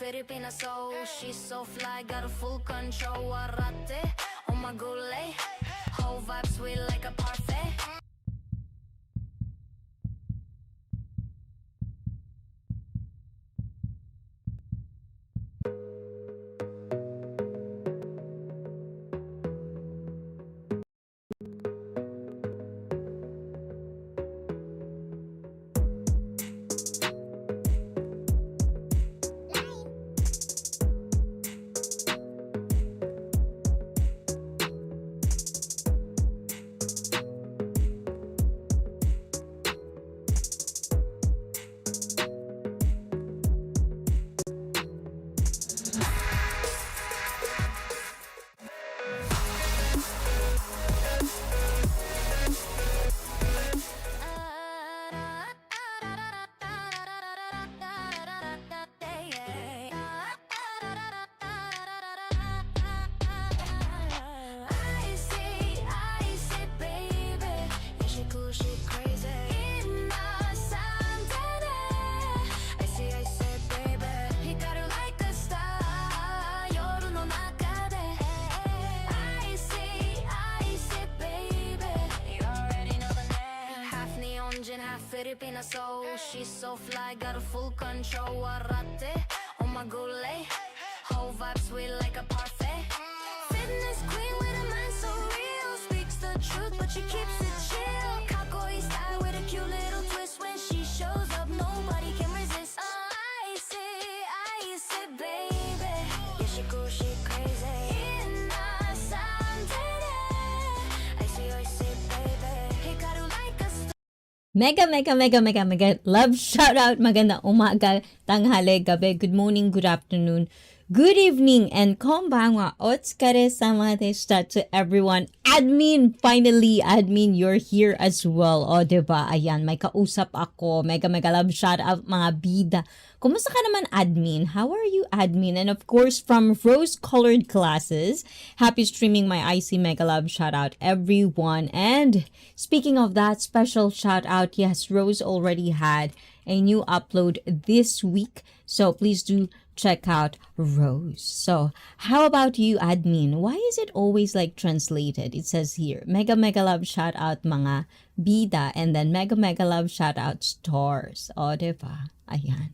Filipina soul, she's so fly, got a full control. Warate, oh my gulay, whole vibe sweet like a parfait. Filipina soul, she's so fly, got a full control. Warate, oh my gulay, whole vibe sweet like a parfait. Fitness queen with a mind so real, speaks the truth but she keeps it chill. Kakoi style with a cute little twist, when she shows up nobody can resist. I see, baby, yeah she cool, she crazy. I see, baby, hikaru like a star. Mega love shout out. Magandang umaga, tanghali, gabi, good morning, good afternoon, good evening, and konbanwa. Otsukare-sama deshita to everyone. Admin, finally, admin, you're here as well. O, diba? Ayan, may kausap ako. Mega love shout out, mga bida. Kumusta ka naman, admin? How are you, admin? And of course, from rose-colored glasses, happy streaming my ICEE mega love shout out, everyone. And speaking of that, special shout out, yes, Rose already had a new upload this week, so please do check out Rose. So how about you, admin? Why is it always like translated? It says here, mega love shout out mga bida, and then mega love shout out stars. O, diba? Ayan.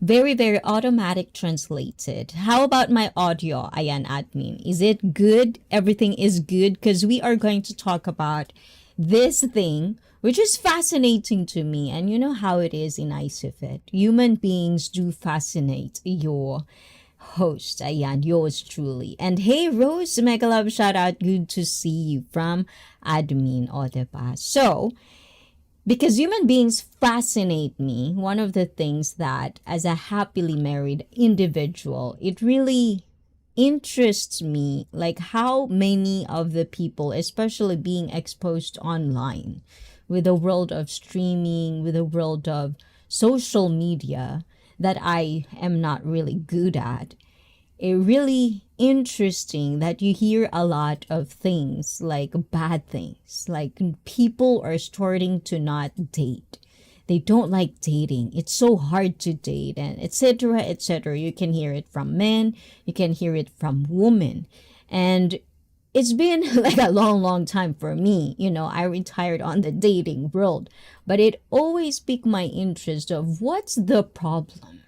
Very automatic translated. How about my audio? Ayan, admin. Is it good? Everything is good? Because we are going to talk about this thing, which is fascinating to me. And you know how it is in ICEE FIT. Human beings do fascinate your host. Ayan, yours truly. And hey, Rose, mega love shout out. Good to see you from admin. O, diba? So, because human beings fascinate me, one of the things that as a happily married individual, it really interests me, like how many of the people, especially being exposed online with the world of streaming, with the world of social media that I am not really good at, it really interesting that you hear a lot of things, like bad things, like people are starting to not date. They don't like dating. It's so hard to date, and etc. etc. You can hear it from men, you can hear it from women. And it's been like a long time for me. You know, I retired on the dating world, but it always piqued my interest of what's the problem.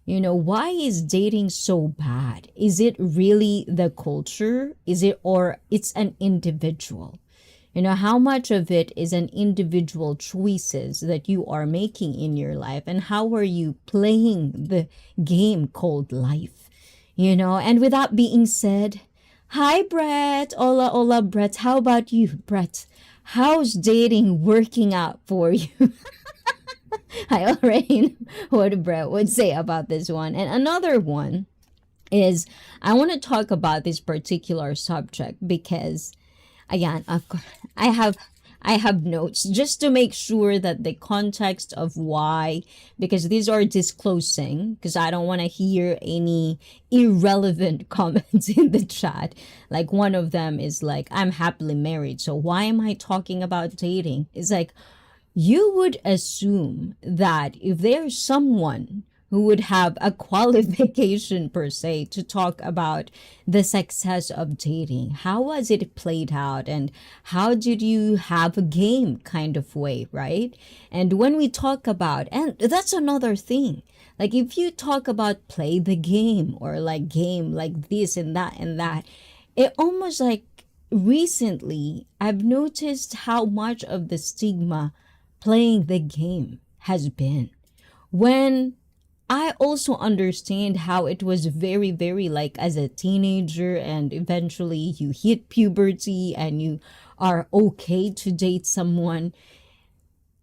You know, why is dating so bad? Is it really the culture? Is it, or it's an individual? You know, how much of it is an individual choices that you are making in your life, and how are you playing the game called life? You know, and with that being said, hi Brett, hola Brett. How about you, Brett? How's dating working out for you? I already know what Brett would say about this one. And another one is I want to talk about this particular subject because again, of course, I have notes just to make sure that the context of why, because these are disclosing, because I don't want to hear any irrelevant comments in the chat. Like one of them is like, I'm happily married, so why am I talking about dating? It's like, you would assume that if there's someone who would have a qualification per se to talk about the success of dating, how was it played out and how did you have a game kind of way, right? And when we talk about, and that's another thing, like if you talk about play the game or like game like this and that, it almost like recently I've noticed how much of the stigma playing the game has been, when I also understand how it was very, very like as a teenager and eventually you hit puberty and you are okay to date someone.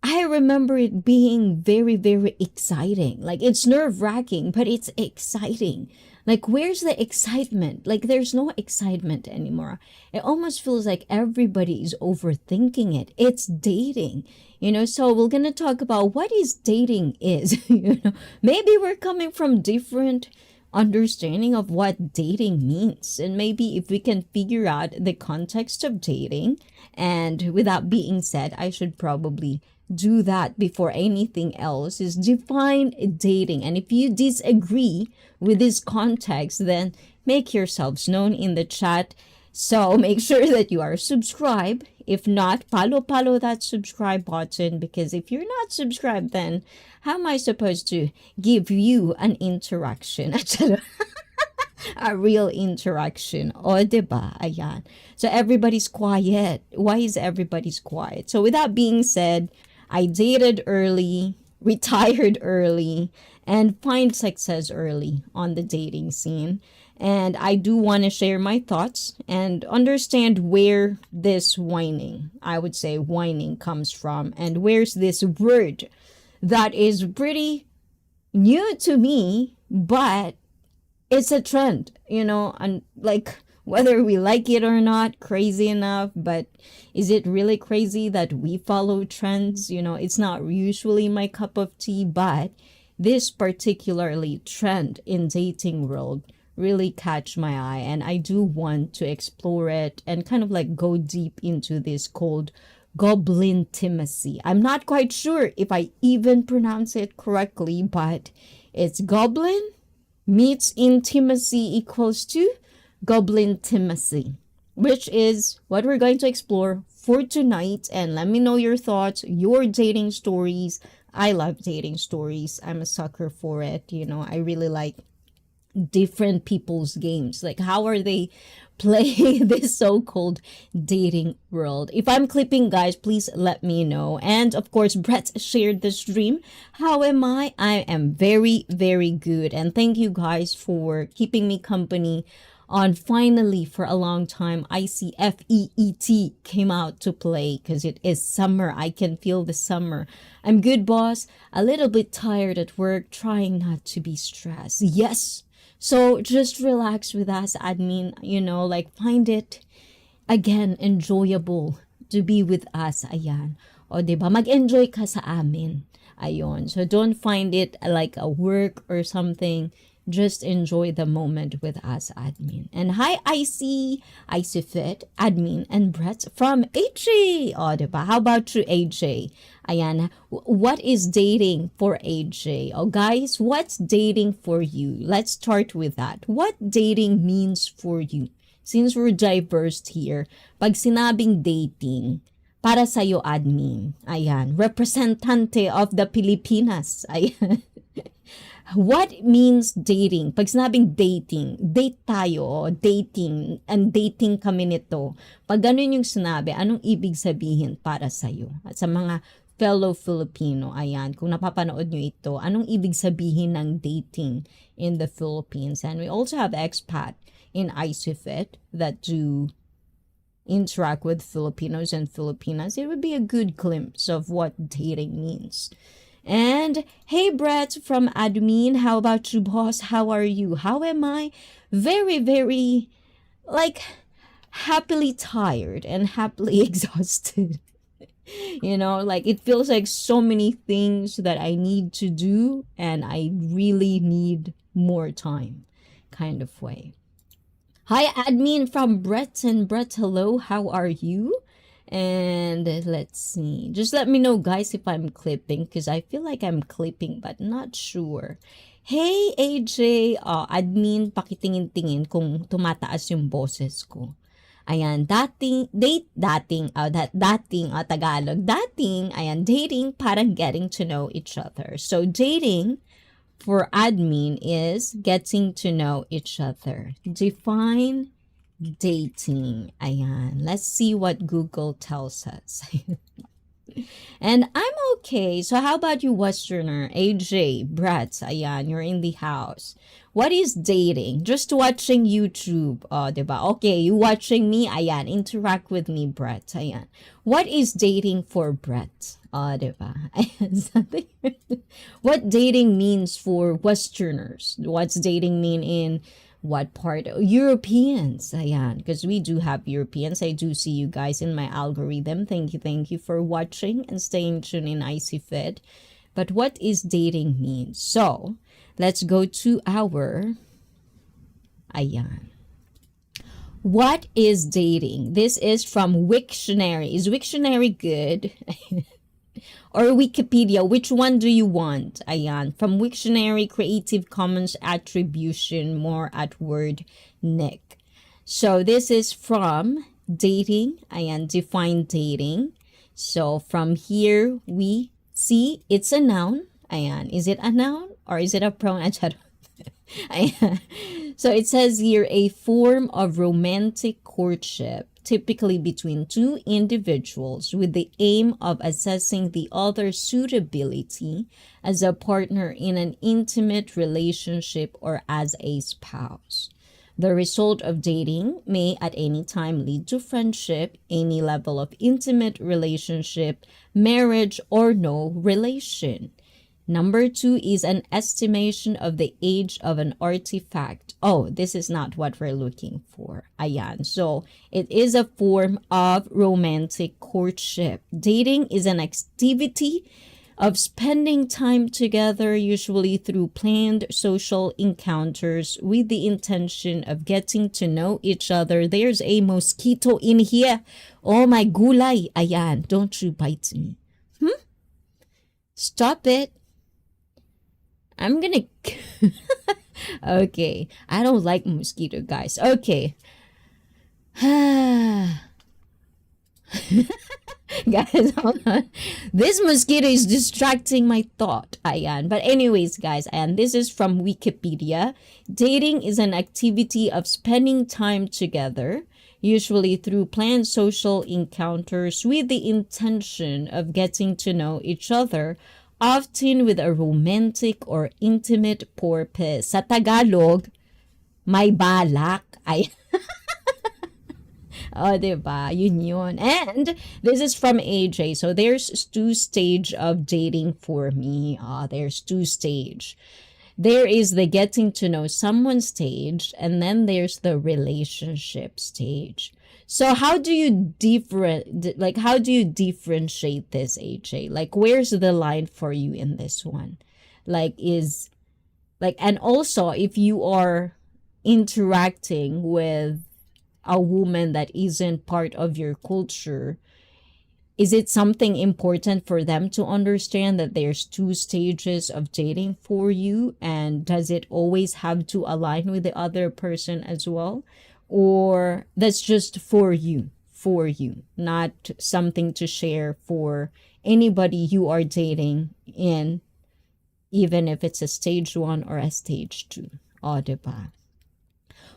I remember it being very, very exciting. Like it's nerve wracking, but it's exciting. Like, where's the excitement? Like, there's no excitement anymore. It almost feels like everybody is overthinking it. It's dating, So we're gonna talk about what is dating is. Maybe we're coming from different understanding of what dating means, and maybe if we can figure out the context of dating, and with that being said, I should probably do that before anything else, is define dating. And if you disagree with this context, then make yourselves known in the chat. So make sure that you are subscribed. If not, follow that subscribe button, because if you're not subscribed, then how am I supposed to give you an interaction? A real interaction. O, diba? Ayan. So everybody's quiet. Why is everybody's quiet? So with that being said, I dated early, retired early, and find success early on the dating scene. And I do want to share my thoughts and understand where this whining, I would say whining, comes from, and where's this word that is pretty new to me, but it's a trend, and like whether we like it or not, crazy enough, but is it really crazy that we follow trends? It's not usually my cup of tea, but this particularly trend in dating world really catch my eye, and I do want to explore it and kind of like go deep into this called Goblintimacy. I'm not quite sure if I even pronounce it correctly, but it's goblin meets intimacy equals to Goblintimacy, which is what we're going to explore for tonight. And let me know your thoughts, your dating stories. I love dating stories. I'm a sucker for it. I really like different people's games. Like, how are they playing this so-called dating world? If I'm clipping, guys, please let me know. And of course, Brett shared the stream. How am I? I am very, very good. And thank you guys for keeping me company on finally for a long time. ICEE FIT came out to play because it is summer. I can feel the summer. I'm good, boss. A little bit tired at work, trying not to be stressed. Yes. So just relax with us, admin, like find it, again, enjoyable to be with us. Ayan. O, diba? Mag-enjoy ka sa amin. Ayon. So don't find it like a work or something. Just enjoy the moment with us, admin. And hi, ICEE FIT, admin, and Brett from AJ. O, diba? How about you, AJ? Ayan, what is dating for AJ? Oh, guys, what's dating for you? Let's start with that. What dating means for you? Since we're diverse here, pag sinabing dating, para sa'yo, admin. Ayan, representante of the Pilipinas. Ayan. What means dating? Pag sinabing dating, date tayo, dating, and dating kami nito. Pag ganun yung sinabi, anong ibig sabihin para sa'yo? At sa mga fellow Filipino, ayan, kung napapanood nyo ito, anong ibig sabihin ng dating in the Philippines? And we also have expat in ICEE FIT that do interact with Filipinos and Filipinas. It would be a good glimpse of what dating means. And hey, Brett from admin, how about you, boss? How are you? How am I? Very, very, like, happily tired and happily exhausted. Like it feels like so many things that I need to do, and I really need more time, kind of way. Hi, admin from Brett. And Brett, hello, how are you? And let's see. Just let me know, guys, if I'm clipping, because I feel like I'm clipping, but not sure. Hey, AJ, admin, pakitingin-tingin kung tumataas yung boses ko. Ayan, dating, parang getting to know each other. So, dating for admin is getting to know each other. Define dating. Ayan. Let's see what Google tells us. And I'm okay. So how about you, Westerner? AJ, Brett, ayan, you're in the house. What is dating? Just watching YouTube. Oh, diba? Okay, you watching me? Ayan, interact with me, Brett. Ayan. What is dating for Brett? Oh, diba? Ayan, what dating means for Westerners? What's dating mean in what part? Europeans, ayan, because we do have Europeans. I do see you guys in my algorithm. Thank you for watching and staying tuned in ICEE FIT. But what is dating mean? So let's go to our ayan. What is dating? This is from Wiktionary. Is Wiktionary good? Or Wikipedia, which one do you want? Ayan, from Wiktionary, Creative Commons Attribution, more at word Nick. So this is from dating. Ayan, define dating. So from here, we see it's a noun. Ayan, is it a noun or is it a pronoun? Ayan. So it says here, a form of romantic courtship, typically between two individuals, with the aim of assessing the other's suitability as a partner in an intimate relationship or as a spouse. The result of dating may at any time lead to friendship, any level of intimate relationship, marriage, or no relation. Number 2 is an estimation of the age of an artifact. Oh, this is not what we're looking for. Ayan. So it is a form of romantic courtship. Dating is an activity of spending time together, usually through planned social encounters with the intention of getting to know each other. There's a mosquito in here. Oh my gulay. Ayan. Don't you bite me. Stop it. I'm gonna... Okay. I don't like mosquito, guys. Okay. Guys, hold on. This mosquito is distracting my thought. Ayan. But anyways, guys, and this is from Wikipedia. Dating is an activity of spending time together, usually through planned social encounters with the intention of getting to know each other, often with a romantic or intimate purpose. Sa Tagalog, may balak. Ay. Oh, diba? Yun. And this is from AJ. So there's 2 stage of dating for me. There's 2 stage. There is the getting to know someone stage, and then there's the relationship stage. So how do you differentiate this, AJ? Like, where's the line for you in this one? And also if you are interacting with a woman that isn't part of your culture, is it something important for them to understand that there's 2 stages of dating for you? And does it always have to align with the other person as well? Or that's just for you, not something to share for anybody you are dating in, even if it's a stage 1 or a stage 2. O, diba?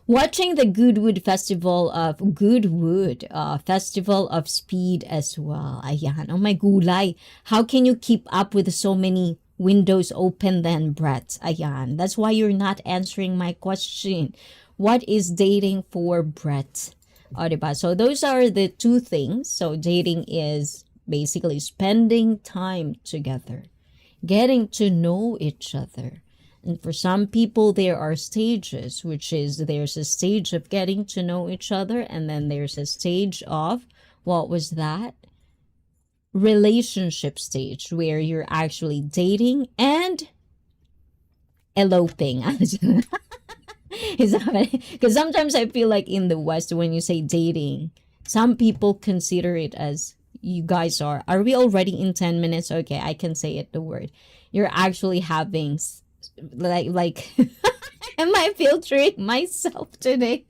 Watching the Festival of Speed as well. Ayan. Oh my gulay. How can you keep up with so many windows open then, Brett? Ayan. That's why you're not answering my question. What is dating for Brett? O, diba? So those are the 2 things. So dating is basically spending time together getting to know each other. And for some people, there are stages, which is there's a stage of getting to know each other, and then there's a stage of, what was that? Relationship stage, where you're actually dating and eloping. Because sometimes I feel like in the West, when you say dating, some people consider it as, you guys are we already in 10 minutes? Okay, I can say it, the word. You're actually having like am I filtering myself today?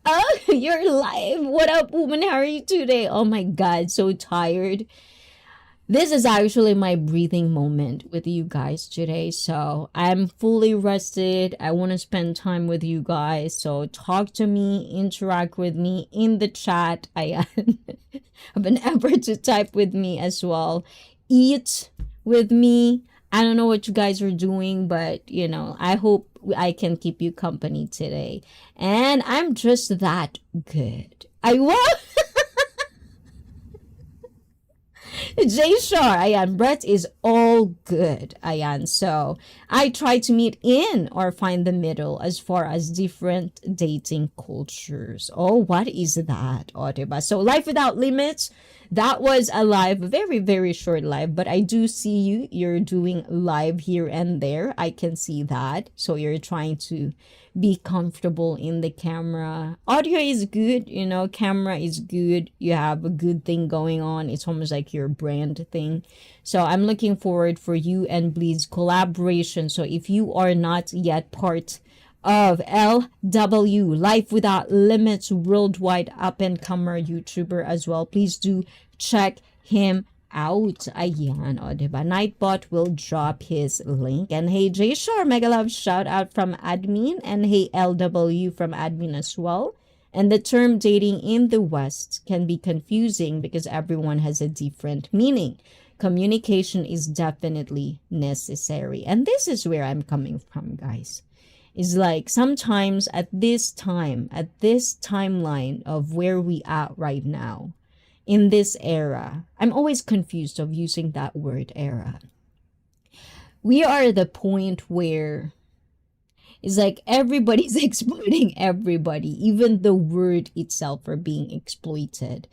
Oh, you're live. What up, woman? How are you today? Oh my God, so tired. This is actually my breathing moment with you guys today. So I'm fully rested. I want to spend time with you guys. So talk to me, interact with me in the chat. I have an effort to type with me as well. Eat with me. I don't know what you guys are doing, but I hope I can keep you company today. And I'm just that good. I will. Jay Shar, ayan, Brett is all good, ayan. So, I try to meet in or find the middle as far as different dating cultures. Oh, what is that? Oh, diba? So, Life Without Limits, that was a live, very, very short live, but I do see you. You're doing live here and there. I can see that. So, you're trying to be comfortable in the camera. Audio is good, camera is good. You have a good thing going on. It's almost like your brand thing. So I'm looking forward for you and Bleed's collaboration. So if you are not yet part of LW, Life Without Limits, worldwide up-and-comer YouTuber as well, please do check him out. Ayan, o, diba? Nightbot will drop his link. And hey, Jay Shore, mega love shout out from admin. And hey, LW from admin as well. And the term dating in the West can be confusing because everyone has a different meaning. Communication is definitely necessary. And this is where I'm coming from, guys. It's like sometimes at this timeline of where we are right now, in this era, I'm always confused of using that word era. We are at the point where it's like everybody's exploiting everybody, even the word itself are being exploited.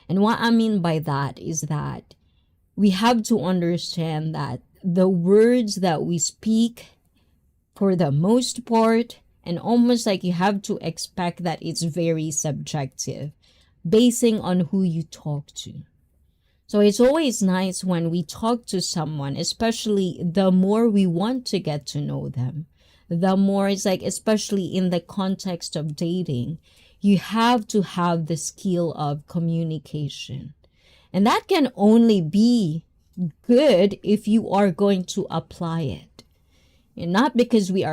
And what I mean by that is that we have to understand that the words that we speak, for the most part, and almost like you have to expect that it's very subjective, basing on who you talk to. So it's always nice when we talk to someone, especially the more we want to get to know them, the more it's like, especially in the context of dating, you have to have the skill of communication. And that can only be good if you are going to apply it. And not because we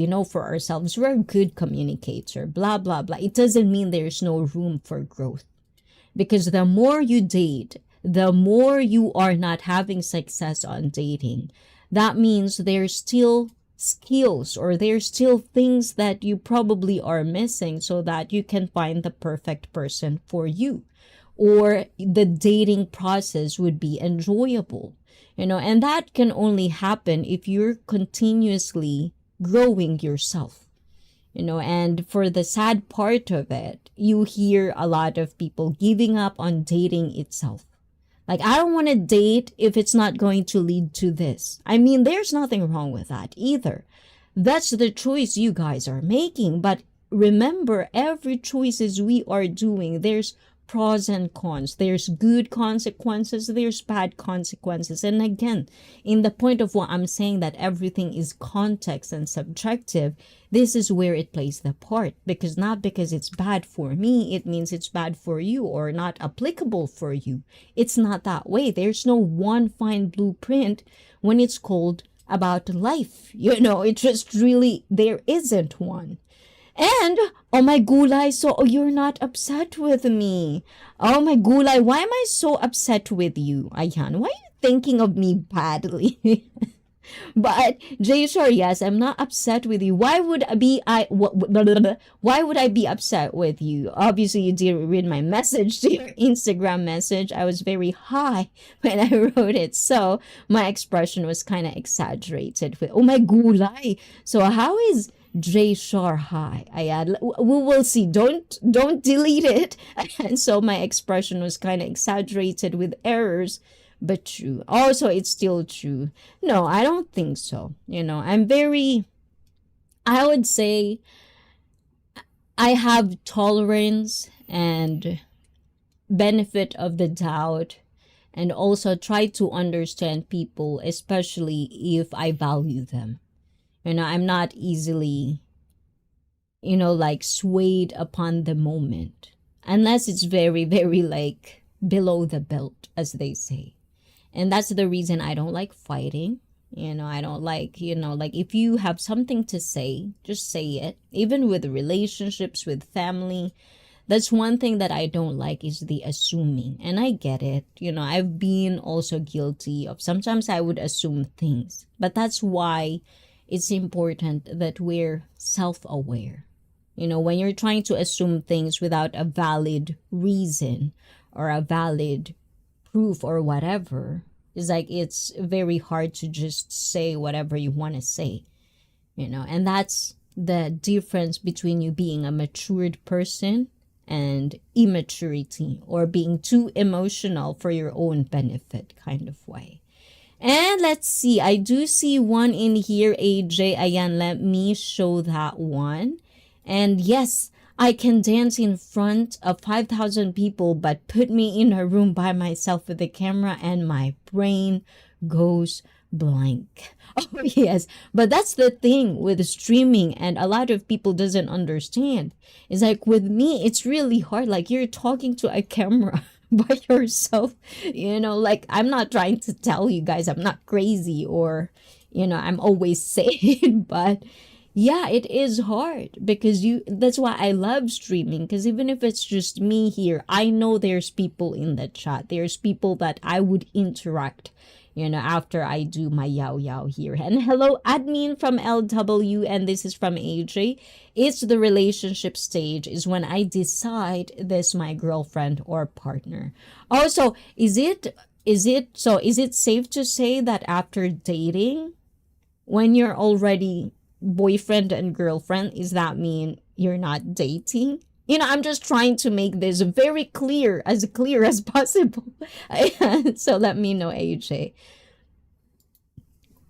know for ourselves we're a good communicator, blah blah blah. It doesn't mean there's no room for growth, because the more you date, the more you are not having success on dating. That means there's still skills or there's still things that you probably are missing so that you can find the perfect person for you, or the dating process would be enjoyable. And that can only happen if you're continuously growing yourself. And for the sad part of it, you hear a lot of people giving up on dating itself. Like, I don't want to date if it's not going to lead to this. I mean, there's nothing wrong with that either. That's the choice you guys are making. But remember, every choices we are doing, there's pros and cons. There's good consequences, there's bad consequences. And again, in the point of what I'm saying, that everything is context and subjective, this is where it plays the part. Because not because it's bad for me, it means it's bad for you or not applicable for you. It's not that way. There's no one fine blueprint when it's called about life. It just really, there isn't one. And, oh my gulay, so you're not upset with me. Oh my gulay, why am I so upset with you? Ayan, why are you thinking of me badly? But Jay Shore, yes, I'm not upset with you. Why would I be upset with you? Obviously, you didn't read my message to your Instagram message. I was very high when I wrote it, so my expression was kind of exaggerated. With oh my gulay. So how is Jay Shore high? Ayan, we will see. Don't delete it. And so my expression was kind of exaggerated with errors, but true. Also, it's still true. No, I don't think so. I would say I have tolerance and benefit of the doubt, and also try to understand people, especially if I value them. I'm not easily, like swayed upon the moment, unless it's very, very like below the belt, as they say. And that's the reason I don't like fighting. I don't like, like if you have something to say, just say it. Even with relationships, with family, that's one thing that I don't like is the assuming. And I get it. I've been also guilty of sometimes I would assume things. But that's why it's important that we're self-aware. When you're trying to assume things without a valid reason or a valid proof or whatever, is like it's very hard to just say whatever you want to say, and that's the difference between you being a matured person and immaturity, or being too emotional for your own benefit kind of way. And let's see, I do see one in here, AJ. Ayan, let me show that one. And yes, I can dance in front of 5,000 people, but put me in a room by myself with the camera and my brain goes blank. Oh yes, but that's the thing with streaming, and a lot of people doesn't understand. It's like with me, it's really hard. Like you're talking to a camera by yourself, like I'm not trying to tell you guys I'm not crazy or, I'm always sane, but yeah, it is hard because that's why I love streaming, because even if it's just me here, I know there's people in the chat. There's people that I would interact, after I do my yow yow here. And hello, admin from LW, and this is from AJ. It's the relationship stage is when I decide this my girlfriend or partner. Also, is it safe to say that after dating, when you're already boyfriend and girlfriend, is that mean you're not dating? I'm just trying to make this very clear as possible. So let me know, AJ.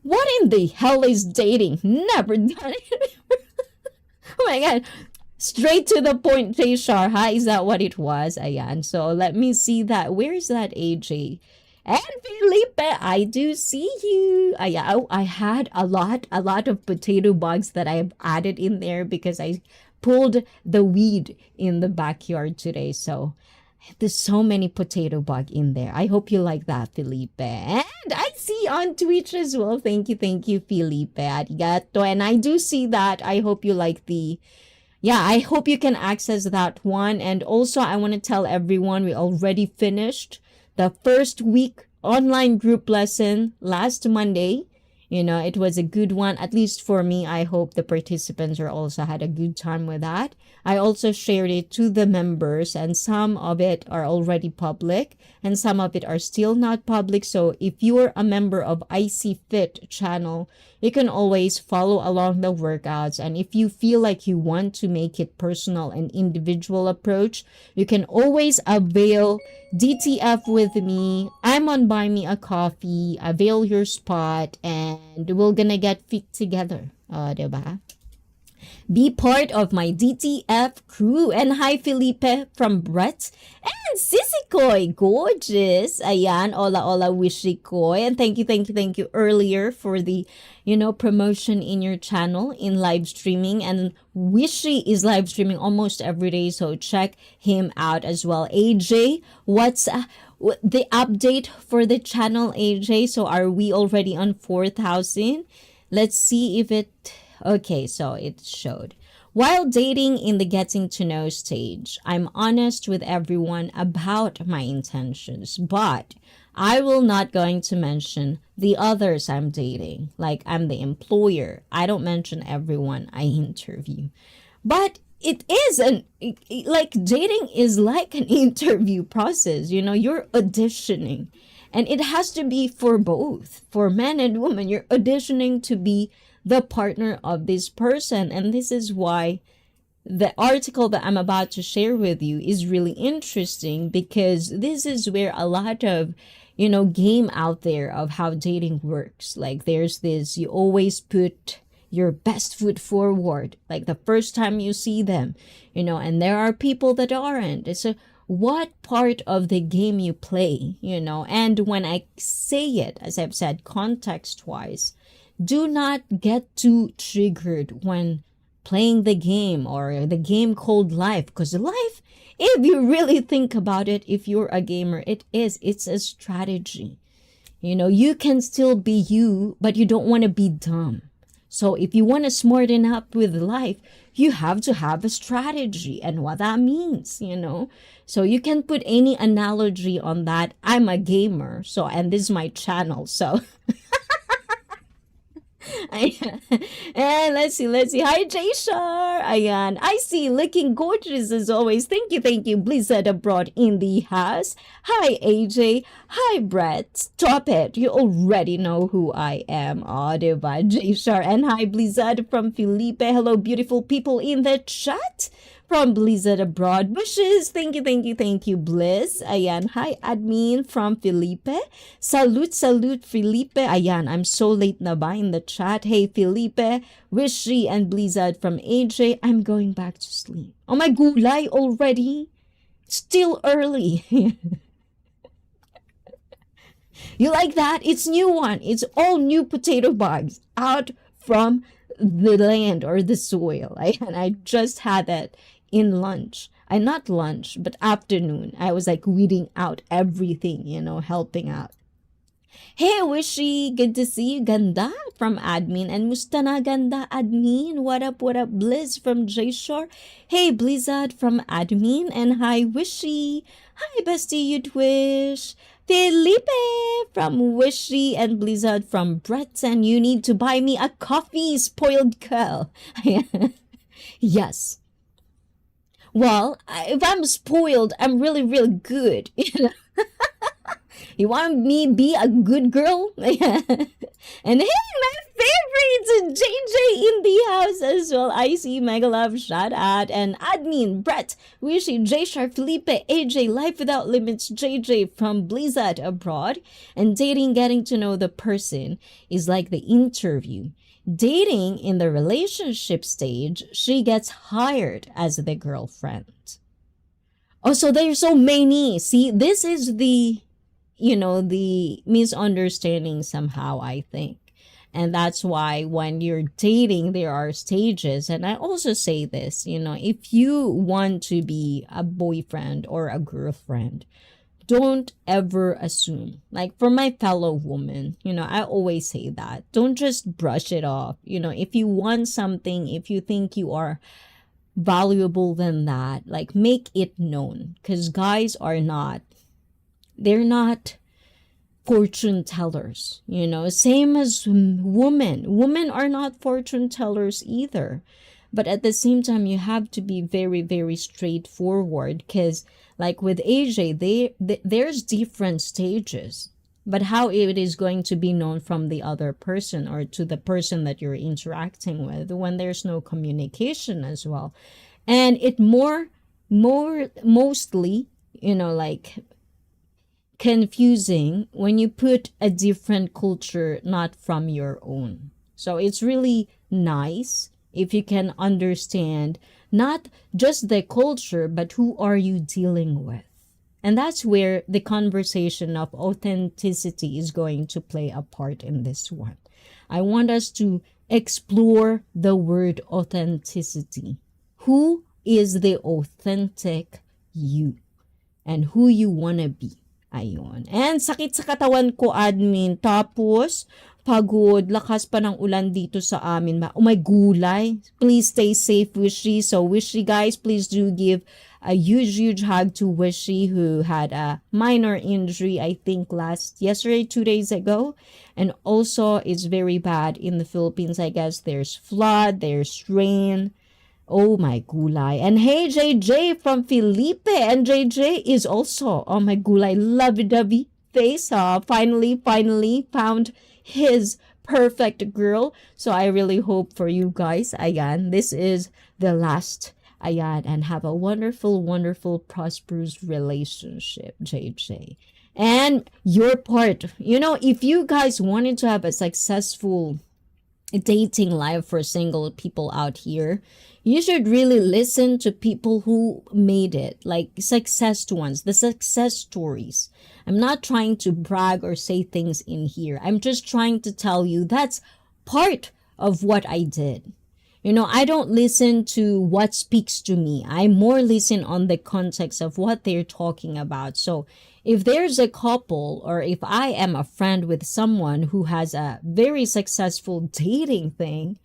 What in the hell is dating? Never done it. Oh my god. Straight to the point, Jay Sharha. Is that what it was? Ayan. So let me see that. Where is that, AJ? And Felipe, I do see you. I had a lot of potato bugs that I have added in there because I pulled the weed in the backyard today. So there's so many potato bug in there. I hope you like that, Felipe. And I see on Twitch as well. Thank you, Felipe. Arigato. And I do see that. I hope you like I hope you can access that one. And also, I want to tell everyone we already finished the first week online group lesson last Monday. It was a good one, at least for me. I hope the participants are also had a good time with that. I also shared it to the members, and some of it are already public and some of it are still not public. So if you're a member of ICEE FIT channel, you can always follow along the workouts. And if you feel like you want to make it personal and individual approach, you can always avail DTF with me. I'm on Buy Me a Coffee. Avail your spot and we're gonna get fit together. Diba? Be part of my DTF crew. And hi, Felipe from Brett. And Sissy Koy, gorgeous. Ayan, hola, Wishy Koy. And thank you earlier for the, promotion in your channel in live streaming. And Wishy is live streaming almost every day, so check him out as well. AJ, what's the update for the channel, AJ? So are we already on 4,000? Let's see if it... Okay, so it showed. While dating in the getting to know stage, I'm honest with everyone about my intentions, but I will not going to mention the others I'm dating. Like I'm the employer. I don't mention everyone I interview. But it is like dating is like an interview process. You know, you're auditioning. And it has to be for both, for men and women. You're auditioning to be the partner of this person. And this is why the article that I'm about to share with you is really interesting, because this is where a lot of, game out there of how dating works. Like there's this, you always put your best foot forward, like the first time you see them, and there are people that aren't. It's what part of the game you play, and when I say it, as I've said, context wise, do not get too triggered when playing the game or the game called life, because life, if you really think about it, if you're a gamer, it's a strategy. You can still be you, but you don't want to be dumb. So if you want to smarten up with life, you have to have a strategy and what that means, So you can put any analogy on that. I'm a gamer, and this is my channel, so and let's see. Hi, Jayshar. Ayan. I see, looking gorgeous as always. Thank you. Blizzard Abroad in the house. Hi, AJ. Hi, Brett. Stop it. You already know who I am. Oh, diba, Jayshar. And hi, Blizzard from Felipe. Hello, beautiful people in the chat. From Blizzard Abroad. Wishes. Thank you, Bliss. Ayan. Hi, admin from Felipe. Salute, Felipe. Ayan. I'm so late na ba in the chat. Hey, Felipe. Wishy and Blizzard from AJ. I'm going back to sleep. Oh my gulay already? Still early. You like that? It's new one. It's all new potato bugs out from the land or the soil. And I just had that in lunch. Not lunch, but afternoon. I was like weeding out everything, helping out. Hey, Wishy, good to see you. Ganda from admin. And musta na ganda admin? What up, Blizz from Jayshore? Hey, Blizzard from admin. And hi, Wishy. Hi, bestie, you'd wish. Felipe from Wishy and Blizzard from Breton. You need to buy me a coffee, spoiled girl. Yes. Well, if I'm spoiled, I'm really, really good. You want me be a good girl? And hey, my favorites, JJ in the house as well. I see Mega Love, shout out. And admin, Brett, Wishy, Jayshar, Felipe, AJ, Life Without Limits, JJ from Blizzard Abroad. And dating, getting to know the person is like the interview. Dating in the relationship stage, she gets hired as the girlfriend. Oh, so there's so many. See, this is the misunderstanding somehow, I think. And that's why when you're dating, there are stages. And I also say this, if you want to be a boyfriend or a girlfriend, don't ever assume. Like for my fellow woman, I always say that. Don't just brush it off. If you want something, if you think you are valuable than that, like make it known. Because guys are not, they're not fortune tellers, same as women are not fortune tellers either. But at the same time, you have to be very, very straightforward, because like with AJ, there's different stages, but how it is going to be known from the other person or to the person that you're interacting with when there's no communication as well. And it mostly, like confusing when you put a different culture not from your own. So it's really nice if you can understand not just the culture, but who are you dealing with. And that's where the conversation of authenticity is going to play a part in this one. I want us to explore the word authenticity. Who is the authentic you? And who you wanna be. Ayun. And sakit sa katawan ko, admin. Tapos, pagod, lakas pa ng ulan dito sa amin. Oh my gulay. Please stay safe, Wishy. So Wishy guys, please do give a huge hug to Wishy, who had a minor injury, I think yesterday, 2 days ago. And also it's very bad in the Philippines. I guess there's flood, there's rain. Oh my gulay. And hey, JJ from Felipe. And JJ is also, oh my gulay, lovey-dovey face. Finally found his perfect girl. So I really hope for you guys. Ayan, this is the last. Ayan, and have a wonderful, prosperous relationship, JJ. And your part, if you guys wanted to have a successful dating life for single people out here, you should really listen to people who made it, like success ones, the success stories. I'm not trying to brag or say things in here. I'm just trying to tell you that's part of what I did. I don't listen to what speaks to me. I more listen on the context of what they're talking about. So if there's a couple, or if I am a friend with someone who has a very successful dating thing,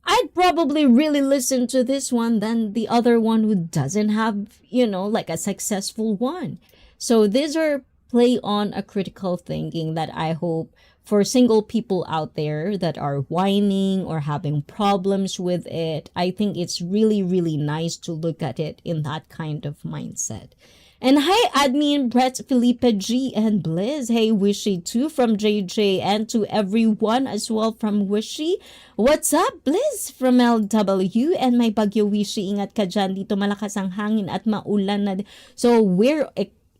I'd probably really listen to this one than the other one who doesn't have, like a successful one. So these are play on a critical thinking that I hope for single people out there that are whining or having problems with it. I think it's really nice to look at it in that kind of mindset. And hi, admin Brett, Felipe G, and Blizz. Hey, Wishy too from JJ, and to everyone as well from Wishy. What's up, Blizz from LW? And my Bagyo Wishy, ingat ka dyan. Dito malakas ang hangin at maulan na. So we're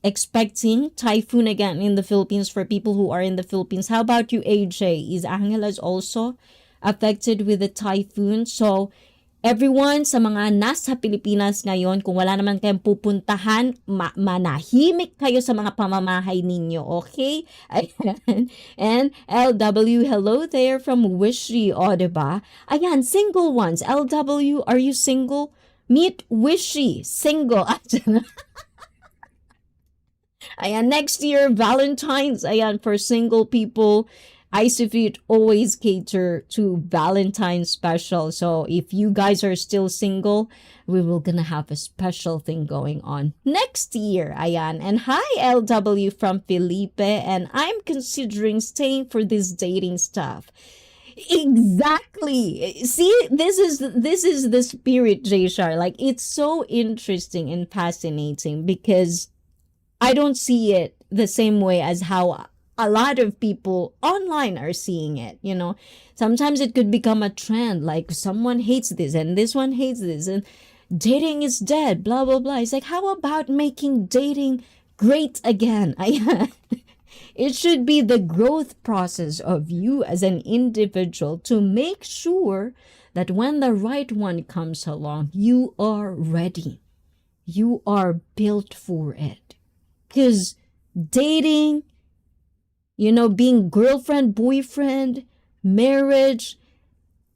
expecting typhoon again in the Philippines for people who are in the Philippines. How about you, AJ? Is Angeles also affected with the typhoon? So everyone sa mga nasa Pilipinas ngayon, kung wala naman kayong pupuntahan, manahimik kayo sa mga pamamahay ninyo, okay? Ayan. And LW, hello there from Wishy, o diba? Ayan, single ones. LW, are you single? Meet Wishy, single. Ayan, next year, Valentine's. Ayan, for single people, ICEE FIT always cater to Valentine's special. So if you guys are still single, we will gonna have a special thing going on next year. Ayan. And hi, LW from Felipe. And I'm considering staying for this dating stuff. Exactly. See, this is the spirit, Jshar. Like, it's so interesting and fascinating because I don't see it the same way as how a lot of people online are seeing it. Sometimes it could become a trend, like someone hates this and this one hates this and dating is dead, blah blah blah. It's like, how about making dating great again? It should be the growth process of you as an individual to make sure that when the right one comes along, you are ready, you are built for it. Because dating, being girlfriend, boyfriend, marriage,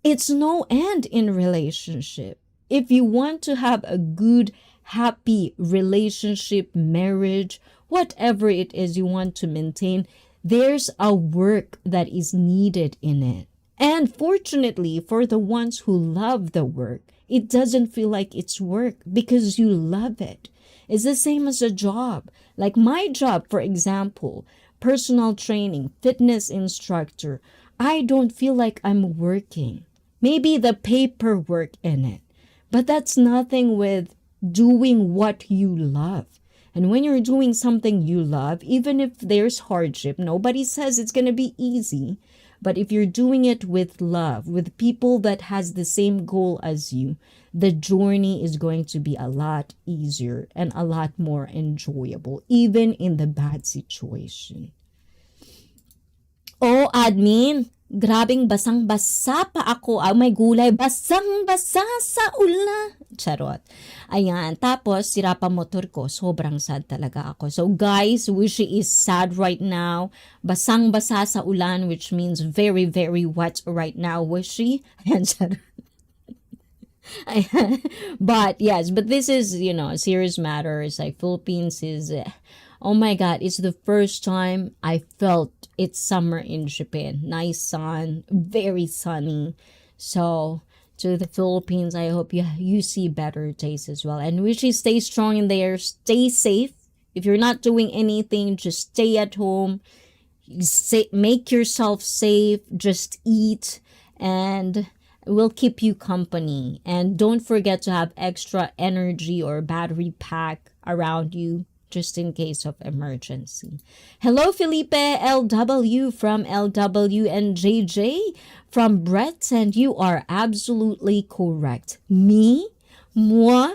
it's no end in relationship. If you want to have a good, happy relationship, marriage, whatever it is you want to maintain, there's a work that is needed in it. And fortunately, for the ones who love the work, it doesn't feel like it's work because you love it. It's the same as a job. Like my job, for example, personal training, fitness instructor, I don't feel like I'm working. Maybe the paperwork in it, but that's nothing with doing what you love. And when you're doing something you love, even if there's hardship, nobody says it's going to be easy. But if you're doing it with love, with people that has the same goal as you, the journey is going to be a lot easier and a lot more enjoyable, even in the bad situation. Oh, admin, grabing basang-basa pa ako. Oh, may gulay, basang-basa sa ulan. Charot. Ayan, tapos sira pa motor ko. Sobrang sad talaga ako. So guys, Wishy is sad right now. Basang-basa sa ulan, which means very wet right now, Wishy. Ayan, charot. But this is, a serious matter. It's like Philippines is, oh my God, it's the first time I felt it's summer in Japan. Nice sun, very sunny. So to the Philippines. I hope you see better days as well. And wish you stay strong in there. Stay safe. If you're not doing anything, just stay at home. Make yourself safe. Just eat. And we'll keep you company. And don't forget to have extra energy or battery pack around you, just in case of emergency. Hello, Felipe LW from LW and JJ from Brett, and you are absolutely correct. Me? Moi?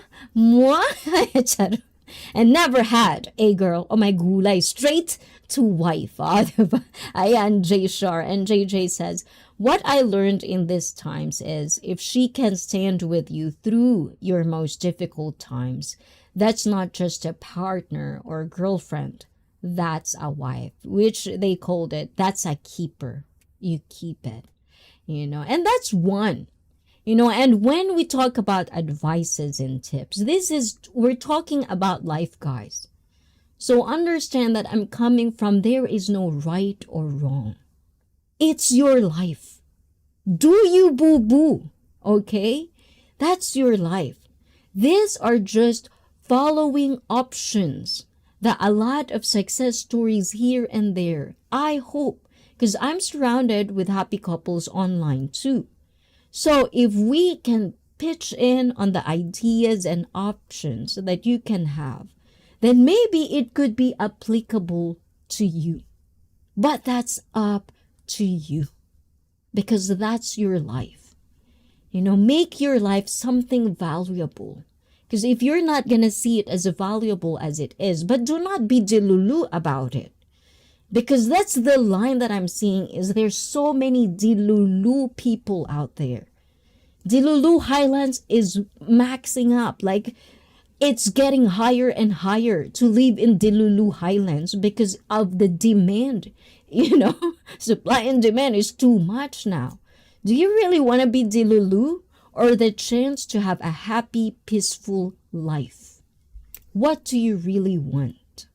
And never had a girl o may gulay straight to wife. Diba? Ayan, J. Shar. And JJ says, what I learned in these times is if she can stand with you through your most difficult times, that's not just a partner or girlfriend. That's a wife, which they called it. That's a keeper. You keep it, and that's one. And when we talk about advices and tips, we're talking about life, guys. So understand that I'm coming from there is no right or wrong. It's your life. Do you boo-boo, okay? That's your life. These are just following options that a lot of success stories here and there. I hope, because I'm surrounded with happy couples online too. So if we can pitch in on the ideas and options that you can have, then maybe it could be applicable to you. But that's up to you, because that's your life. Make your life something valuable. Because if you're not going to see it as valuable as it is, but do not be dilulu about it. Because that's the line that I'm seeing is there's so many dilulu people out there. Dilulu Highlands is maxing up. Like, it's getting higher and higher to live in Dilulu Highlands because of the demand. Supply and demand is too much now. Do you really want to be Dilulu or the chance to have a happy, peaceful life? What do you really want?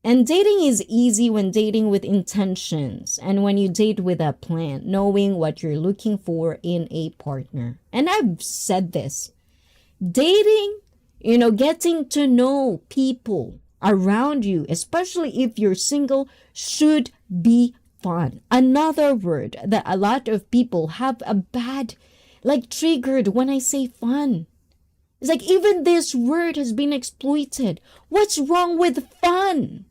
And dating is easy when dating with intentions and when you date with a plan, knowing what you're looking for in a partner. And I've said this. Dating, getting to know people around you, especially if you're single, should be fun. Another word that a lot of people have a bad, triggered when I say fun. It's like even this word has been exploited. What's wrong with fun?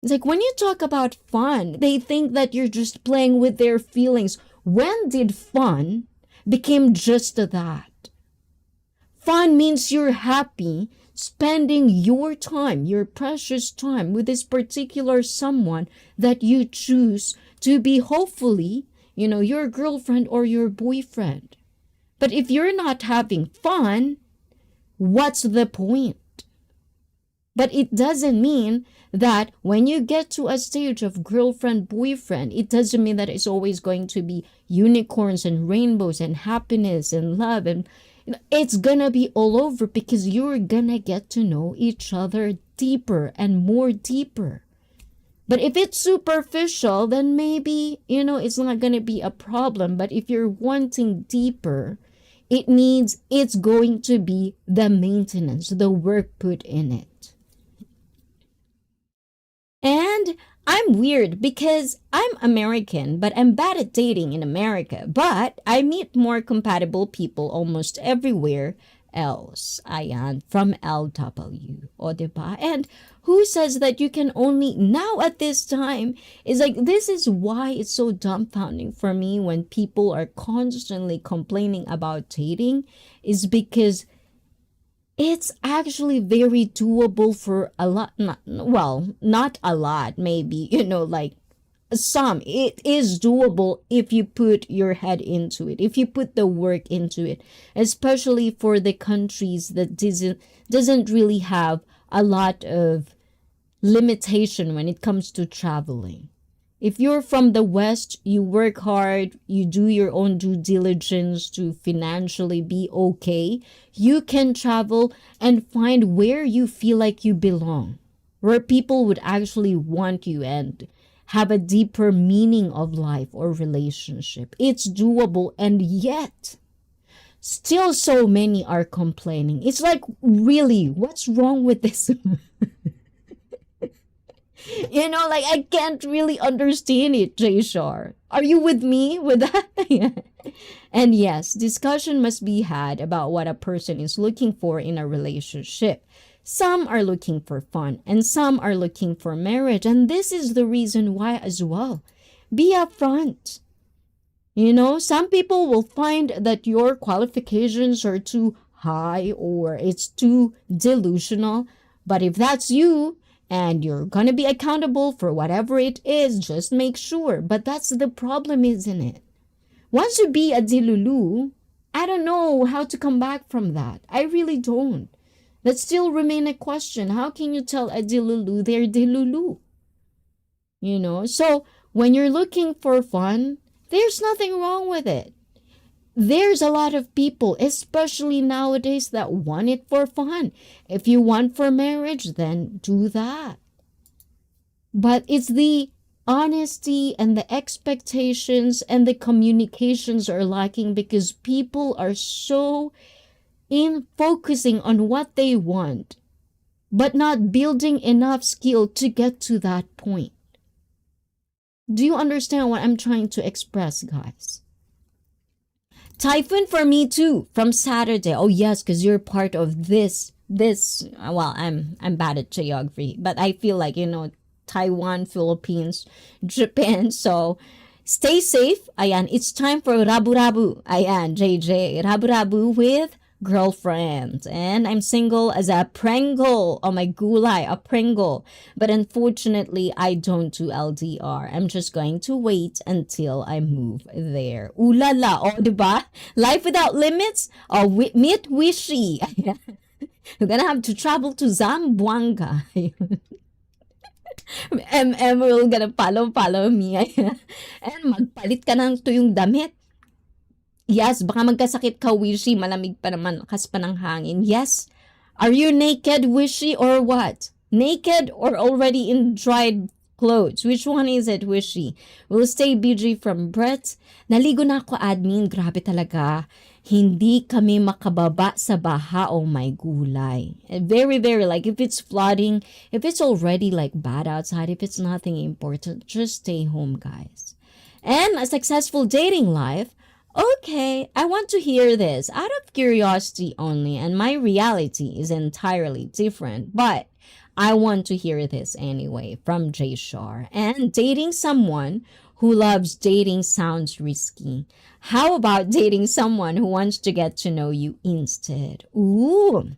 It's like when you talk about fun, they think that you're just playing with their feelings. When did fun become just that? Fun means you're happy spending your time, your precious time with this particular someone that you choose to be hopefully, your girlfriend or your boyfriend. But if you're not having fun, what's the point? But it doesn't mean that when you get to a stage of girlfriend, boyfriend, it doesn't mean that it's always going to be unicorns and rainbows and happiness and love. And it's gonna be all over because you're gonna get to know each other deeper and more deeper. But if it's superficial, then maybe, it's not gonna be a problem. But if you're wanting deeper, it's going to be the maintenance, the work put in it. And I'm weird because I'm American, but I'm bad at dating in America. But I meet more compatible people almost everywhere else. Ayan, from LW. O, diba? And who says that you can only, now at this time, is like, this is why it's so dumbfounding for me when people are constantly complaining about dating, is because it's actually very doable for a lot, not a lot, maybe, some. It is doable if you put your head into it, if you put the work into it, especially for the countries that doesn't really have a lot of limitation when it comes to traveling. If you're from the West, you work hard, you do your own due diligence to financially be okay, you can travel and find where you feel like you belong, where people would actually want you and have a deeper meaning of life or relationship. It's doable, and yet still so many are complaining. It's like, really, what's wrong with this? Like, I can't really understand it, Jay Shar. Are you with me with that? And yes, discussion must be had about what a person is looking for in a relationship. Some are looking for fun, and some are looking for marriage. And this is the reason why as well. Be upfront. Some people will find that your qualifications are too high or it's too delusional. But if that's you, and you're going to be accountable for whatever it is, just make sure. But that's the problem, isn't it? Once you be a dilulu, I don't know how to come back from that. I really don't. That still remain a question. How can you tell a dilulu they're dilulu? So when you're looking for fun, there's nothing wrong with it. There's a lot of people, especially nowadays, that want it for fun. If you want for marriage, then do that. But it's the honesty and the expectations and the communications are lacking because people are so in focusing on what they want, but not building enough skill to get to that point. Do you understand what I'm trying to express, guys? Typhoon for me too, from Saturday. Oh yes, because you're part of this. Well, I'm bad at geography, but I feel like, Taiwan, Philippines, Japan. So stay safe. Ayan, it's time for Rabu-Rabu. Ayan, JJ. Rabu-Rabu with girlfriend. And I'm single as a Pringle. Oh my gulay, a Pringle. But unfortunately, I don't do LDR. I'm just going to wait until I move there. Ooh la la. Oh, diba? Life without limits? Oh, meet wishy. You're gonna have to travel to Zamboanga. will gonna follow me. And magpalit ka ng tuyong damit. Yes, baka magkasakit ka, Wishy. Malamig pa naman, lakas pa ng hangin. Yes. Are you naked, Wishy, or what? Naked or already in dried clothes? Which one is it, Wishy? We'll stay BG from Brett. Naligo na ako, admin. Grabe talaga. Hindi kami makababa sa baha. Oh my gulay. Very, very, like, if it's flooding, if it's already, like, bad outside, if it's nothing important, just stay home, guys. And a successful dating life. Okay, I want to hear this out of curiosity only, and my reality is entirely different, but I want to hear this anyway from Jay Shar. And dating someone who loves dating sounds risky. How about dating someone who wants to get to know you instead? Ooh,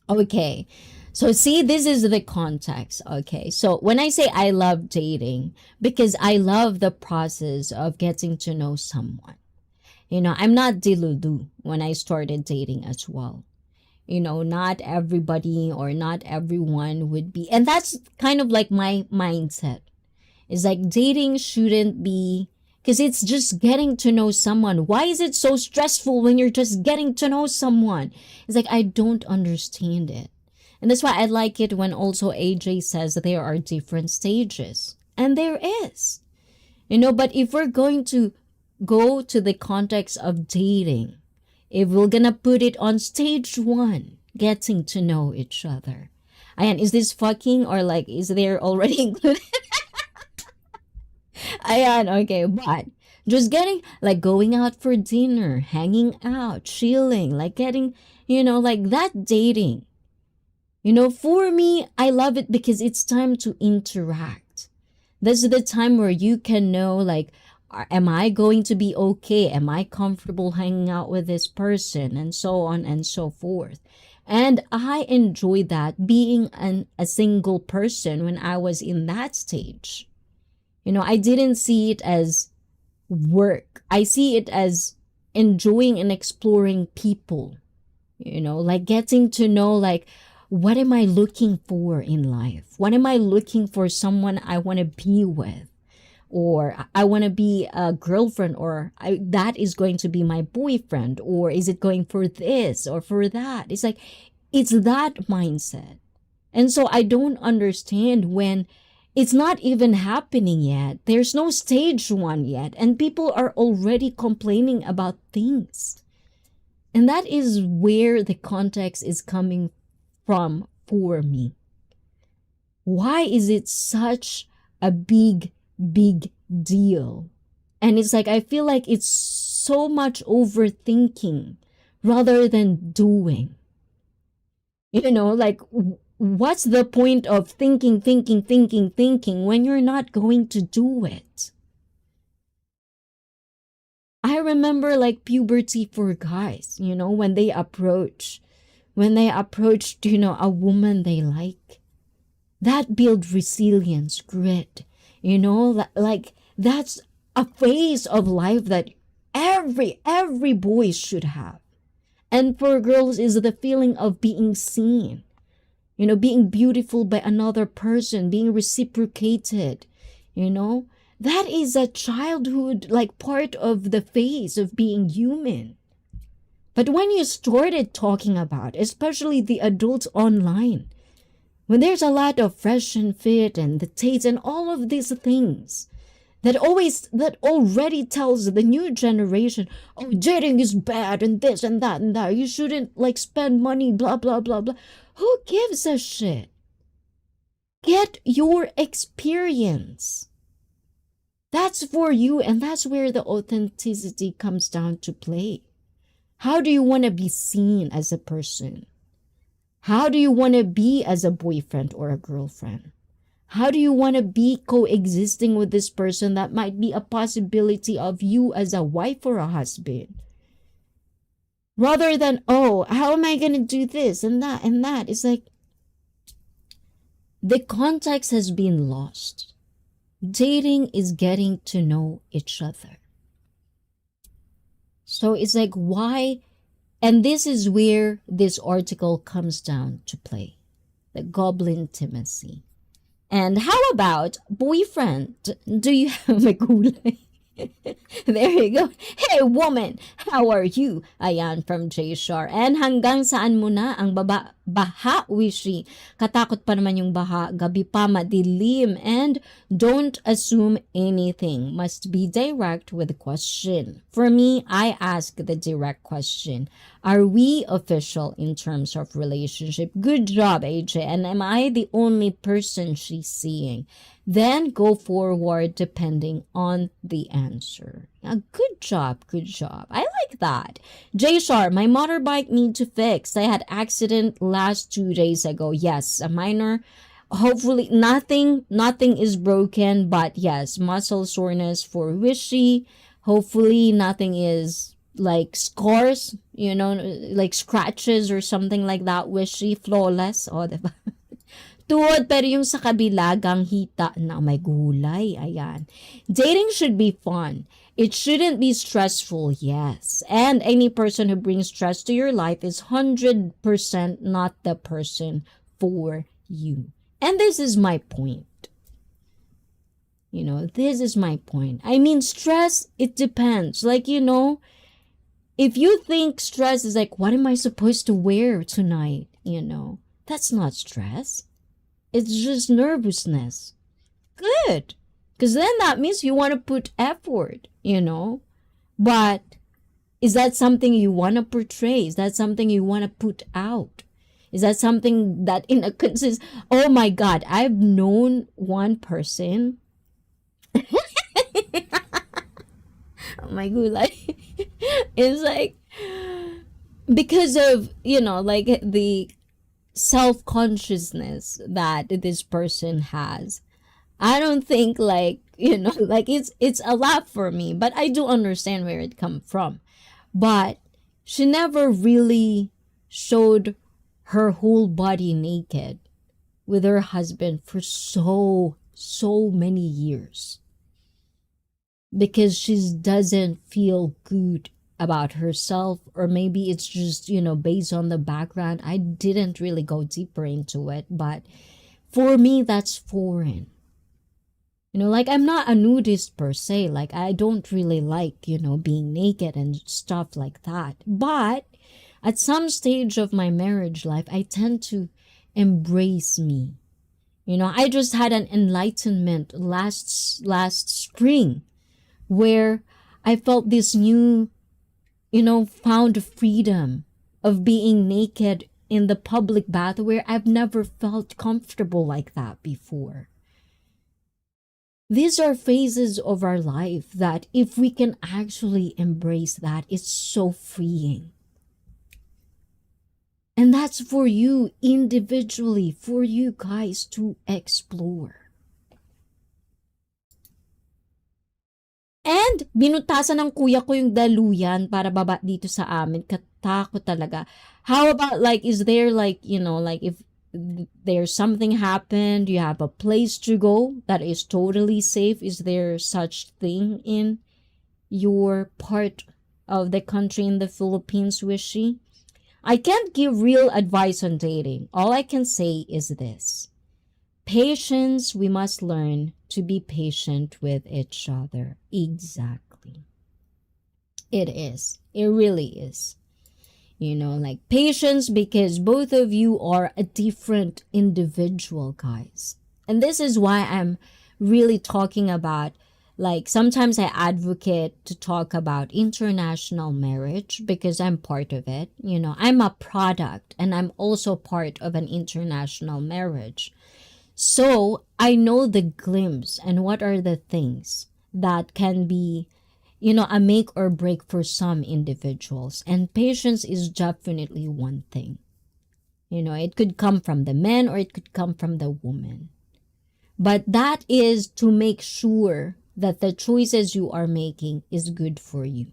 okay. So see, this is the context, okay? So when I say I love dating, because I love the process of getting to know someone. I'm not dilulu when I started dating as well. Not everybody or not everyone would be. And that's kind of like my mindset. It's like dating shouldn't be, because it's just getting to know someone. Why is it so stressful when you're just getting to know someone? It's like, I don't understand it. And that's why I like it when also AJ says that there are different stages. And there is. But if we're going to go to the context of dating, if we're gonna put it on stage 1, getting to know each other. Ayan, is this fucking or like, is there already included? Ayan, okay, but just getting, like, going out for dinner, hanging out, chilling, like getting, like that dating. For me, I love it because it's time to interact. That's the time where you can know, like, am I going to be okay? Am I comfortable hanging out with this person? And so on and so forth. And I enjoyed that being a single person when I was in that stage. I didn't see it as work. I see it as enjoying and exploring people. Like getting to know, like, what am I looking for in life? What am I looking for someone I want to be with? Or I want to be a girlfriend, or that is going to be my boyfriend, or is it going for this or for that? It's like, it's that mindset. And so I don't understand when, It's not even happening yet. There's no stage one yet. And people are already complaining about things. And that is where the context is coming from for me. Why is it such a big deal? And it's like, I feel like it's so much overthinking rather than doing. Like, what's the point of thinking when you're not going to do it? I remember like puberty for guys, when they approached, a woman they like, that builds resilience, grit, like that's a phase of life that every boy should have. And for girls is the feeling of being seen, being beautiful by another person, being reciprocated, that is a childhood, like part of the phase of being human. But when you started talking about, especially the adults online, when there's a lot of fresh and fit and the taste and all of these things that already tells the new generation, oh, dating is bad and this and that and that. You shouldn't like spend money, blah, blah, blah, blah. Who gives a shit? Get your experience. That's for you, and that's where the authenticity comes down to play. How do you want to be seen as a person? How do you want to be as a boyfriend or a girlfriend? How do you want to be coexisting with this person that might be a possibility of you as a wife or a husband? Rather than, oh, how am I going to do this and that and that? It's like the context has been lost. Dating is getting to know each other. So it's like, why? And this is where this article comes down to play. The Goblintimacy. And how about boyfriend? Do you have a gulay? There you go. Hey woman, how are you? Ayan from J. Shar. And hanggang saan mo na ang baha, Wishy? Katakot pa naman yung baha. Gabi pa madilim. And don't assume anything. Must be direct with the question. For me, I ask the direct question. Are we official in terms of relationship? Good job, AJ. And am I the only person she's seeing? Then go forward depending on the answer. Good job, good job. I like that. J. Shar, my motorbike need to fix. I had accident last 2 days ago. Yes, a minor. Hopefully nothing is broken, but yes, muscle soreness for Wishy. Hopefully nothing is like scars, like scratches or something like that. Wishy, flawless. Oh, diba? Tuwod, pero yung sa kabilagang hita na may gulay. Ayan. Dating should be fun. It shouldn't be stressful, yes. And any person who brings stress to your life is 100% not the person for you. And this is my point. This is my point. I mean, stress, it depends. Like, if you think stress is like, what am I supposed to wear tonight? That's not stress. It's just nervousness. Good. Because then that means you want to put effort, But is that something you want to portray? Is that something you want to put out? Is that something that oh my God, I've known one person. Oh my God. It's like, because of, like the self-consciousness that this person has, I don't think like it's a lot for me, but I do understand where it comes from. But she never really showed her whole body naked with her husband for so many years, because she doesn't feel good about herself, or maybe it's just, based on the background. I didn't really go deeper into it, but for me, that's foreign. Like, I'm not a nudist per se. Like, I don't really like, being naked and stuff like that. But at some stage of my marriage life, I tend to embrace me I just had an enlightenment last spring where I felt this new, found freedom of being naked in the public bath where I've never felt comfortable like that before. These are phases of our life that if we can actually embrace that, it's so freeing. And that's for you individually, for you guys to explore. And binutasan ng kuya ko yung daluyan para baba dito sa amin. Katakot talaga. How about like, is there like, like if there's something happened, you have a place to go that is totally safe? Is there such thing in your part of the country in the Philippines, Wishy? I can't give real advice on dating. All I can say is this. Patience, we must learn to be patient with each other. Exactly. It is. It really is. Like patience because both of you are a different individual, guys. And this is why I'm really talking about, like, sometimes I advocate to talk about international marriage because I'm part of it. I'm a product and I'm also part of an international marriage. So I know the glimpse and what are the things that can be, a make or break for some individuals. And patience is definitely one thing. It could come from the man or it could come from the woman. But that is to make sure that the choices you are making is good for you.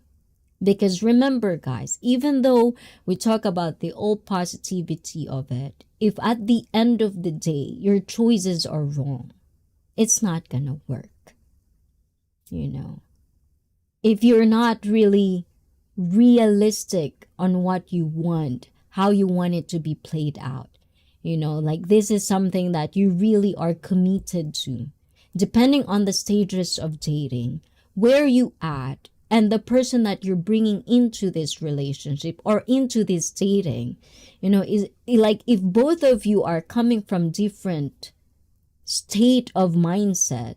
Because remember, guys, even though we talk about the all positivity of it, if at the end of the day your choices are wrong, it's not gonna work. If you're not really realistic on what you want, how you want it to be played out, like this is something that you really are committed to, depending on the stages of dating, where you at, and the person that you're bringing into this relationship or into this dating, is like if both of you are coming from different state of mindset,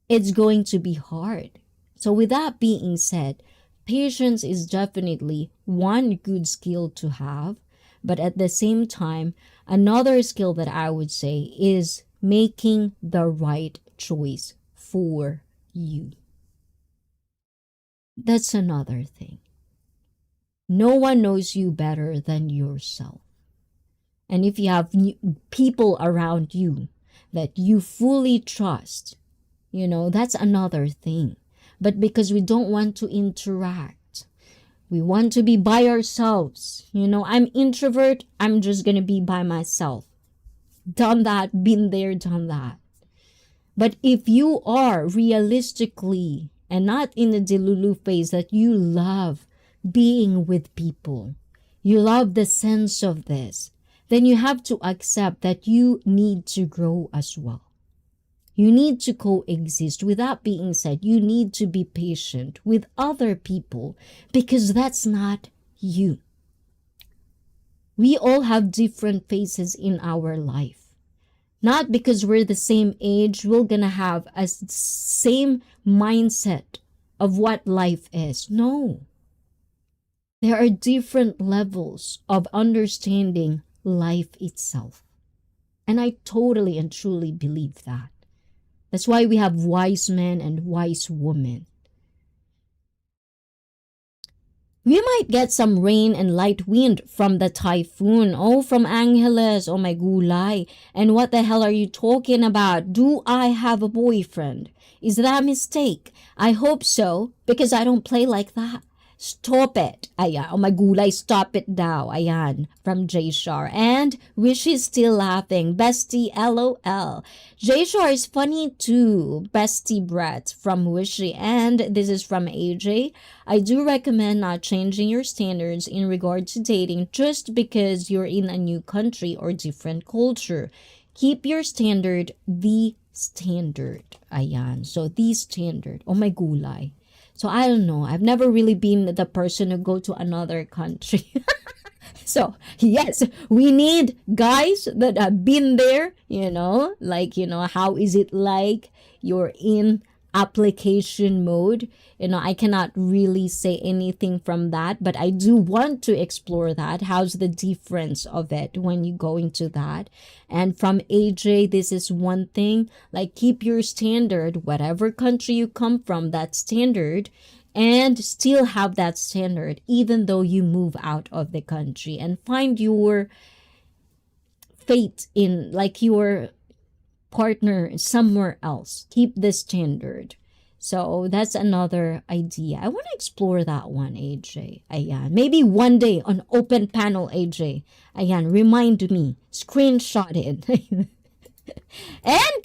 it's going to be hard. So with that being said, patience is definitely one good skill to have, but at the same time, another skill that I would say is making the right choice for you. That's another thing. No one knows you better than yourself. And if you have people around you that you fully trust, that's another thing. But because we don't want to interact, we want to be by ourselves. I'm introvert, I'm just going to be by myself. Done that, been there, done that. But if you are realistically and not in the delulu phase that you love being with people, you love the sense of this, then you have to accept that you need to grow as well. You need to coexist. With that being said, you need to be patient with other people because that's not you. We all have different phases in our life. Not because we're the same age, we're gonna have a same mindset of what life is. No. There are different levels of understanding life itself. And I totally and truly believe that. That's why we have wise men and wise women. We might get some rain and light wind from the typhoon. Oh, from Angeles. Oh, my gulay. And what the hell are you talking about? Do I have a boyfriend? Is that a mistake? I hope so, because I don't play like that. Stop it. Ayan. Oh, my gulay, stop it daw. Ayan. From J Shar. And Wish is still laughing. Bestie, LOL. J Shar is funny too. Bestie Brett from Wishy. And this is from AJ. I do recommend not changing your standards in regard to dating just because you're in a new country or different culture. Keep your standard the standard. Ayan. So the standard. Oh, my gulay. So I don't know. I've never really been the person to go to another country. So, yes, we need guys that have been there, like, how is it like you're in application mode? I cannot really say anything from that, but I do want to explore that. How's the difference of it when you go into that? And from AJ, this is one thing, like keep your standard, whatever country you come from, that standard, and still have that standard even though you move out of the country, and find your fate in like your partner somewhere else. Keep the standard. So that's another idea. I want to explore that one, AJ. Ayan. Maybe one day on open panel, AJ. Ayan, remind me. Screenshot it. And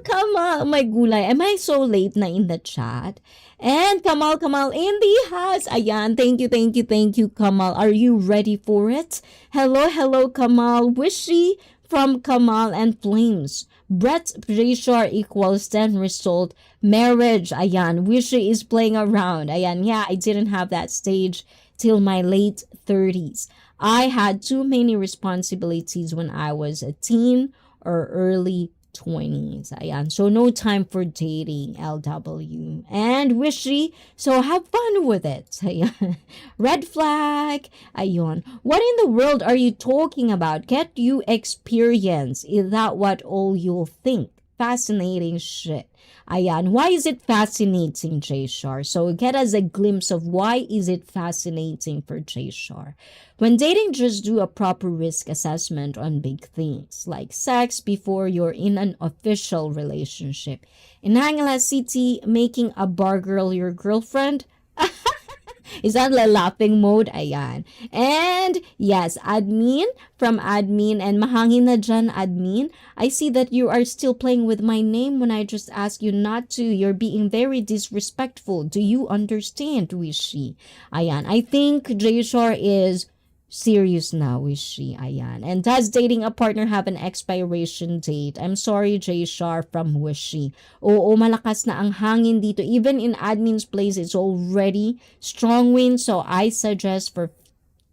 Kamal, my gulay. Am I so late na in the chat? And Kamal in the house. Ayan, thank you, Kamal. Are you ready for it? Hello, Kamal. Wishy from Kamal and Flames. Brett Rashar equals 10 result. Marriage. Ayan, Wishy is playing around. Ayan, yeah, I didn't have that stage till my late 30s. I had too many responsibilities when I was a teen or early 20s. Ayan. So no time for dating, LW. And Wishy, so have fun with it. Ayan. Red flag. Ayon. What in the world are you talking about? Get you experience. Is that what all you'll think? Fascinating shit. Ayan. Why is it fascinating, J Shar? So get us a glimpse of why is it fascinating for J Shar. When dating, just do a proper risk assessment on big things like sex before you're in an official relationship. In Angela City, making a bar girl your girlfriend? Is that the laughing mode? Ayan. And yes, admin from admin and mahangin na dyan, admin. I see that you are still playing with my name when I just asked you not to. You're being very disrespectful. Do you understand, Wishy? Ayan. I think Jayshore is serious now, Wishy. Ayan. And does dating a partner have an expiration date? I'm sorry, Jayshar from Wishy. Oo, malakas na ang hangin dito. Even in admin's place, it's already strong wind. So I suggest for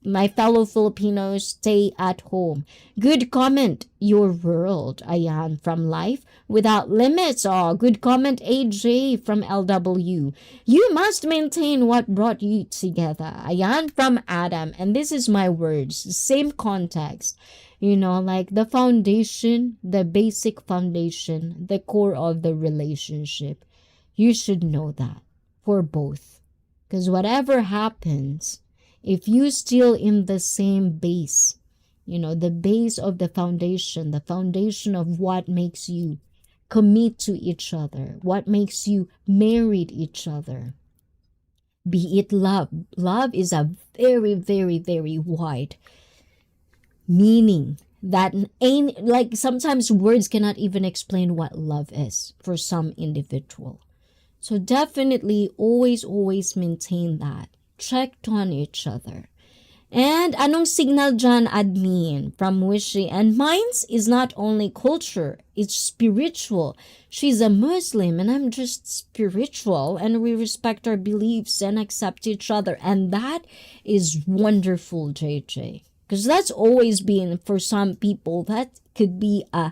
my fellow Filipinos, stay at home. Good comment, your world. Ayan, from Life Without Limits. Oh, good comment, AJ from LW. You must maintain what brought you together. Ayan, from Adam. And this is my words, same context. Like the foundation, the basic foundation, the core of the relationship. You should know that for both. Because whatever happens, if you still in the same base, the base of the foundation of what makes you commit to each other, what makes you married each other, be it love. Love is a very, very, very wide meaning that ain't like sometimes words cannot even explain what love is for some individual. So definitely always maintain that. Checked on each other. And anong signal dyan, admin? From Wishy. And mine's is not only culture, it's spiritual. She's a Muslim and I'm just spiritual, and we respect our beliefs and accept each other. And that is wonderful, JJ. Because that's always been, for some people, that could be a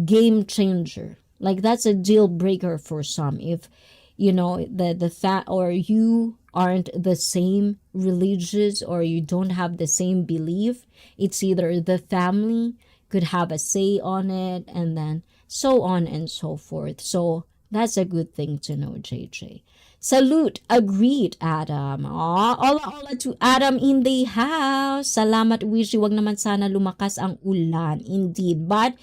game changer. Like that's a deal breaker for some. If, the fact or you aren't the same religious or you don't have the same belief, it's either the family could have a say on it, and then so on and so forth. So that's a good thing to know, JJ. Salute. Agreed, Adam. Ola to Adam in the house. Salamat, Wishy. Wag naman sana lumakas ang ulan. Indeed. But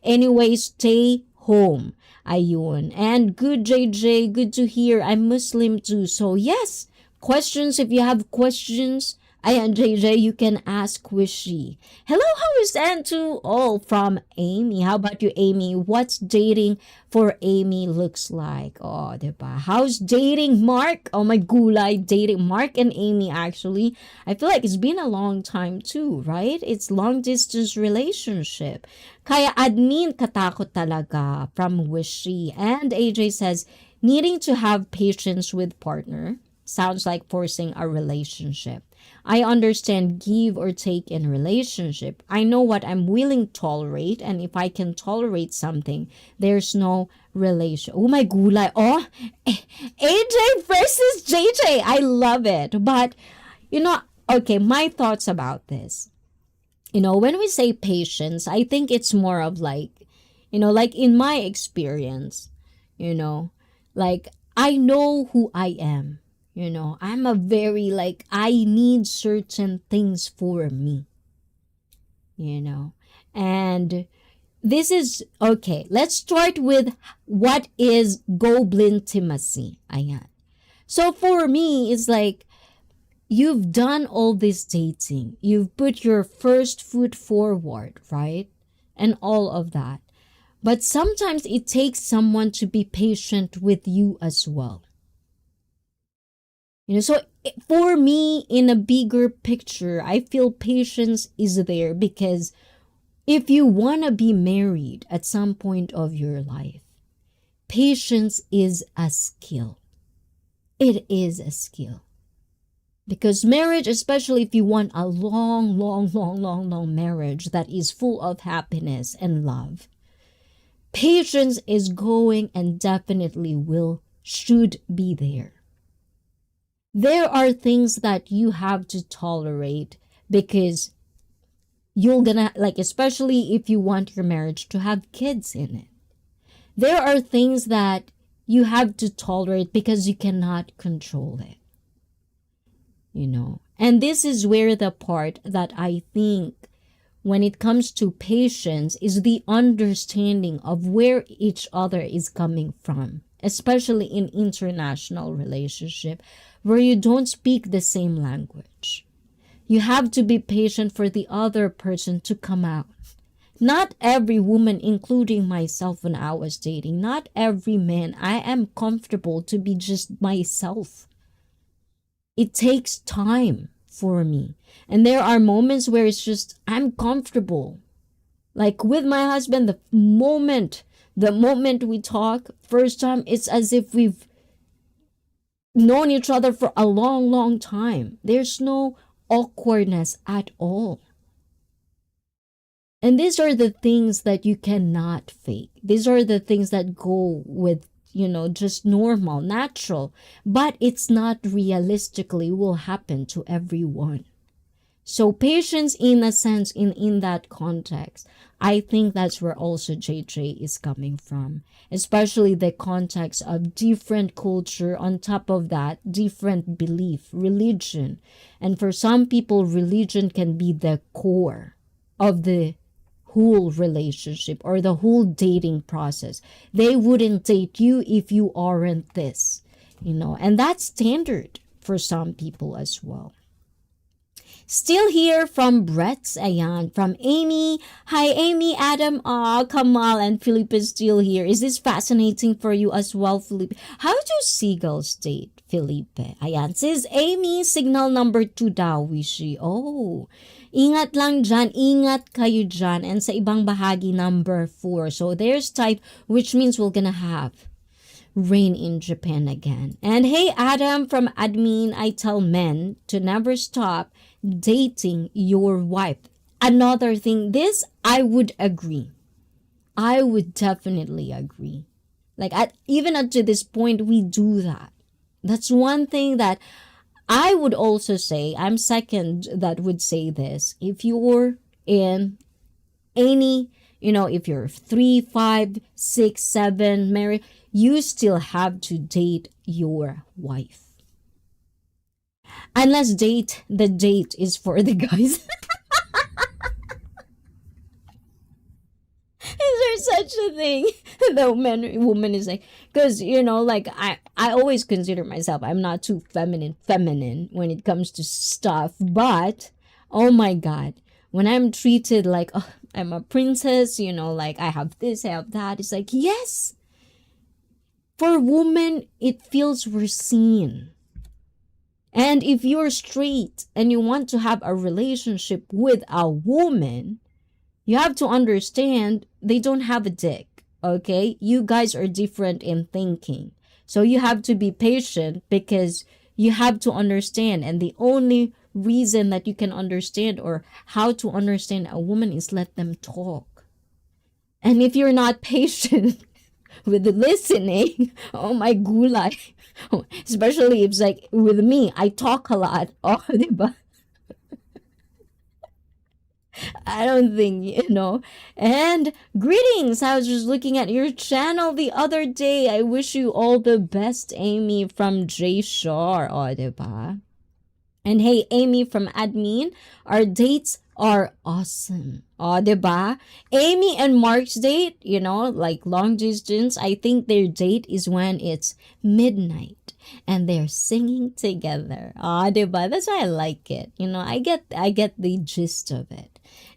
anyway, stay home. Ayun. And good, JJ. Good to hear. I'm Muslim too. So yes, questions. If you have questions, ayan, JJ, you can ask Wishy. Hello, how is and to all from Amy? How about you, Amy? What's dating for Amy looks like? Oh, diba? How's dating, Mark? Oh, my gulay, dating Mark and Amy, actually. I feel like it's been a long time too, right? It's long distance relationship. Kaya admin katakot talaga from Wishy. And AJ says, needing to have patience with partner. sounds like forcing a relationship. I understand give or take in relationship. I know what I'm willing to tolerate, and if I can tolerate something, there's no relation. Oh my gulay. Oh, AJ versus JJ. I love it. But, okay, my thoughts about this. When we say patience, I think it's more of like, like in my experience, like I know who I am. I'm a very like, I need certain things for me, and this is okay. Let's start with what is Goblintimacy. Ayan. So for me, it's like, you've done all this dating. You've put your first foot forward, right? And all of that. But sometimes it takes someone to be patient with you as well. So for me, in a bigger picture, I feel patience is there because if you want to be married at some point of your life, patience is a skill. It is a skill. Because marriage, especially if you want a long marriage that is full of happiness and love, patience is going and definitely should be there. There are things that you have to tolerate because you're gonna, like, especially if you want your marriage to have kids in it. There are things that you have to tolerate because you cannot control it. And this is where the part that I think when it comes to patience is the understanding of where each other is coming from, especially in international relationship where you don't speak the same language. You have to be patient for the other person to come out. Not every woman, including myself when I was dating, not every man, I am comfortable to be just myself. It takes time for me. And there are moments where it's just, I'm comfortable. Like with my husband, the moment we talk, first time, it's as if we've known each other for a long time. There's no awkwardness at all. And these are the things that you cannot fake. These are the things that go with, just normal, natural. But it's not realistically will happen to everyone. So patience, in a sense, in that context, I think that's where also JJ is coming from. Especially the context of different culture, on top of that, different belief, religion. And for some people, religion can be the core of the whole relationship or the whole dating process. They wouldn't date you if you aren't this, and that's standard for some people as well. Still here from Brett's, ayan, from Amy. Hi, Amy, Adam, Kamal, and Philippe is still here. Is this fascinating for you as well, Philippe? How do seagulls date, Philippe? Ayan, says Amy, signal number 2 daw, Wishy. Oh, ingat lang dyan, ingat kayo dyan. And sa ibang bahagi, number 4. So there's type, which means we're gonna have rain in Japan again. And hey, Adam from admin, I tell men to never stop dating your wife. Another thing, this I would agree. I would definitely agree. Like even up to this point, we do that. That's one thing that I would also say. I'm second that would say this. If you're in any, if you're 3, 5, 6, 7 married, you still have to date your wife. Unless the date is for the guys. Is there such a thing? The woman is like, because, like I always consider myself, I'm not too feminine when it comes to stuff. But, oh my God, when I'm treated like, oh, I'm a princess, like I have this, I have that. It's like, yes. For women, it feels we're seen. And if you're straight and you want to have a relationship with a woman, you have to understand they don't have a dick, okay? You guys are different in thinking. So you have to be patient because you have to understand. And the only reason that you can understand or how to understand a woman is let them talk. And if you're not patient with the listening, oh my gulay. Especially if it's like with me, I talk a lot. Oh, diba? I don't think, And greetings. I was just looking at your channel the other day. I wish you all the best, Amy from J Shore. Oh, diba? And hey, Amy from Admin, our dates are awesome. Oh, diba? Amy and Mark's date, like long distance, I think their date is when it's midnight and they're singing together. Oh, diba? That's why I like it. I get the gist of it.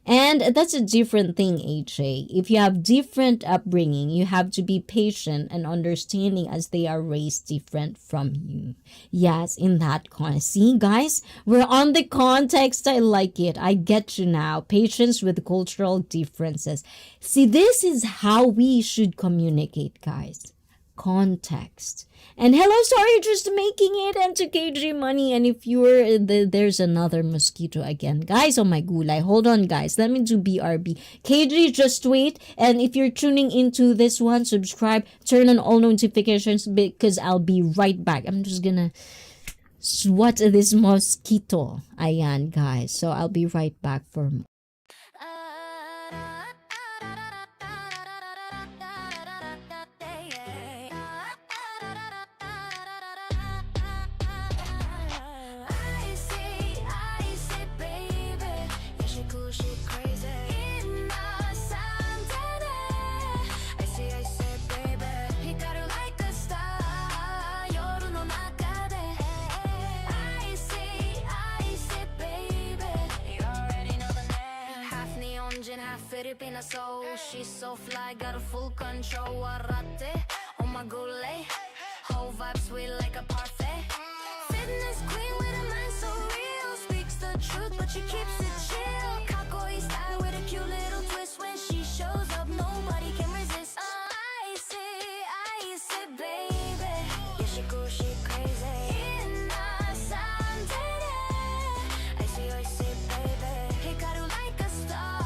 And that's a different thing, AJ. If you have different upbringing, you have to be patient and understanding as they are raised different from you. Yes, in that context. See, guys, we're on the context. I like it. I get you now. Patience with cultural differences. See, this is how we should communicate, guys. Context. And hello, sorry, just making it into KG money. And if you're there's another mosquito again, guys. Oh my gulay, hold on, guys, let me do BRB. KG, just wait. And if you're tuning into this one, subscribe, turn on all notifications, because I'll be right back. I'm just gonna swat this mosquito. Ayan, guys, so I'll be right back for more. Filipina soul, she's so fly, got a full control. Arate, oh my gulay, whole vibe sweet like a parfait. Fitness queen with a mind so real, speaks the truth but she keeps it chill. Kakoi style with a cute little twist, when she shows up nobody can resist. I see, baby, yeah she cool, she crazy. I see, baby, hikaru like a star.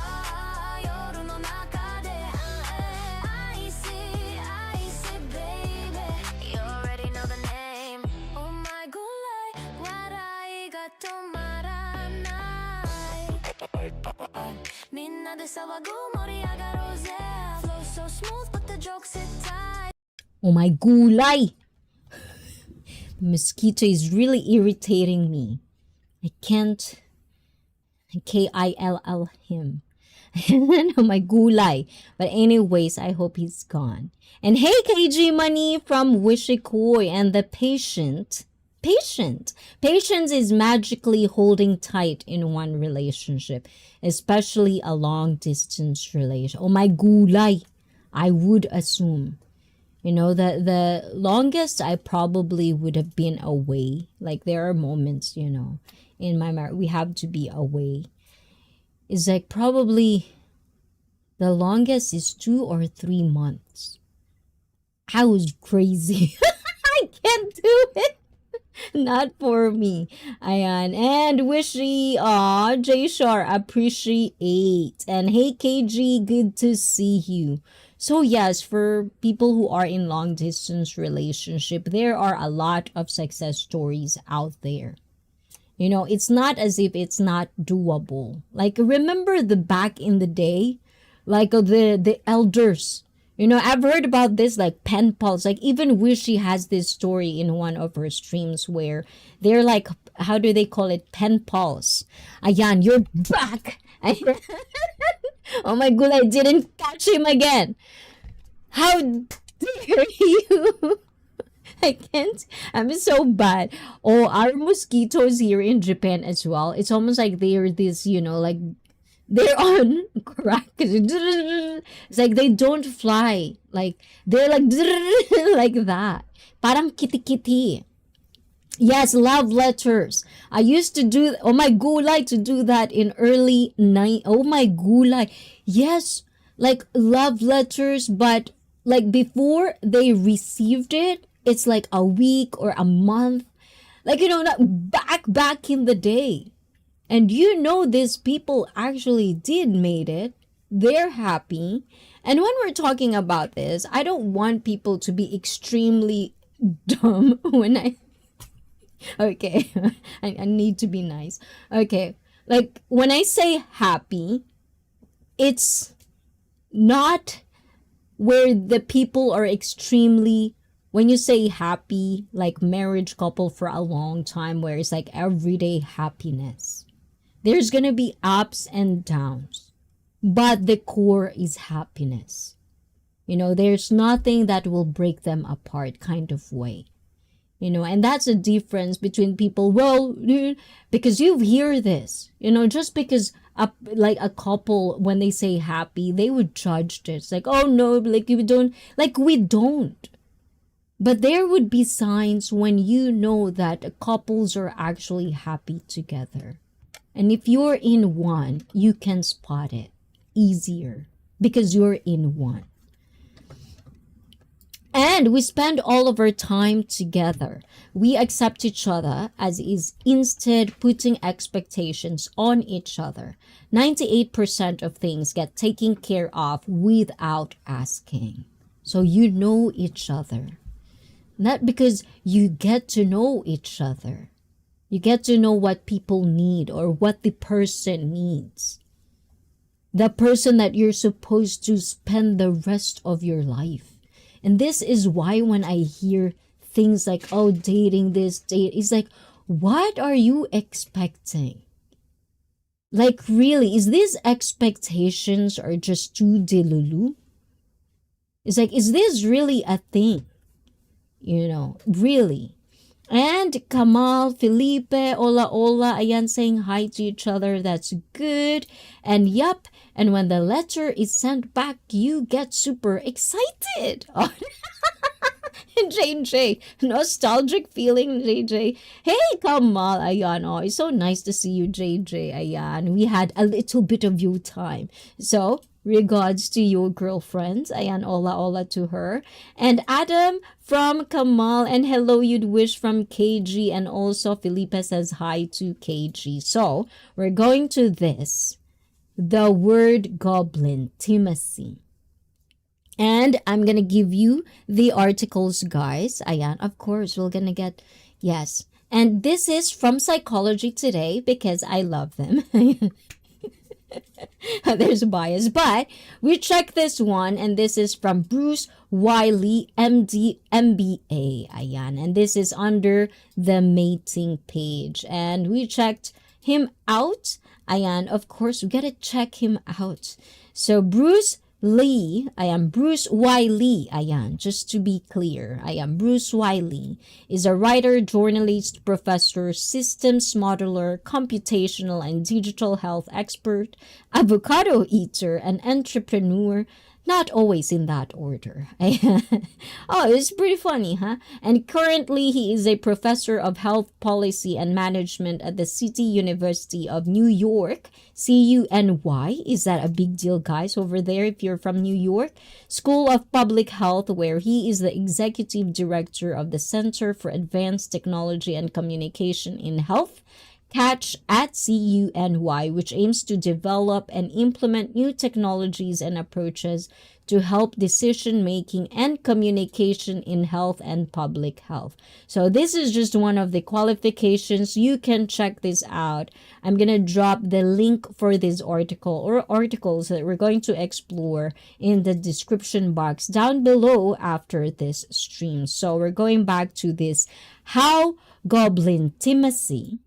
Flow so smooth, but the jokes hit tight. Oh my gulay. The mosquito is really irritating me. I can't kill him. Oh my gulay. But anyways, I hope he's gone. And hey, KG Money from Wishikoi, and the patient. Patience is magically holding tight in one relationship, especially a long distance relation. Oh my gulay. I would assume. The longest I probably would have been away. Like there are moments, in my marriage we have to be away. It's like probably the longest is 2 or 3 months. I was crazy. I can't do it. Not for me. Ayan. And Wishy, J Shar, appreciate. And hey KG, good to see you. So yes, for people who are in long distance relationship, there are a lot of success stories out there. It's not as if it's not doable. Like remember the back in the day, like the elders. I've heard about this, like pen pals. Like even Wishy has this story in one of her streams where they're like, how do they call it? Pen pals. Ayan, you're back. Oh my god, I didn't catch him again. How dare you? I can't. I'm so bad. Oh, our mosquitoes here in Japan as well. It's almost like they're this, like they're on crack. It's like they don't fly. Like they're like like that. Parang kitty. Yes, love letters. I used to do, oh my gulay, to do that in early night. Oh my gulay. Yes, like love letters, but like before they received it, it's like a week or a month. Like, not back in the day. And these people actually did made it. They're happy. And when we're talking about this, I don't want people to be extremely dumb when okay, I need to be nice. Okay, like when I say happy, it's not where the people are extremely, when you say happy, like marriage couple for a long time, where it's like everyday happiness. There's gonna be ups and downs, but the core is happiness. There's nothing that will break them apart, kind of way. And that's a difference between people. Well, because you hear this, just because like a couple, when they say happy, they would judge this. Like, oh no, like we don't. But there would be signs when that couples are actually happy together. And if you're in one, you can spot it easier because you're in one. And we spend all of our time together. We accept each other as is, instead putting expectations on each other. 98% of things get taken care of without asking. So you know each other. Not because you get to know each other. You get to know what people need or what the person needs. The person that you're supposed to spend the rest of your life. And this is why when I hear things like, oh, dating this, it's like, what are you expecting? Like, really, is these expectations are just too delulu? It's like, is this really a thing? Really. And Kamal, Felipe, Ola, ayan, saying hi to each other. That's good. And yup, and when the letter is sent back, you get super excited. JJ, nostalgic feeling, JJ. Hey, Kamal, ayan, oh, it's so nice to see you, JJ, ayan. We had a little bit of your time. So, regards to your girlfriend, ayan, ola to her. And Adam from Kamal, and hello you'd wish from KG, and also Felipe says hi to KG. So, we're going to the word Goblintimacy. And I'm gonna give you the articles, guys. Ayan, of course, we're gonna get, yes. And this is from Psychology Today because I love them. There's a bias, but we check this one, and this is from Bruce Wiley, MD, MBA. Ayan, and this is under the mating page, and we checked him out. Ayan, of course, we gotta check him out. So Bruce Lee, I am Bruce Wiley, ayan, just to be clear, I am Bruce Wiley, is a writer, journalist, professor, systems modeler, computational and digital health expert, avocado eater, and entrepreneur. Not always in that order. Oh, it's pretty funny, huh? And currently, he is a professor of health policy and management at the City University of New York, CUNY. Is that a big deal, guys, over there if you're from New York? School of Public Health, where he is the executive director of the Center for Advanced Technology and Communication in Health, CATCH at CUNY, which aims to develop and implement new technologies and approaches to help decision-making and communication in health and public health. So this is just one of the qualifications. You can check this out. I'm going to drop the link for this article or articles that we're going to explore in the description box down below after this stream. So we're going back to this, how Goblintimacy.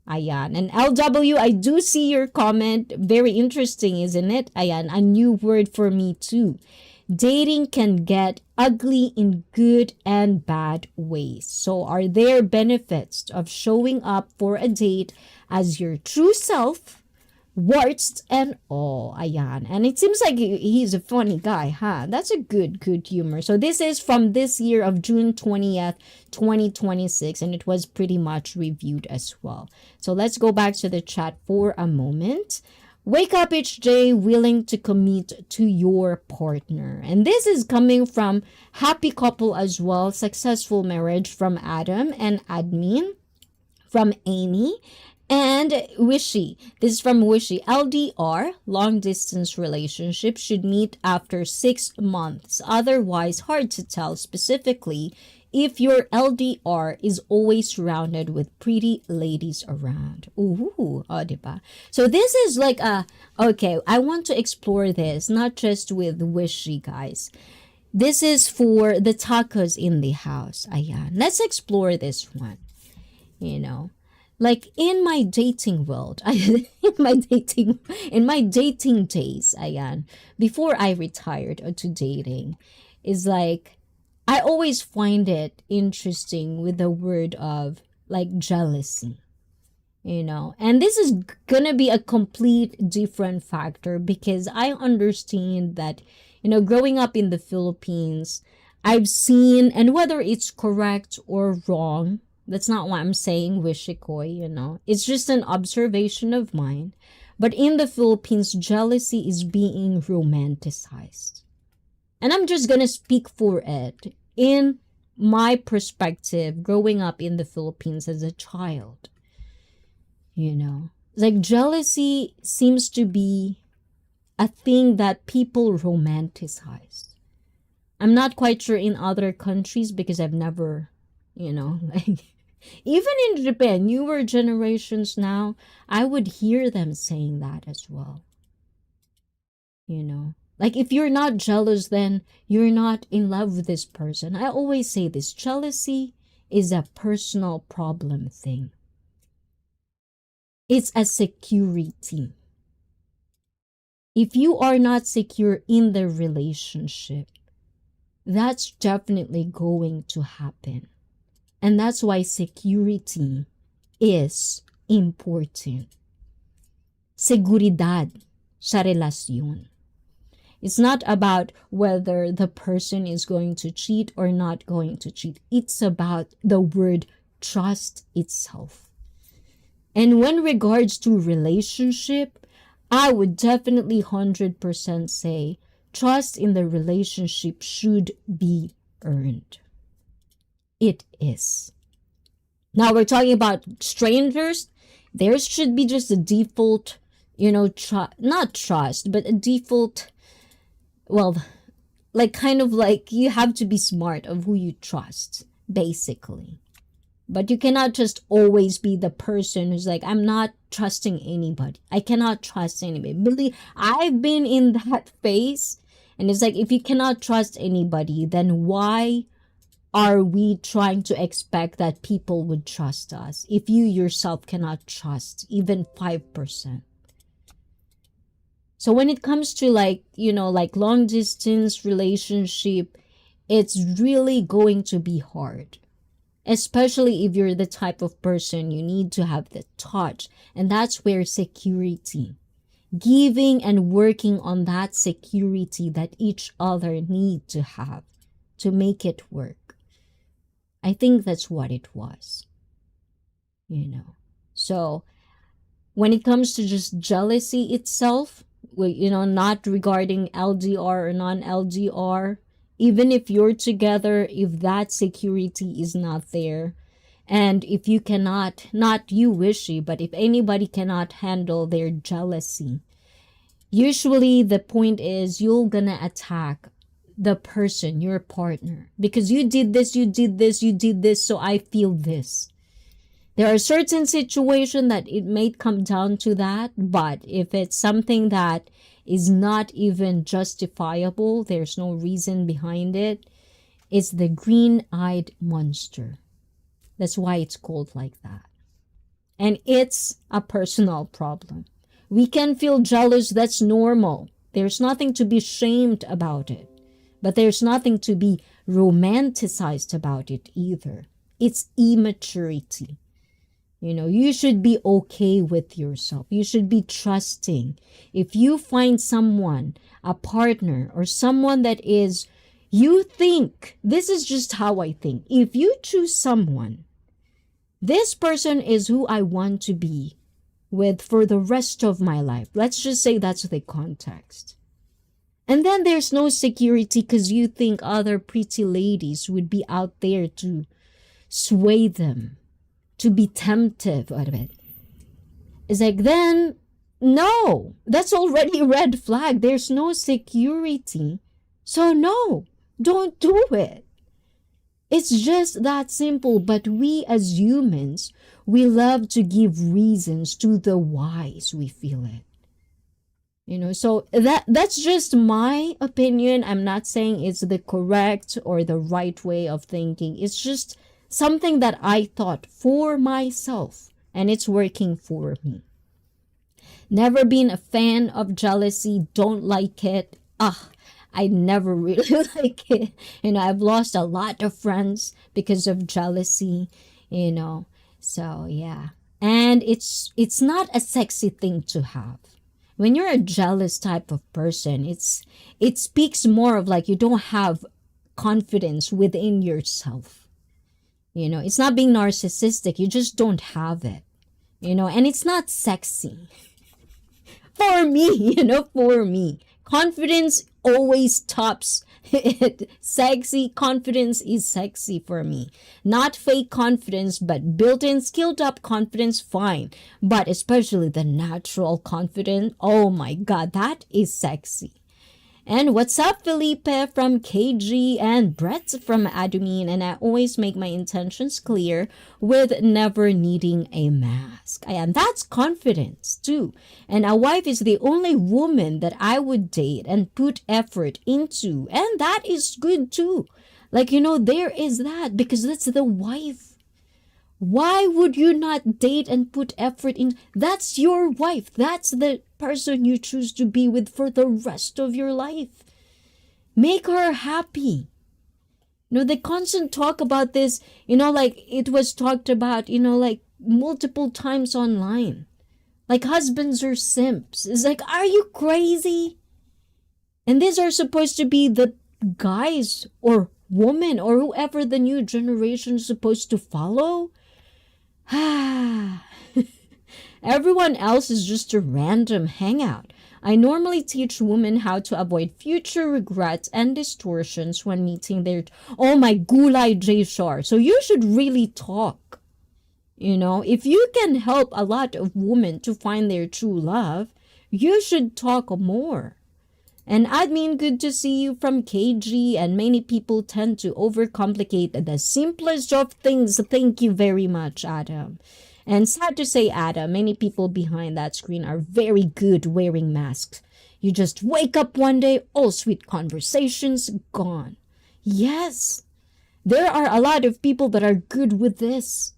Ayan. And LW, I do see your comment. Very interesting, isn't it? Ayan. A new word for me too. Dating can get ugly in good and bad ways. So are there benefits of showing up for a date as your true self, warts and all? Ayan. And it seems like he's a funny guy, huh? That's a good humor. So this is from this year of June 20th, 2026, and it was pretty much reviewed as well. So let's go back to the chat for a moment. Wake up HJ, willing to commit to your partner. And this is coming from Happy Couple as well, Successful Marriage from Adam and Admin. from Amy. And Wishy. This is from Wishy. LDR, long distance relationship, should meet after 6 months. Otherwise, hard to tell specifically if your LDR is always surrounded with pretty ladies around. Ooh, diba? So this is like okay, I want to explore this, not just with Wishy, guys. This is for the tacos in the house. Ayan. Let's explore this one. Like in my dating world, in my dating days, ayan, before I retired to dating, is like, I always find it interesting with the word of like jealousy, and this is gonna be a complete different factor because I understand that, growing up in the Philippines, I've seen, and whether it's correct or wrong, that's not what I'm saying, Wishikoy, It's just an observation of mine. But in the Philippines, jealousy is being romanticized. And I'm just gonna speak for it. In my perspective, growing up in the Philippines as a child, like jealousy seems to be a thing that people romanticize. I'm not quite sure in other countries because I've never, like, even in Japan, newer generations now, I would hear them saying that as well. Like if you're not jealous, then you're not in love with this person. I always say this, jealousy is a personal problem thing. It's a security. If you are not secure in the relationship, that's definitely going to happen. And that's why security is important. Seguridad sa relasyon. It's not about whether the person is going to cheat or not going to cheat. It's about the word trust itself. And when regards to relationship, I would definitely 100% say trust in the relationship should be earned. It is. Now we're talking about strangers. There should be just a default, not trust, but a default, well, like kind of like you have to be smart of who you trust, basically. But you cannot just always be the person who's like, I'm not trusting anybody. I cannot trust anybody. Believe, I've been in that phase. And it's like, if you cannot trust anybody, then why are we trying to expect that people would trust us if you yourself cannot trust even 5%? So when it comes to like long distance relationship, it's really going to be hard. Especially if you're the type of person you need to have the touch. And that's where security, giving and working on that security that each other need to have to make it work. I think that's what it was. So when it comes to just jealousy itself, not regarding LDR or non-LDR, even if you're together, if that security is not there, and if you cannot, not you wishy, but if anybody cannot handle their jealousy, usually the point is you're gonna attack the person, your partner, because you did this, so I feel this. There are certain situations that it may come down to that, but if it's something that is not even justifiable, there's no reason behind it, it's the green-eyed monster. That's why it's called like that. And it's a personal problem. We can feel jealous, that's normal. There's nothing to be shamed about it. But there's nothing to be romanticized about it either. It's immaturity. You should be okay with yourself. You should be trusting. If you find someone, a partner, or someone that is, you think, this is just how I think. If you choose someone, this person is who I want to be with for the rest of my life. Let's just say that's the context. And then there's no security because you think other pretty ladies would be out there to sway them. to be tempted out of it. It's like, then, no, that's already a red flag. There's no security. So no, don't do it. It's just that simple. But we as humans, we love to give reasons to the whys we feel it. So that's just my opinion. I'm not saying it's the correct or the right way of thinking. It's just something that I thought for myself, and it's working for me. Never been a fan of jealousy. Don't like it. I never really like it. I've lost a lot of friends because of jealousy, So yeah. And it's not a sexy thing to have. When you're a jealous type of person, it speaks more of like you don't have confidence within yourself. It's not being narcissistic. You just don't have it. And it's not sexy. For me, for me. Confidence always tops it. Sexy confidence is sexy for me. Not fake confidence, but built-in, skilled-up confidence, fine. But especially the natural confidence, oh my God, that is sexy. And what's up, Felipe from KG and Brett from Admin. And I always make my intentions clear with never needing a mask. And that's confidence too. And a wife is the only woman that I would date and put effort into. And that is good too. There is that because that's the wife. Why would you not date and put effort in? That's your wife. That's the person you choose to be with for the rest of your life. Make her happy. The constant talk about this, it was talked about, multiple times online. Like husbands are simps. It's like, are you crazy? And these are supposed to be the guys or women or whoever the new generation is supposed to follow. Everyone else is just a random hangout. I normally teach women how to avoid future regrets and distortions when meeting their... Oh my gulay J Shar. So you should really talk. If you can help a lot of women to find their true love, you should talk more. And Admin, good to see you from KG, and many people tend to overcomplicate the simplest of things. Thank you very much, Adam. And sad to say, Adam, many people behind that screen are very good wearing masks. You just wake up one day, all sweet conversations, gone. Yes, there are a lot of people that are good with this.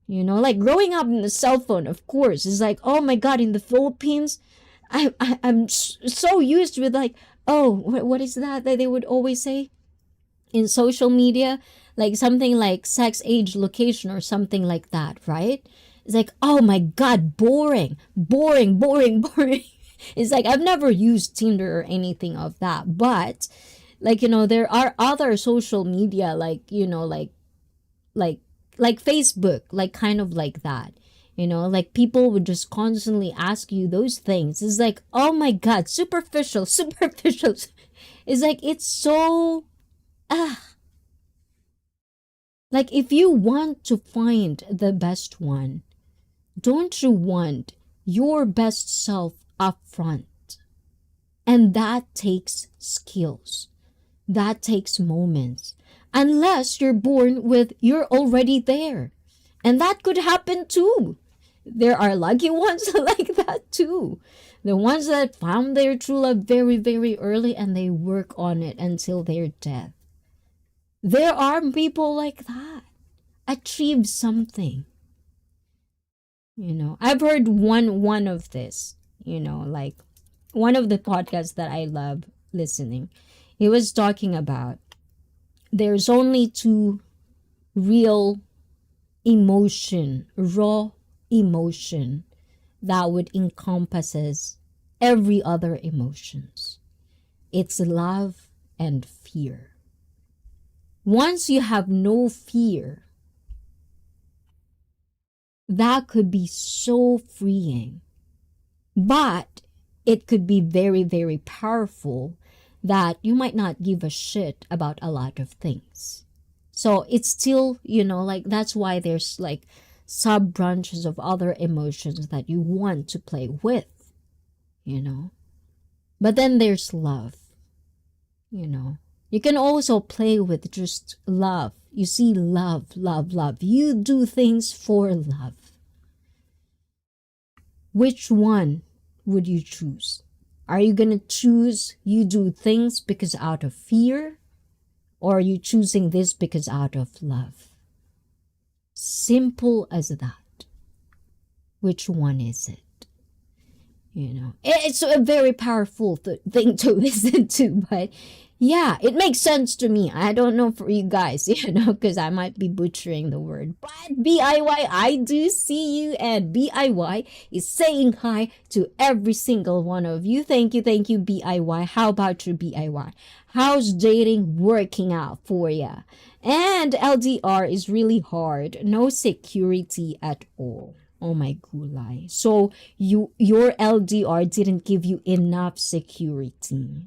Like growing up in the cell phone, of course, is like, oh my God, in the Philippines, I'm so used with like, oh, what is that they would always say in social media? Like something like sex, age, location or something like that, right? It's like, oh my God, boring. It's like, I've never used Tinder or anything of that. But there are other social media like Facebook, like kind of like that. Like people would just constantly ask you those things. It's like, oh my God, superficial. It's like, it's so, like if you want to find the best one, don't you want your best self up front? And that takes skills. That takes moments. Unless you're born with, you're already there. And that could happen too. There are lucky ones like that too. The ones that found their true love very, very early and they work on it until their death. There are people like that. Achieve something. I've heard one of this, like one of the podcasts that I love listening. He was talking about there's only two real emotion, raw emotion that would encompasses every other emotions. It's love and fear. Once you have no fear, that could be so freeing, but it could be very, very powerful that you might not give a shit about a lot of things. So it's still, like that's why there's like sub branches of other emotions that you want to play with, you know. But then there's love, you know. You can also play with just love. You see, love, love, love. You do things for love. Which one would you choose? Are you going to choose you do things because out of fear? Or are you choosing this because out of love? Simple as that. Which one is it? You know, it's a very powerful thing to listen to, but yeah, it makes sense to me. I don't know for you guys, you know, because I might be butchering the word. But BIY, I do see you, and BIY is saying hi to every single one of you. Thank you, BIY. How about your BIY? How's dating working out for you? And LDR is really hard. No security at all. Oh my gulay. So your LDR didn't give you enough security.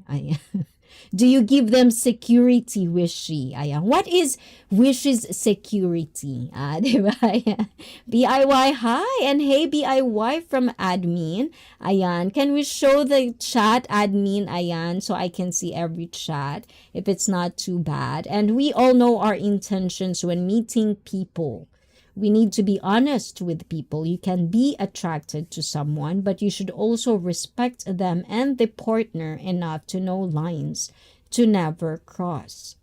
Do you give them security, Wishy? What is Wish's security? Diba? BIY, hi. And hey, BIY from admin. Ayan. Can we show the chat, admin? Ayan. So I can see every chat if it's not too bad. And we all know our intentions when meeting people. We need to be honest with people. You can be attracted to someone, but you should also respect them and the partner enough to know lines to never cross.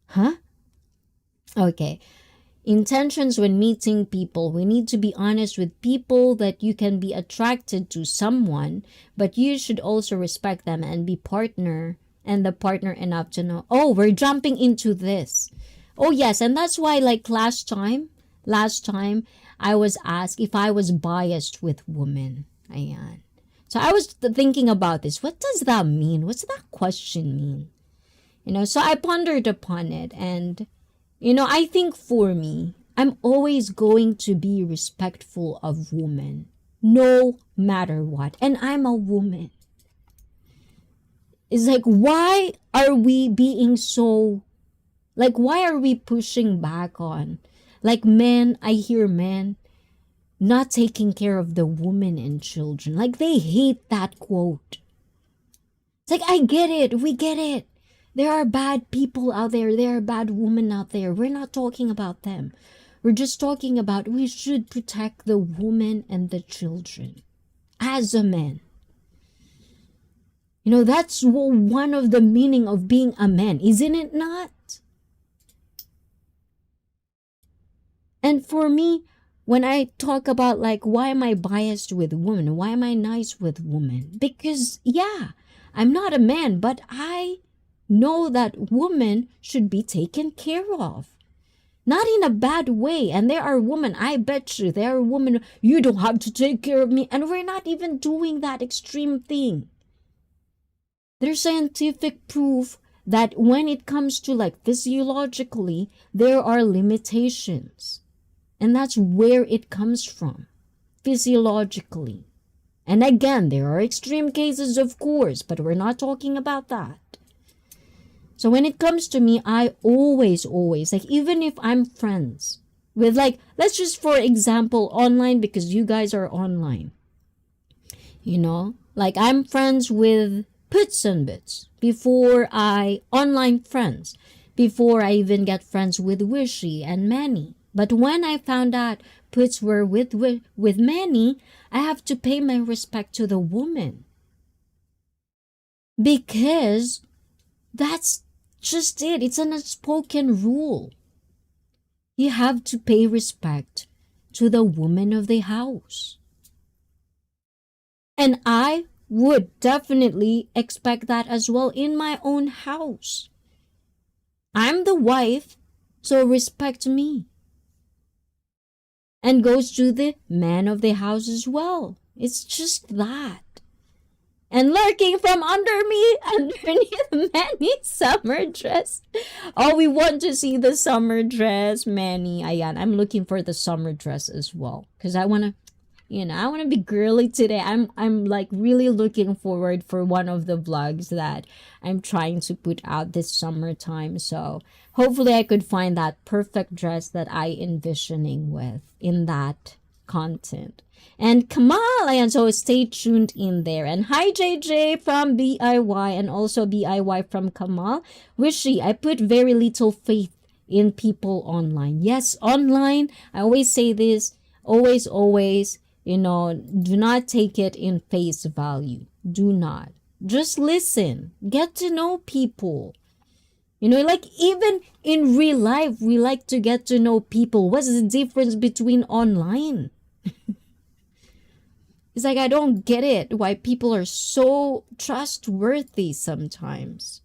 Huh? Okay. Intentions when meeting people. We need to be honest with people that you can be attracted to someone, but you should also respect them and be partner and the partner enough to know, oh, we're jumping into this. Oh, yes. And that's why, like last time, I was asked if I was biased with women. Ayan. So I was thinking about this. What does that mean? What's that question mean? You know, so I pondered upon it. And, you know, I think for me, I'm always going to be respectful of women, no matter what. And I'm a woman. It's like, why are we being so, like, why are we pushing back on? Like men, I hear men not taking care of the women and children. Like they hate that quote. It's like, I get it. We get it. There are bad people out there. There are bad women out there. We're not talking about them. We're just talking about we should protect the women and the children as a man. You know, that's one of the meaning of being a man, isn't it not? And for me, when I talk about like, why am I biased with women? Why am I nice with women? Because, yeah, I'm not a man, but I know that women should be taken care of. Not in a bad way. And there are women, I bet you, there are women, you don't have to take care of me. And we're not even doing that extreme thing. There's scientific proof that when it comes to like physiologically, there are limitations. And that's where it comes from, physiologically. And again, there are extreme cases, of course, but we're not talking about that. So when it comes to me, I always, like, even if I'm friends with, like, let's just, for example, online, because you guys are online. You know, like I'm friends with Puts and Bits online friends, before I even get friends with Wishy and Manny. But when I found out Puts were with Manny, I have to pay my respect to the woman. Because that's just it. It's an unspoken rule. You have to pay respect to the woman of the house. And I would definitely expect that as well in my own house. I'm the wife, so respect me. And goes to the man of the house as well. It's just that. And lurking from under me, underneath Manny's summer dress. Oh, we want to see the summer dress, Manny. Ayan, I'm looking for the summer dress as well. Because I want to I want to be girly today. I'm like really looking forward for one of the vlogs that I'm trying to put out this summertime. So hopefully I could find that perfect dress that I envisioning with in that content. And Kamal, ayan, so stay tuned in there. And hi JJ from BIY and also BIY from Kamal. Wishy, I put very little faith in people online. Yes, online, I always say this, always, do not take it in face value. Do not. Just listen. Get to know people. Like even in real life, we like to get to know people. What's the difference between online? It's like I don't get it why people are so trustworthy sometimes.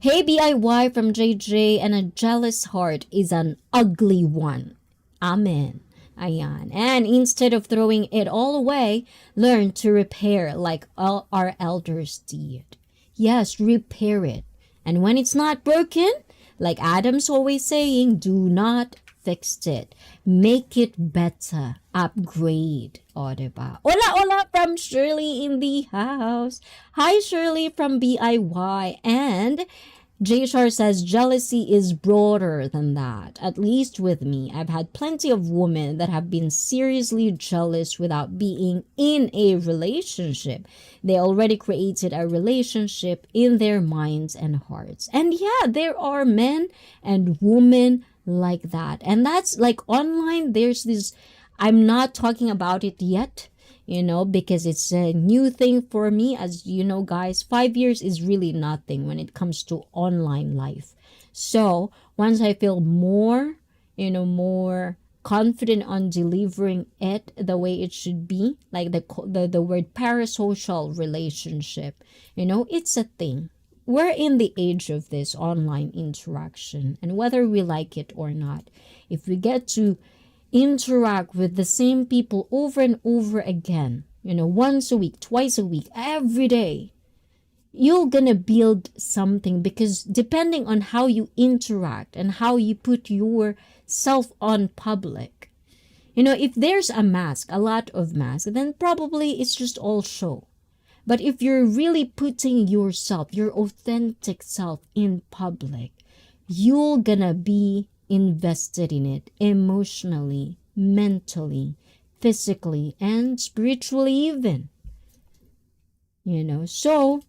Hey BIY from JJ, and a jealous heart is an ugly one. Amen. Ayan. And instead of throwing it all away, learn to repair like all our elders did. Yes, repair it. And when it's not broken, like Adam's always saying, do not fix it. Make it better. Upgrade. O, diba? Hola from Shirley in the house. Hi, Shirley from BIY. And Jshar says jealousy is broader than that, at least with me. I've had plenty of women that have been seriously jealous without being in a relationship. They already created a relationship in their minds and hearts. And yeah, there are men and women like that. And that's like online, there's this, I'm not talking about it yet, because it's a new thing for me. As you know, guys, 5 years is really nothing when it comes to online life. So once I feel more, more confident on delivering it the way it should be, like the word parasocial relationship, it's a thing. We're in the age of this online interaction, and whether we like it or not, if we get to interact with the same people over and over again, once a week, twice a week, every day, you're gonna build something, because depending on how you interact and how you put yourself on public, if there's a mask, a lot of masks, then probably it's just all show. But if you're really putting yourself, your authentic self in public, you're gonna be invested in it emotionally, mentally, physically, and spiritually even. So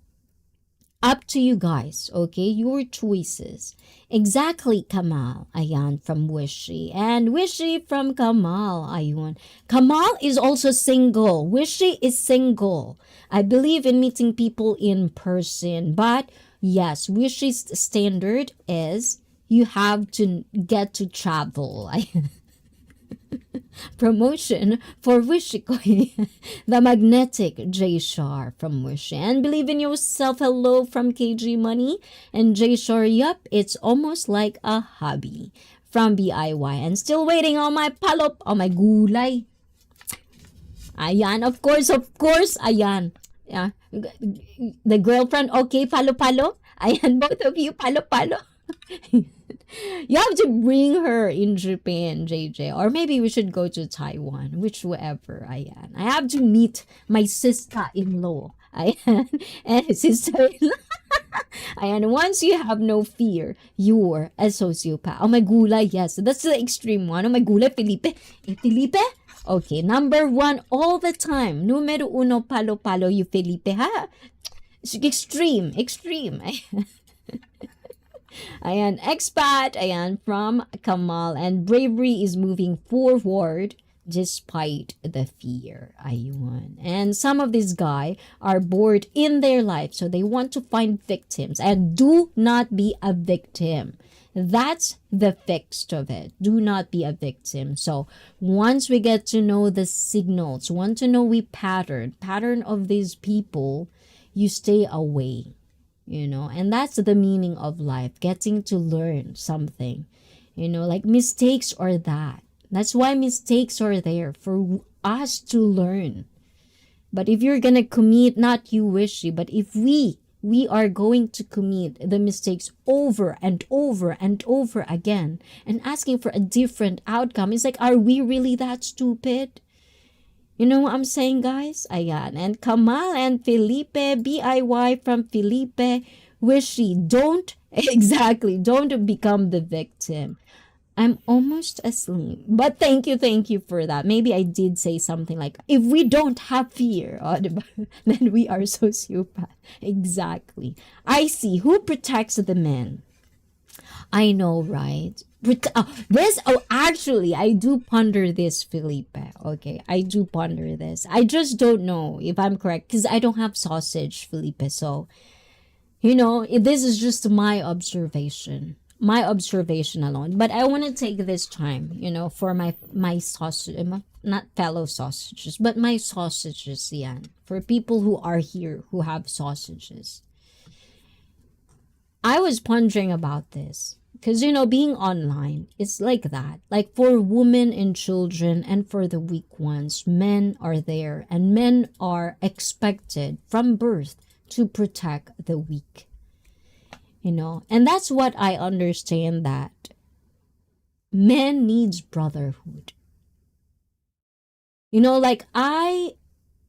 up to you guys, okay? Your choices. Exactly, Kamal. Ayan from Wishy. And Wishy from Kamal. Ayun. Kamal is also single. Wishy is single. I believe in meeting people in person. But yes, Wishy's standard is you have to get to travel. Promotion for Wishy Koy. The magnetic Jshar from Wishy. And believe in yourself. Hello from KG Money. And Jshar, yup, it's almost like a hobby from BIY. And still waiting on my palop, on my gulay. Ayan, of course, ayan. Yeah. The girlfriend, okay, palo. Ayan, both of you, palo. You have to bring her in Japan, JJ. Or maybe we should go to Taiwan, whichever. Ayan. I have to meet my sister-in-law. Ayan. And sister-in-law. Ayan. Once you have no fear, you're a sociopath. Oh my gulay, yes. That's the extreme one. Oh my gulay, Felipe. Felipe? Okay, number 1 all the time. Numero 1, palo, you Felipe, ha? Extreme. Ayan, expat, ayan, from Kamal. And bravery is moving forward despite the fear. Ayun. And some of these guys are bored in their life, so they want to find victims. And do not be a victim. That's the fix of it. Do not be a victim. So once we get to know the signals, want to know pattern of these people, you stay away. And that's the meaning of life, getting to learn something. Like mistakes are that. That's why mistakes are there, for us to learn. But if you're gonna commit, not you Wishy, but if we are going to commit the mistakes over and over and over again and asking for a different outcome, it's like, are we really that stupid? You know what I'm saying, guys? Ayan. And Kamal and Felipe, BIY from Felipe, Wishy, don't, exactly, don't become the victim. I'm almost asleep. But thank you for that. Maybe I did say something like, if we don't have fear, then we are sociopath. Exactly. I see. Who protects the men? I know, right? Actually, I do ponder this, Felipe. Okay, I do ponder this. I just don't know if I'm correct because I don't have sausage, Felipe. So, this is just my observation alone. But I want to take this time, for my sausage, not fellow sausages, but my sausages, yan. For people who are here who have sausages. I was pondering about this because, being online, it's like that. Like for women and children and for the weak ones, men are there and men are expected from birth to protect the weak. And that's what I understand, that men needs brotherhood. Like I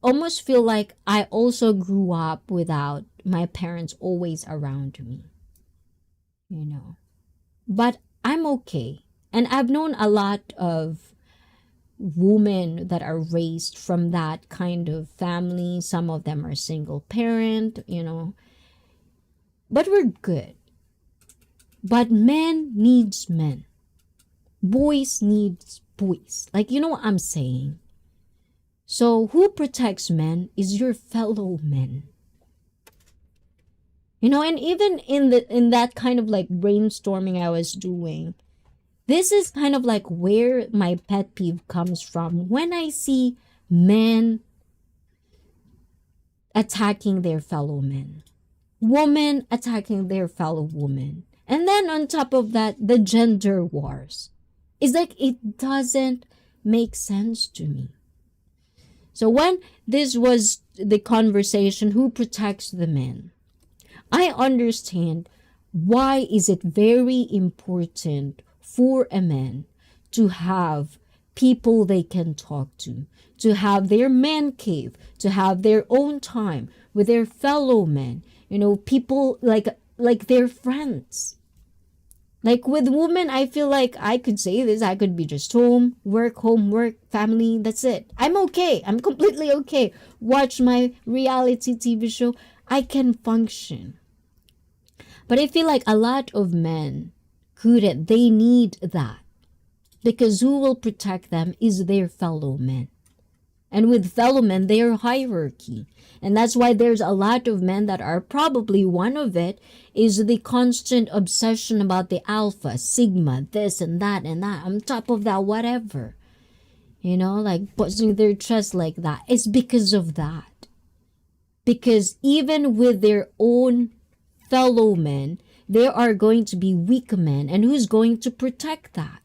almost feel like I also grew up without my parents always around me. But I'm okay. And I've known a lot of women that are raised from that kind of family. Some of them are single parent, but we're good. But men needs men. Boys needs boys. Like, you know what I'm saying? So who protects men is your fellow men. And even in that kind of like brainstorming I was doing, this is kind of like where my pet peeve comes from. When I see men attacking their fellow men, women attacking their fellow women, and then on top of that, the gender wars. It's like it doesn't make sense to me. So when this was the conversation, who protects the men? I understand why is it very important for a man to have people they can talk to have their man cave, to have their own time with their fellow men, people like their friends. Like with women, I feel like I could say this, I could be just home, work, family, that's it. I'm okay. I'm completely okay. Watch my reality TV show. I can function. But I feel like a lot of men couldn't. They need that. Because who will protect them is their fellow men. And with fellow men, their hierarchy. And that's why there's a lot of men that are probably one of it is the constant obsession about the alpha, sigma, this and that. On top of that, whatever. Like busting their chest like that. It's because of that. Because even with their own fellow men, there are going to be weak men. And who's going to protect that?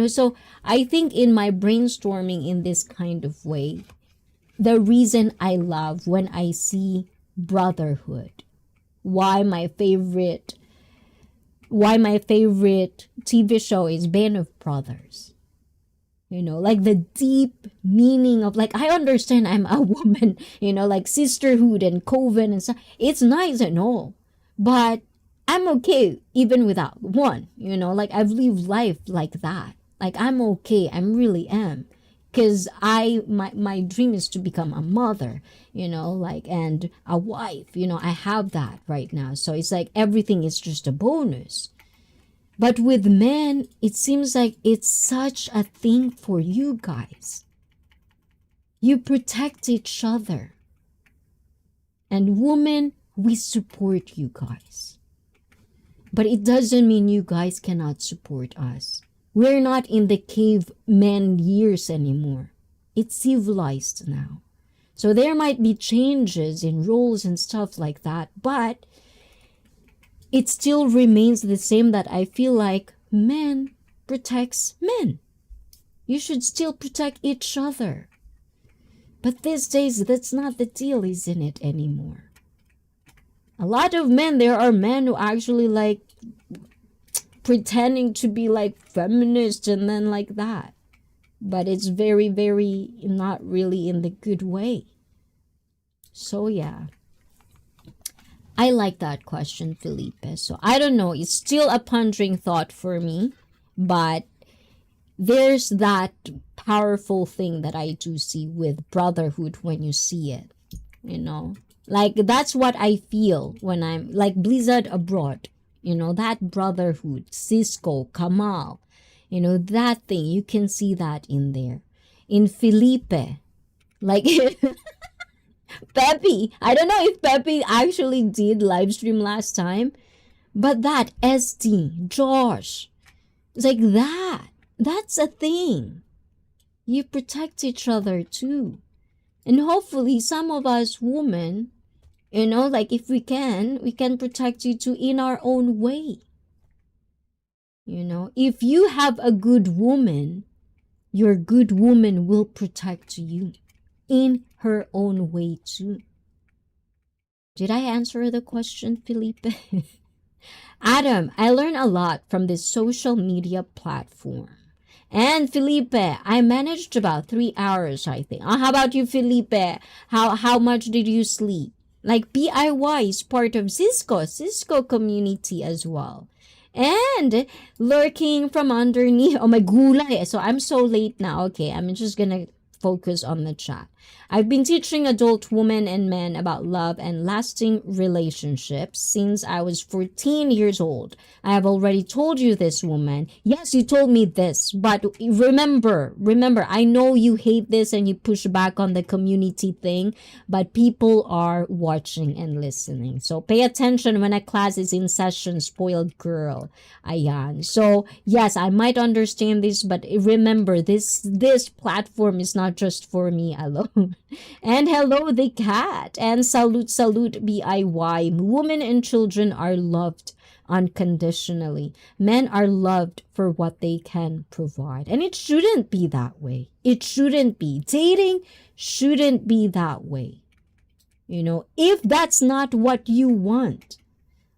So I think in my brainstorming in this kind of way, the reason I love when I see brotherhood, why my favorite TV show is Band of Brothers. Like the deep meaning of, like, I understand I'm a woman, like sisterhood and coven and stuff. It's nice and all, but I'm okay even without one, like I've lived life like that. Like I'm okay. I really am. Because my dream is to become a mother, and a wife, I have that right now. So it's like everything is just a bonus. But with men, it seems like it's such a thing for you guys. You protect each other. And women, we support you guys. But it doesn't mean you guys cannot support us. We're not in the caveman years anymore. It's civilized now. So there might be changes in roles and stuff like that, but it still remains the same, that I feel like men protects men. You should still protect each other. But these days, that's not the deal, isn't it, anymore? A lot of men, there are men who actually like pretending to be like feminist and then like that. but it's very, very not really in the good way. So yeah, I like that question, Felipe. So I don't know, it's still a pondering thought for me, but there's that powerful thing that I do see with brotherhood when you see it, you know. Like that's what I feel when I'm like Blizzard abroad, you know, that brotherhood, Cisco, Kamal, you know, that thing, you can see that in there. In Felipe, like Pepe, I don't know if Pepe actually did live stream last time, but that SD, Josh, it's like that. That's a thing. You protect each other too. And hopefully some of us women, you know, like if we can protect you too in our own way. You know, if you have a good woman, your good woman will protect you in her own way too. Did I answer the question, Felipe? Adam, I learned a lot from this social media platform. And Felipe, I managed about 3 hours, I think. How about you, Felipe? How much did you sleep? Like BIY is part of Cisco community as well. And lurking from underneath, oh my gulay. So I'm so late now. Okay, I'm just gonna focus on the chat. I've been teaching adult women and men about love and lasting relationships since I was 14 years old. I have already told you this, woman. Yes, you told me this, but remember, I know you hate this and you push back on the community thing, but people are watching and listening. So pay attention when a class is in session, spoiled girl. Ayan. So yes, I might understand this, but remember, this platform is not just for me alone. And hello, the cat. And salute, BIY. Women and children are loved unconditionally. Men are loved for what they can provide. And it shouldn't be that way. It shouldn't be. Dating shouldn't be that way. You know, if that's not what you want.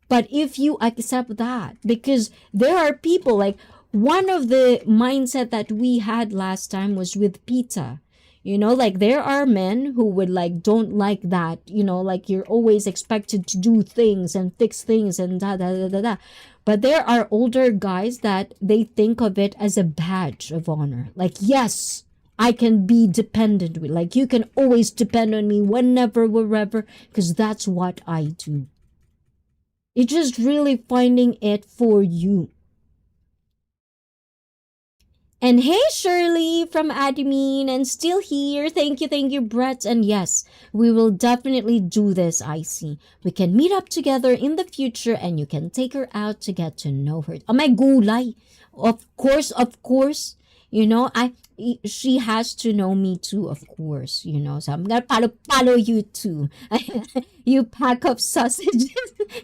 But if you accept that, because there are people like one of the mindset that we had last time was with pizza. You know, like there are men who would like don't like that, you know, like you're always expected to do things and fix things and da da da da da. But there are older guys that they think of it as a badge of honor. Like, yes, I can be dependent with, like you can always depend on me whenever, wherever, because that's what I do. It's just really finding it for you. And hey, Shirley from admin and still here. Thank you, Brett. And yes, we will definitely do this, ICEE. We can meet up together in the future and you can take her out to get to know her. Oh my gulay. Of course. You know, she has to know me too, of course, you know. So I'm gonna follow you too. You pack up sausages.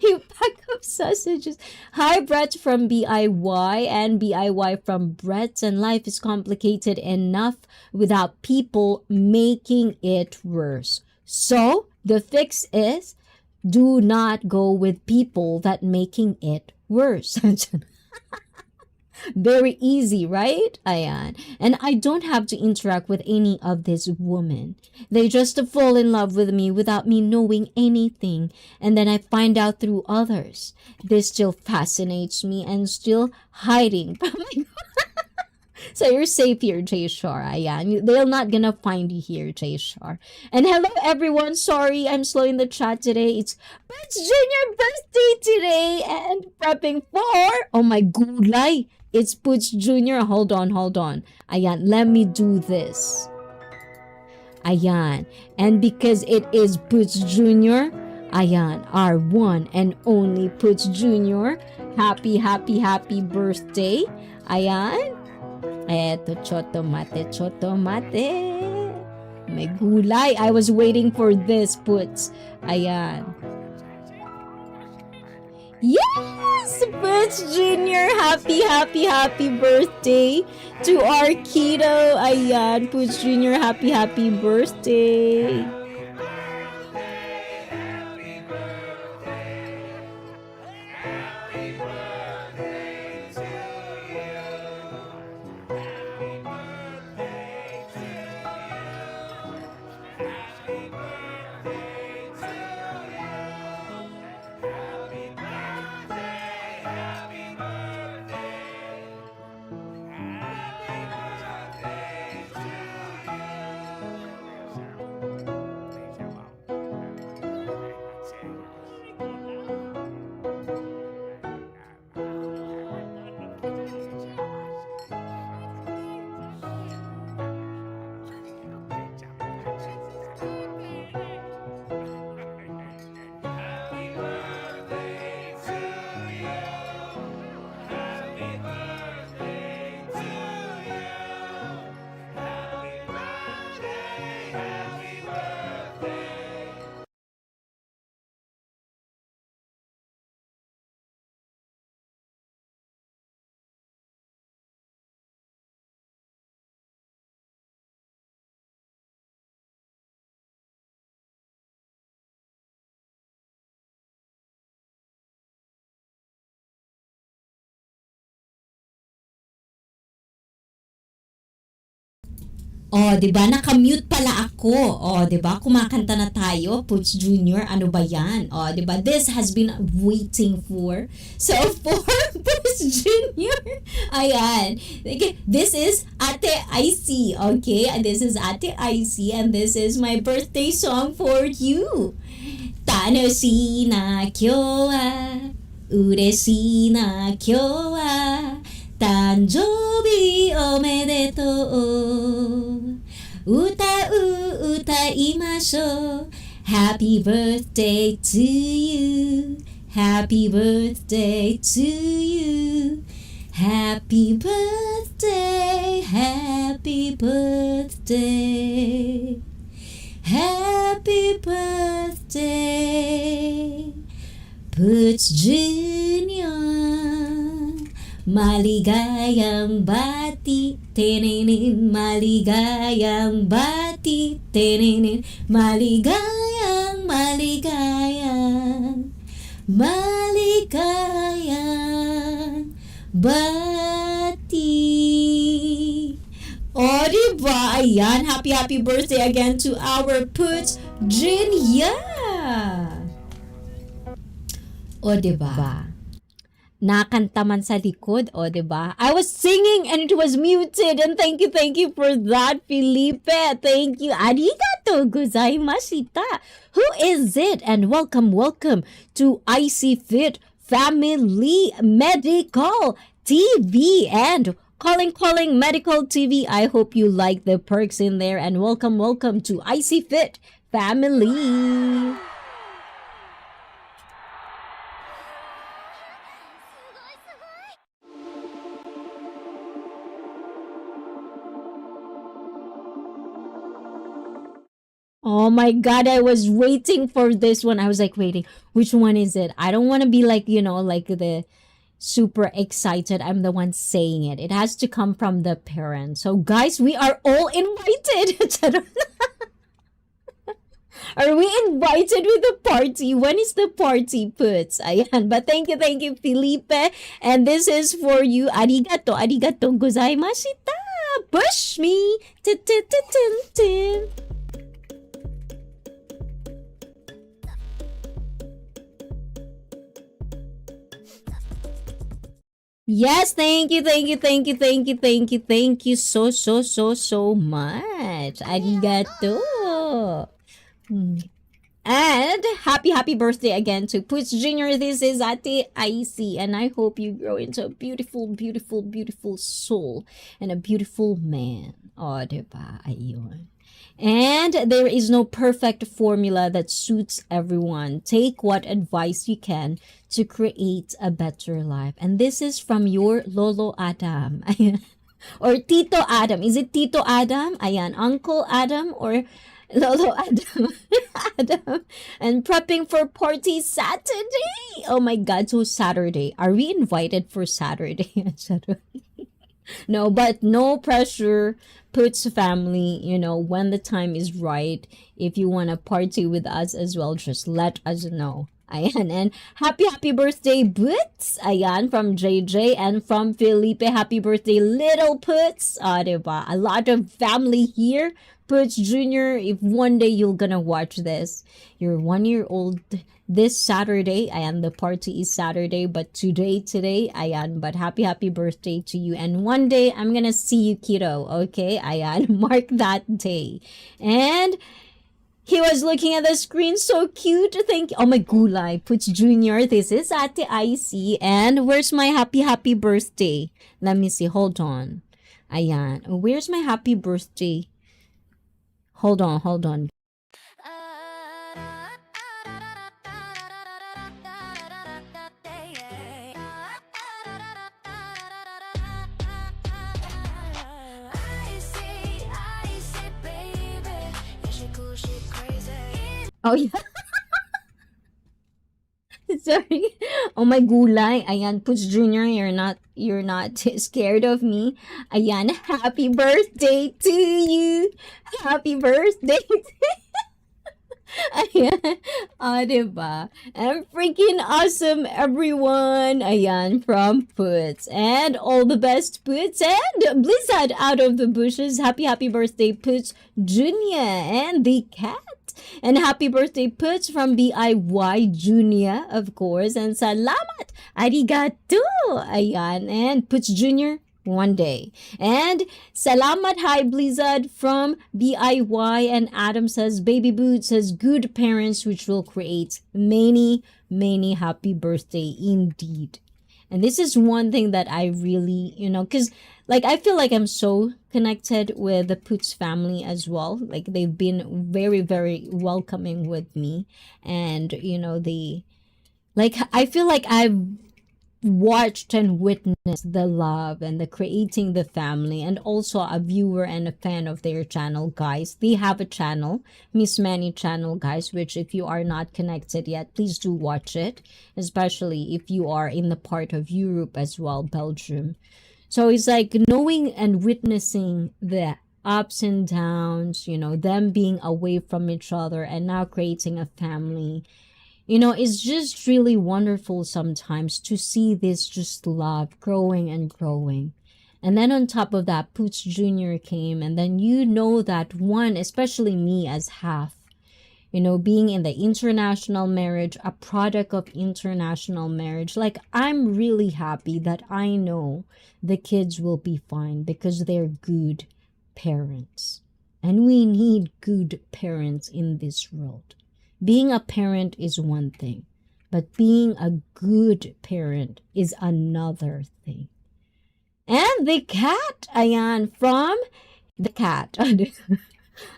You pack up sausages. Hi, Brett from BIY and BIY from Brett. And life is complicated enough without people making it worse. So the fix is do not go with people that making it worse. Very easy, right, Ayan? And I don't have to interact with any of these women. They just fall in love with me without me knowing anything. And then I find out through others. This still fascinates me and still hiding. So you're safe here, Jay Shar. Ayan. They're not gonna find you here, Jay Shar. And hello, everyone. Sorry, I'm slow in the chat today. It's Brett's Junior birthday today and prepping for... Oh my gulay. It's Butch Jr. Hold on. Ayan, let me do this. Ayan. And because it is Butch Jr., ayan, our one and only Butch Jr. Happy birthday. Ayan. Eto, choto mate. May gulay. I was waiting for this, Butch. Ayan. Yes! Butch Jr. Happy birthday to our kiddo. Ayan, Butch Jr. Happy birthday. Oh, 'di ba? Naka-mute pala ako. Oh, 'di ba? Kumakanta na tayo, Puts Junior. Ano ba 'yan? Oh, 'di ba? This has been waiting for. So for Puts Junior. Ayan. Okay, this is Ate Icy. Okay? And this is Ate Icy and this is my birthday song for you. 楽しいな今日は嬉しいな今日は誕生日おめでとう歌いましょう Happy birthday to you Happy birthday to you Happy birthday Happy birthday Happy birthday Puts Junior Maligayang bati Tininin Maligayang bati Tininin Maligayang bati O, diba? Ayan, happy birthday again to our Puts Junior. O, diba? Nakanta man sa likod, o, diba? I was singing and it was muted. And thank you for that, Felipe. Thank you. Arigato gozaimashita. Who is it? And welcome to ICEE FIT Family Medical TV and Calling Medical TV. I hope you like the perks in there and welcome to ICEE FIT Family. Oh my God, I was waiting for this one. I was like, waiting, which one is it? I don't want to be like, like the super excited. I'm the one saying it. It has to come from the parents. So guys, we are all invited. Are we invited with the party? When is the party, Puts? Ayan. But thank you, Felipe. And this is for you. Arigato gozaimashita. Push me. Tin. Yes, thank you so much. Arigato. And happy birthday again to Puts Junior. This is Ate Icy, and I hope you grow into a beautiful soul and a beautiful man. Oh, diba? Ayun. And there is no perfect formula that suits everyone. Take what advice you can to create a better life. And this is from your Lolo Adam. Or Tito Adam. Is it Tito Adam? Ayan. Uncle Adam or Lolo Adam. Adam. And prepping for party Saturday. Oh my God. So Saturday. Are we invited for Saturday? No, but no pressure. Puts family, when the time is right. If you want to party with us as well, just let us know. Ayan, and happy birthday, Puts. Ayan, from JJ and from Felipe. Happy birthday, little Puts. Diba? A lot of family here. Puts Junior, if one day you're gonna watch this, you're 1 year old this Saturday. Ayan, the party is Saturday, but today, ayan, but happy birthday to you. And one day, I'm gonna see you, kiddo, okay? Ayan, mark that day. And he was looking at the screen, so cute. Thank you. Oh my gulay, Puts Junior. This is Ate Icy. And where's my happy birthday? Let me see, hold on. Ayan, where's my happy birthday? Hold on. Oh, yeah. Sorry. Oh my gulay. Ayan, Puts Junior, you're not scared of me. Ayan, happy birthday to you. Happy birthday. Ayan. Diba? And freaking awesome, everyone. Ayan, from Puts. And all the best, Puts. And Blizzard out of the bushes. Happy birthday, Puts Junior and the cat. And happy birthday, Puts from BIY Junior, of course. And salamat. Arigato. Ayan. And Puts Junior, one day. And Salamat Hi Blizzard from BIY, and Adam says Baby Boot says good parents which will create many happy birthday indeed. And this is one thing that I really, because like I feel like I'm so connected with the Poots family as well. Like they've been very welcoming with me, and they like I feel like I've watched and witnessed the love and the creating the family, and also a viewer and a fan of their channel, guys. They have a channel, Miss Manny channel, guys, which if you are not connected yet, please do watch it, especially if you are in the part of Europe as well, Belgium. So it's like knowing and witnessing the ups and downs, them being away from each other and now creating a family. It's just really wonderful sometimes to see this just love growing and growing. And then on top of that, Poots Jr. came, and then that one, especially me as half, being in the international marriage, a product of international marriage, like I'm really happy that I know the kids will be fine because they're good parents. And we need good parents in this world. Being a parent is one thing, but being a good parent is another thing. And the cat, ayan, from the cat.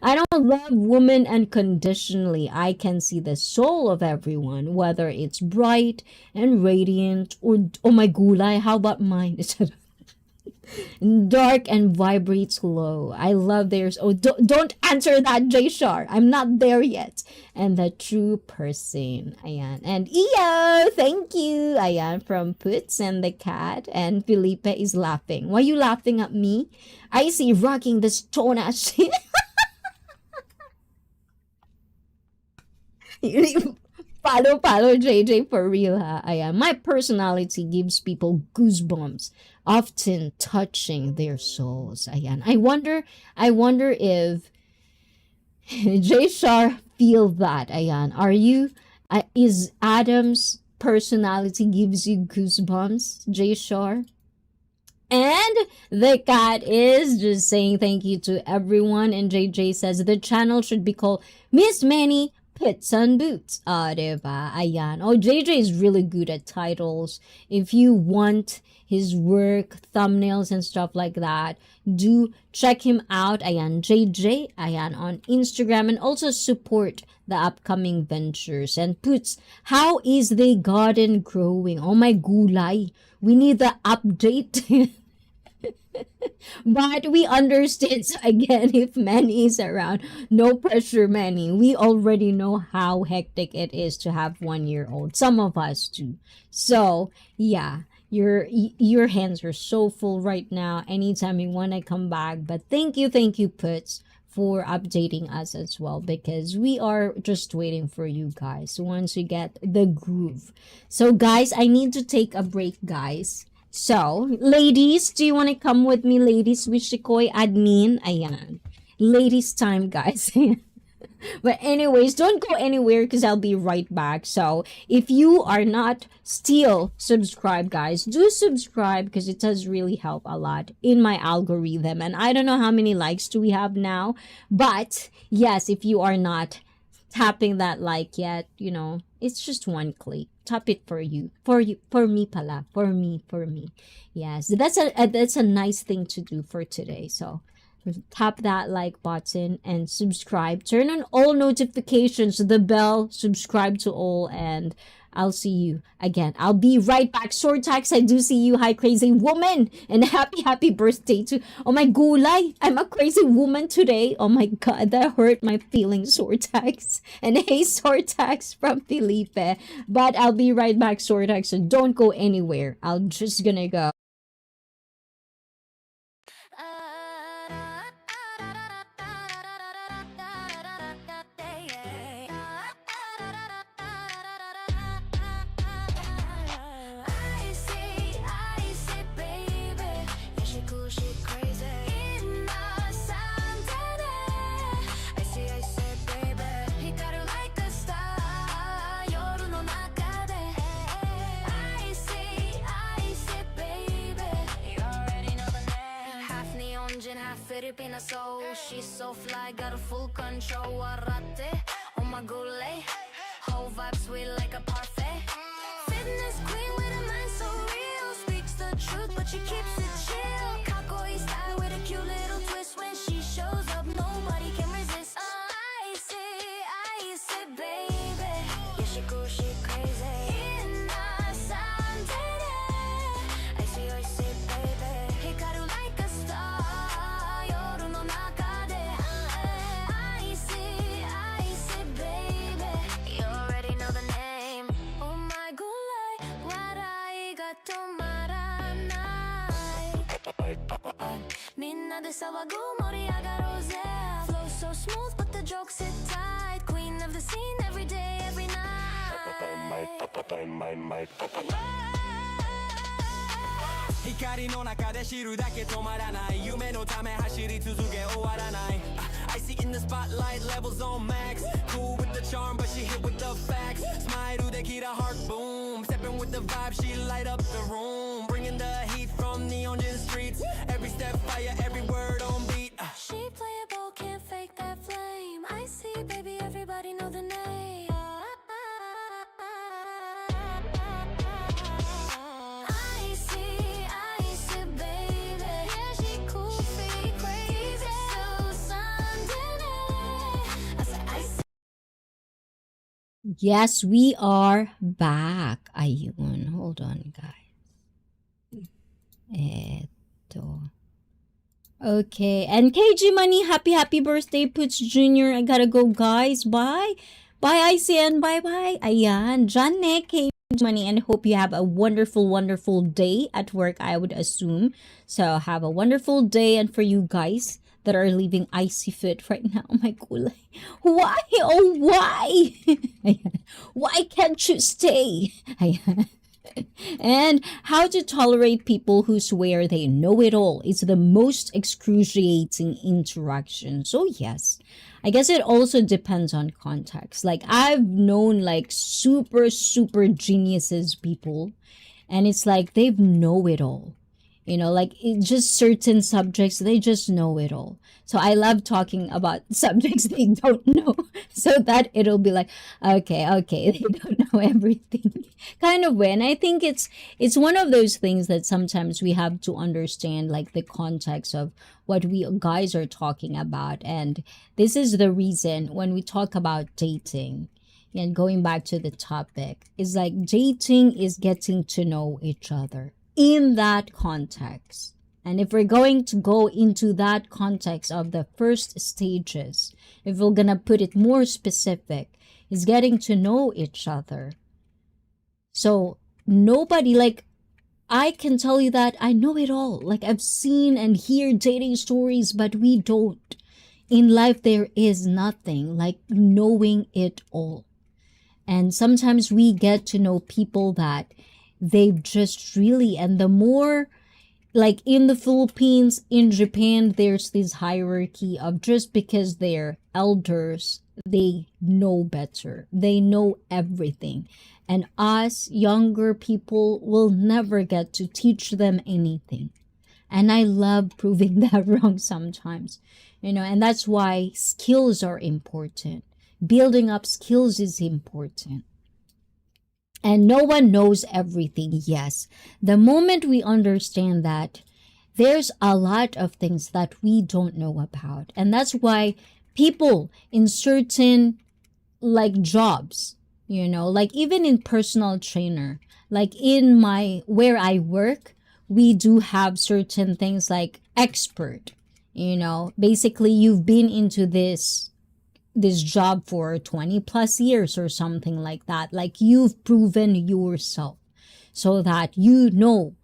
I don't love women unconditionally. I can see the soul of everyone, whether it's bright and radiant or, oh my gulay, how about mine? Dark and vibrates low. I love theirs. Oh, don't answer that, J Shar. I'm not there yet. And the true person. Ayan. And Iyo, thank you. Ayan, from Puts and the cat. And Felipe is laughing. Why are you laughing at me? I see rocking the stone ass. Follow JJ for real, ha. Ayan. My personality gives people goosebumps, often touching their souls. Ayan. I wonder if J Shar feel that. Ayan. Are you is Adam's personality gives you goosebumps, J Shar? And the cat is just saying thank you to everyone. And JJ says the channel should be called Miss Manny Pits and Boots. Diba? Ayan. Oh, JJ is really good at titles. If you want his work, thumbnails, and stuff like that, do check him out. Ayan, JJ. Ayan, on Instagram. And also support the upcoming ventures. And Poots, how is the garden growing? Oh my gulay. We need the update. But we understand. So again, if Manny is around, no pressure, Manny. We already know how hectic it is to have 1-year-old. Some of us do. So yeah, your hands are so full right now. Anytime you want to come back. But thank you, Puts, for updating us as well, because we are just waiting for you guys once we get the groove. So guys, I need to take a break, guys. So, ladies, do you want to come with me, ladies? Wishikoy admin. Ayan. Ladies time, guys. But anyways, don't go anywhere because I'll be right back. So if you are not still subscribed, guys, do subscribe because it does really help a lot in my algorithm. And I don't know how many likes do we have now. But yes, if you are not tapping that like yet, it's just one click. Tap it for me pala, for me. Yes, that's a nice thing to do for today. So tap that like button and subscribe. Turn on all notifications, the bell, subscribe to all, and I'll see you again. I'll be right back. Sortax, I do see you. Hi, crazy woman. And happy birthday to... Oh my gulay. I'm a crazy woman today. Oh my god, that hurt my feelings, Sortax. And hey, Sortax from Felipe. But I'll be right back, Sortax, so don't go anywhere. I'm just gonna go. fit up in a soul. She's so fly, got a full control. Arate, on my gule. Whole vibe sweet like a parfait. Fitness queen with a mind so real. Speaks the truth, but she keeps it chill. Kakoi style with a cute little twist. When she shows up, nobody can resist. I see, baby. Yeah, she cool, she crazy. I see, baby. Hikaru like a star. Yoru no nakade. I see, baby. You already know the name. Oh my god, warai ga tomaranai. Minna de sawagu moriagaru ze. Flow so smooth, but the jokes hit tight. Queen of the scene every day, every night. 光の中で知るだけ止まらない夢のため走り続け終わらない I see in the spotlight levels on max Cool with the charm but she hit with the facts Smile できた heart boom Stepping with the vibe she light up the room Bringing the heat from neon streets Every step fire every word on beat She playable can't fake that flame I see baby everybody know the name Yes, we are back. Ayun. Hold on, guys. Eto. Okay. And KG Money, happy birthday, Puts Jr. I gotta go, guys. Bye. Bye, ICN. Bye-bye. Ayan. Janne, KG Money. And hope you have a wonderful day at work, I would assume. So have a wonderful day. And for you guys that are leaving ICEE FIT right now. Oh my god. Why? Oh, why? Why can't you stay? And how to tolerate people who swear they know it all is the most excruciating interaction. So yes, I guess it also depends on context. Like I've known like super geniuses people and it's like they know it all. You know, like just certain subjects, they just know it all. So I love talking about subjects they don't know so that it'll be like, okay, they don't know everything kind of way. And I think it's one of those things that sometimes we have to understand like the context of what we guys are talking about. And this is the reason when we talk about dating and going back to the topic is like dating is getting to know each other. In that context. And if we're going to go into that context of the first stages, if we're gonna put it more specific, is getting to know each other. So nobody, like, I can tell you that I know it all. Like I've seen and hear dating stories, but we don't. In life, there is nothing like knowing it all. And sometimes we get to know people that they've just really, and the more like in the Philippines, in Japan, there's this hierarchy of just because they're elders, they know better. They know everything. And us younger people will never get to teach them anything. And I love proving that wrong sometimes, you know, and that's why skills are important. Building up skills is important. And no one knows everything. Yes, the moment we understand that there's a lot of things that we don't know about. And that's why people in certain like jobs, you know, like even in personal trainer, like in where I work, we do have certain things like expert, you know, basically you've been into this job for 20 plus years or something like that. Like you've proven yourself so that you know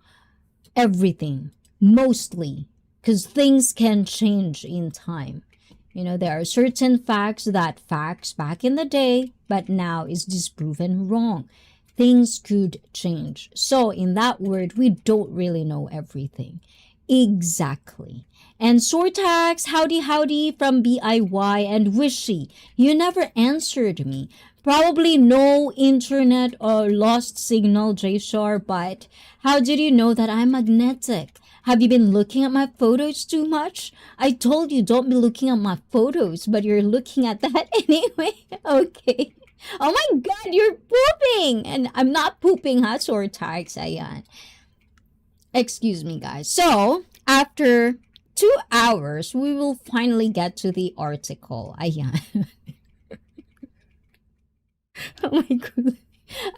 everything mostly, because things can change in time. You know, there are certain facts back in the day, but now is disproven wrong. Things could change. So in that word, we don't really know everything. Exactly. And Sortax, howdy from BIY, and Wishy, you never answered me. Probably no internet or lost signal, Jshar, but how did you know that I'm magnetic? Have you been looking at my photos too much? I told you don't be looking at my photos, but you're looking at that anyway. Okay. Oh my God, you're pooping! And I'm not pooping, ha? Sore tags, ayan. Excuse me, guys. So, after 2 hours, we will finally get to the article. Ayan. Oh my God.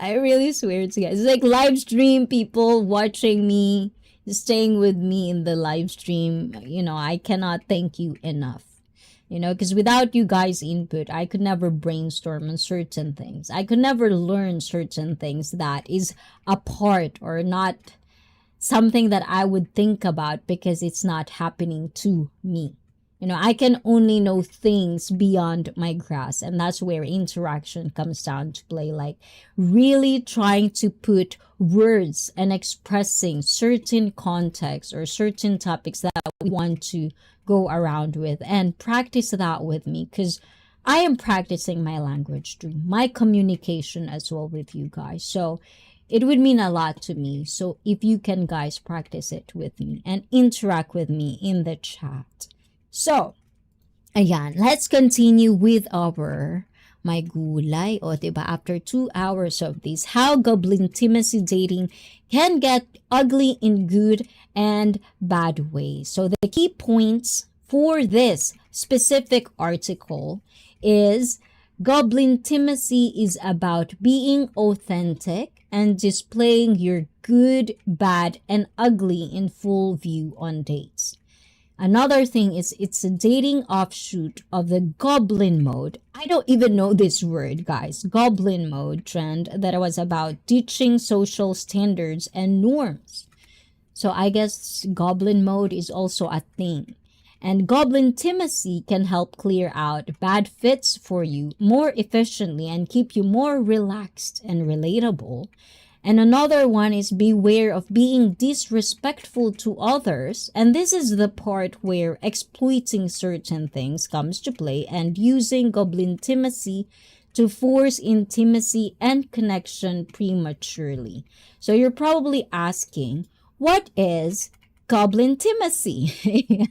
I really swear to you guys. It's like live stream people watching me, staying with me in the live stream. I cannot thank you enough. Because without you guys' input, I could never brainstorm on certain things. I could never learn certain things that is a part or not something that I would think about because it's not happening to me. I can only know things beyond my grasp, and that's where interaction comes down to play. Like really trying to put words and expressing certain contexts or certain topics that we want to go around with, and practice that with me, because I am practicing my language too, my communication as well with you guys. So it would mean a lot to me. So if you can guys practice it with me and interact with me in the chat. So, ayan, let's continue with our my gulay. O, diba? After 2 hours of this, how Goblintimacy dating can get ugly in good and bad ways. So, the key points for this specific article is Goblintimacy is about being authentic and displaying your good, bad, and ugly in full view on dates. Another thing is it's a dating offshoot of the goblin mode. I don't even know this word, guys. Goblin mode trend that was about ditching social standards and norms. So I guess goblin mode is also a thing. And Goblintimacy can help clear out bad fits for you more efficiently and keep you more relaxed and relatable. And another one is beware of being disrespectful to others. And this is the part where exploiting certain things comes to play and using Goblintimacy to force intimacy and connection prematurely. So you're probably asking, what is Goblintimacy?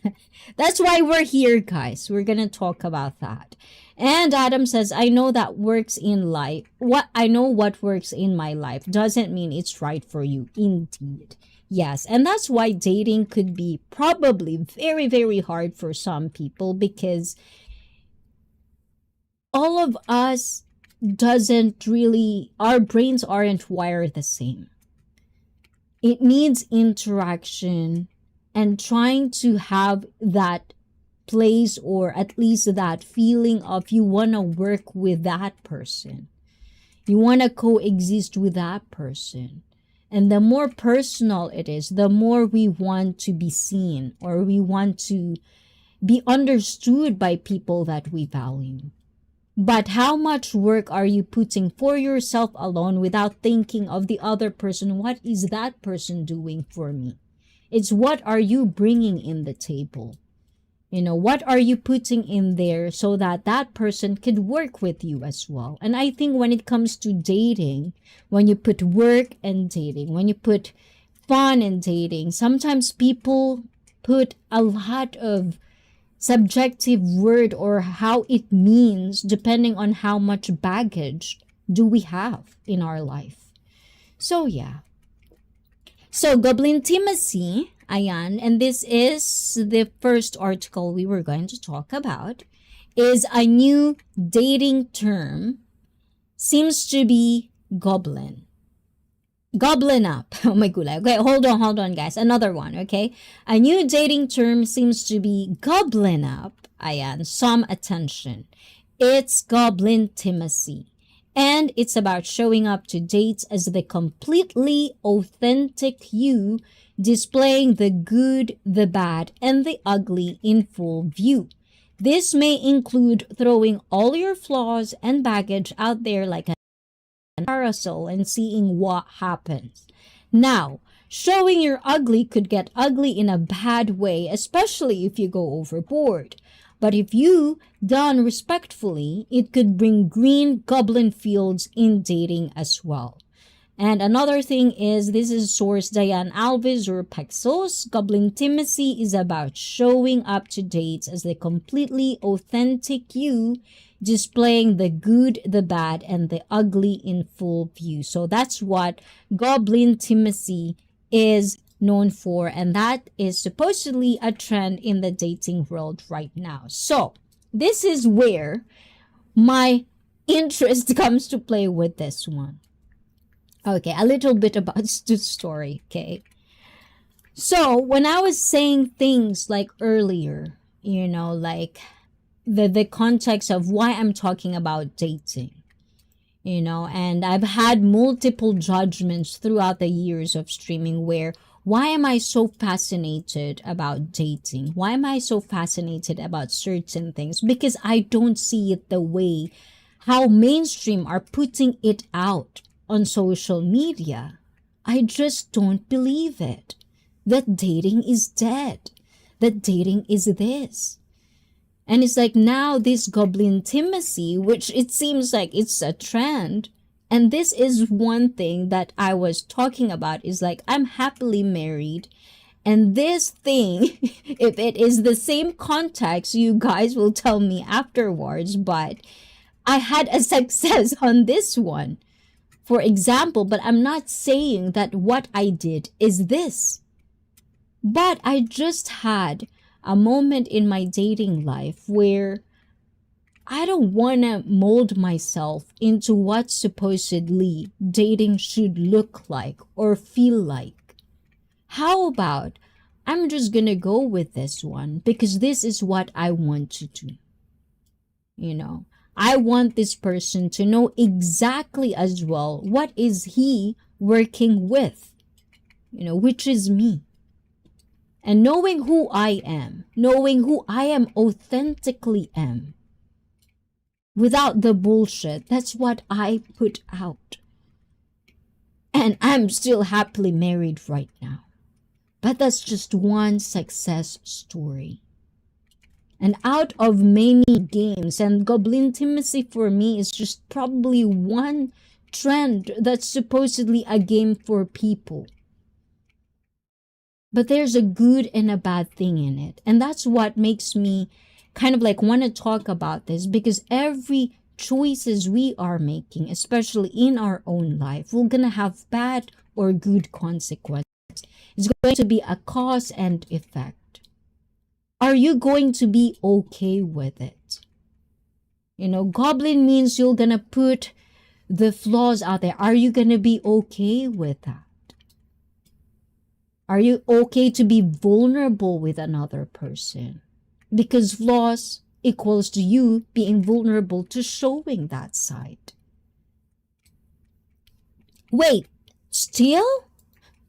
That's why we're here, guys. We're going to talk about that. And Adam says, I know that works in life. I know what works in my life doesn't mean it's right for you. Indeed. Yes. And that's why dating could be probably very, very hard for some people, because all of us our brains aren't wired the same. It needs interaction and trying to have that place, or at least that feeling of you want to work with that person. You want to coexist with that person. And the more personal it is, the more we want to be seen, or we want to be understood by people that we value. But how much work are you putting for yourself alone without thinking of the other person? What is that person doing for me? It's what are you bringing in the table? What are you putting in there so that that person could work with you as well? And I think when it comes to dating, when you put work and dating, when you put fun and dating, sometimes people put a lot of subjective word or how it means depending on how much baggage do we have in our life. So yeah. So Goblintimacy, ayan, and this is the first article we were going to talk about, is a new dating term, seems to be goblin. Goblin up. Oh my god. Okay, hold on, guys. Another one, okay? A new dating term seems to be goblin up. Ayan, some attention. It's Goblintimacy. And it's about showing up to dates as the completely authentic you, displaying the good, the bad, and the ugly in full view. This may include throwing all your flaws and baggage out there like a carousel and seeing what happens. Now, showing your ugly could get ugly in a bad way, especially if you go overboard. But if you done respectfully, it could bring green goblin fields in dating as well. And another thing is, this is source Diane Alves or Paxos. Goblintimacy is about showing up to dates as the completely authentic you, displaying the good, the bad, and the ugly in full view. So that's what Goblintimacy is known for, and that is supposedly a trend in the dating world right now. So this is where my interest comes to play with this one. Okay, a little bit about the story, okay? So, when I was saying things like earlier, like the context of why I'm talking about dating, and I've had multiple judgments throughout the years of streaming where, why am I so fascinated about dating? Why am I so fascinated about certain things? Because I don't see it the way how mainstream are putting it out on social media. I just don't believe it. That dating is dead. That dating is this. And it's like now this Goblintimacy, which it seems like it's a trend. And this is one thing that I was talking about, is like, I'm happily married. And this thing, if it is the same context, you guys will tell me afterwards, but I had a success on this one. For example, but I'm not saying that what I did is this. But I just had a moment in my dating life where I don't want to mold myself into what supposedly dating should look like or feel like. How about I'm just going to go with this one because this is what I want to do. I want this person to know exactly as well what is he working with, which is me. And knowing who I am authentically am, without the bullshit, that's what I put out. And I'm still happily married right now. But that's just one success story. And out of many games, and Goblintimacy for me is just probably one trend that's supposedly a game for people. But there's a good and a bad thing in it. And that's what makes me kind of like want to talk about this, because every choices we are making, especially in our own life, we're going to have bad or good consequences. It's going to be a cause and effect. Are you going to be okay with it? Goblin means you're going to put the flaws out there. Are you going to be okay with that? Are you okay to be vulnerable with another person? Because flaws equals to you being vulnerable to showing that side. Wait, still?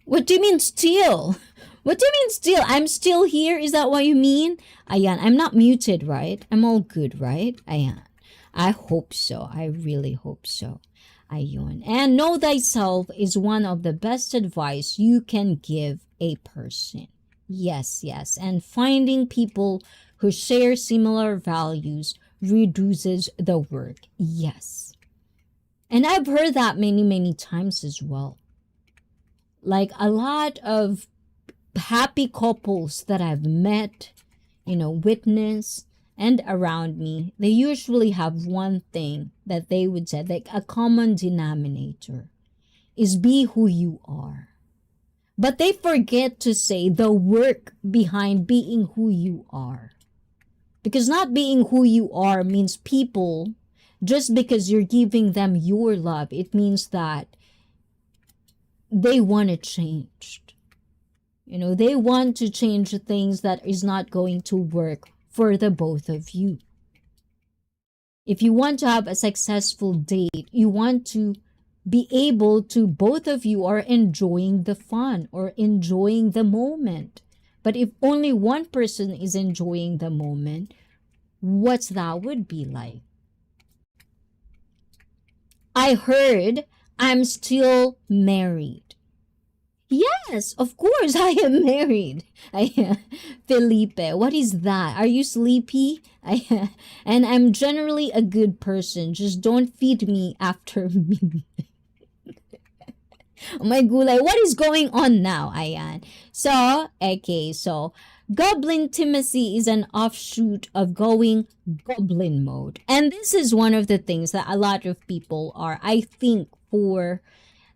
What do you mean still? What do you mean still? I'm still here? Is that what you mean? Ayan, I'm not muted, right? I'm all good, right? Ayan. I hope so. I really hope so. Ayun. And know thyself is one of the best advice you can give a person. Yes, yes. And finding people who share similar values reduces the work. Yes. And I've heard that many, many times as well. Like a lot of happy couples that I've met, witnessed, and around me, they usually have one thing that they would say, like a common denominator, is be who you are. But they forget to say the work behind being who you are. Because not being who you are means people, just because you're giving them your love, it means that they want to change. They want to change things that is not going to work for the both of you. If you want to have a successful date, you want to be able to, both of you are enjoying the fun or enjoying the moment. But if only one person is enjoying the moment, what's that would be like? I heard I'm still married. Yes, of course I am married. Felipe, what is that? Are you sleepy? And I'm generally a good person. Just don't feed me after me. Oh my gulay, what is going on now? Ayan. So, okay, so Goblintimacy is an offshoot of going goblin mode. And this is one of the things that a lot of people are, I think, for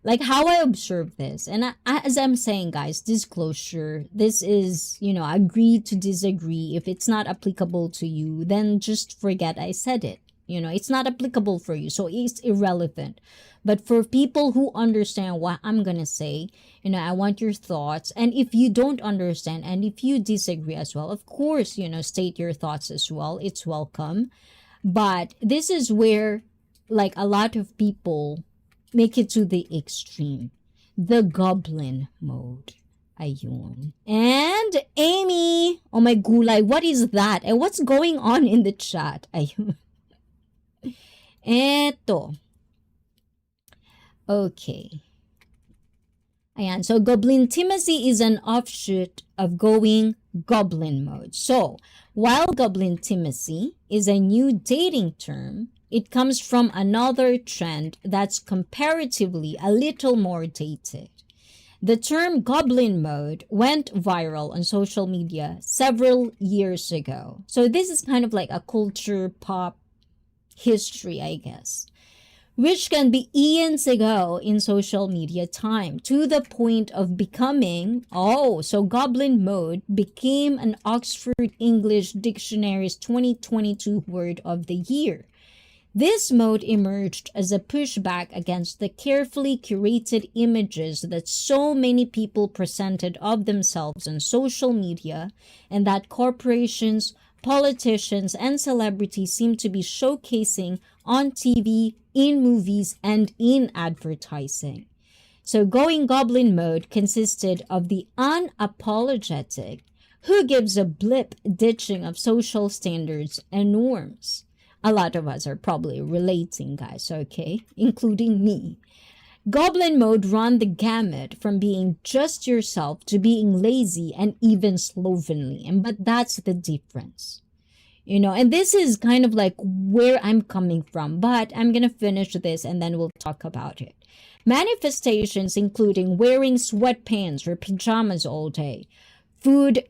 like how I observe this. And as I'm saying, guys, disclosure, this is, agree to disagree. If it's not applicable to you, then just forget I said it. It's not applicable for you, so it's irrelevant. But for people who understand what I'm gonna say, I want your thoughts. And if you don't understand and if you disagree as well, of course, state your thoughts as well. It's welcome. But this is where, like, a lot of people make it to the extreme. The goblin mode. Ayun. And Amy, oh my gulay, what is that? And what's going on in the chat? Ayun. Eto. Okay. Ayan. So, Goblintimacy is an offshoot of going goblin mode. So, while Goblintimacy is a new dating term, it comes from another trend that's comparatively a little more dated. The term goblin mode went viral on social media several years ago. So, this is kind of like a culture pop history, I guess, which can be eons ago in social media time, to the point of becoming, so goblin mode became an Oxford English Dictionary's 2022 word of the year. This mode emerged as a pushback against the carefully curated images that so many people presented of themselves on social media, and that corporations, politicians, and celebrities seem to be showcasing on TV, in movies, and in advertising. So going goblin mode consisted of the unapologetic, who gives a blip ditching of social standards and norms. A lot of us are probably relating, guys, okay? Including me. Goblin mode run the gamut from being just yourself to being lazy and even slovenly. But that's the difference. And this is kind of like where I'm coming from. But I'm going to finish this and then we'll talk about it. Manifestations including wearing sweatpants or pajamas all day,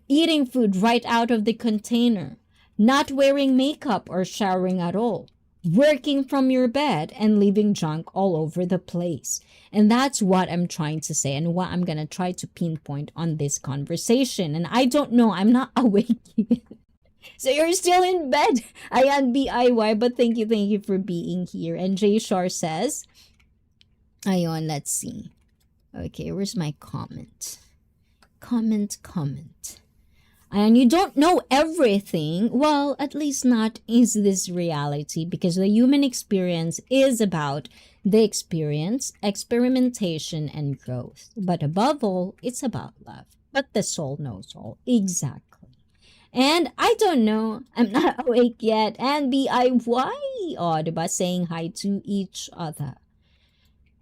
eating food right out of the container, not wearing makeup or showering at all, working from your bed, and leaving junk all over the place. And that's what I'm trying to say and what I'm going to try to pinpoint on this conversation. And I don't know, I'm not awake yet. So you're still in bed. Ayan, BIY, but thank you for being here. And Jay Shar says, ayon, let's see. Okay, where's my comment? Comment. And you don't know everything. Well, at least not is this reality, because the human experience is about the experience, experimentation, and growth. But above all, it's about love. But the soul knows all. Exactly. And I don't know. I'm not awake yet. And BIY. Diba? Saying hi to each other.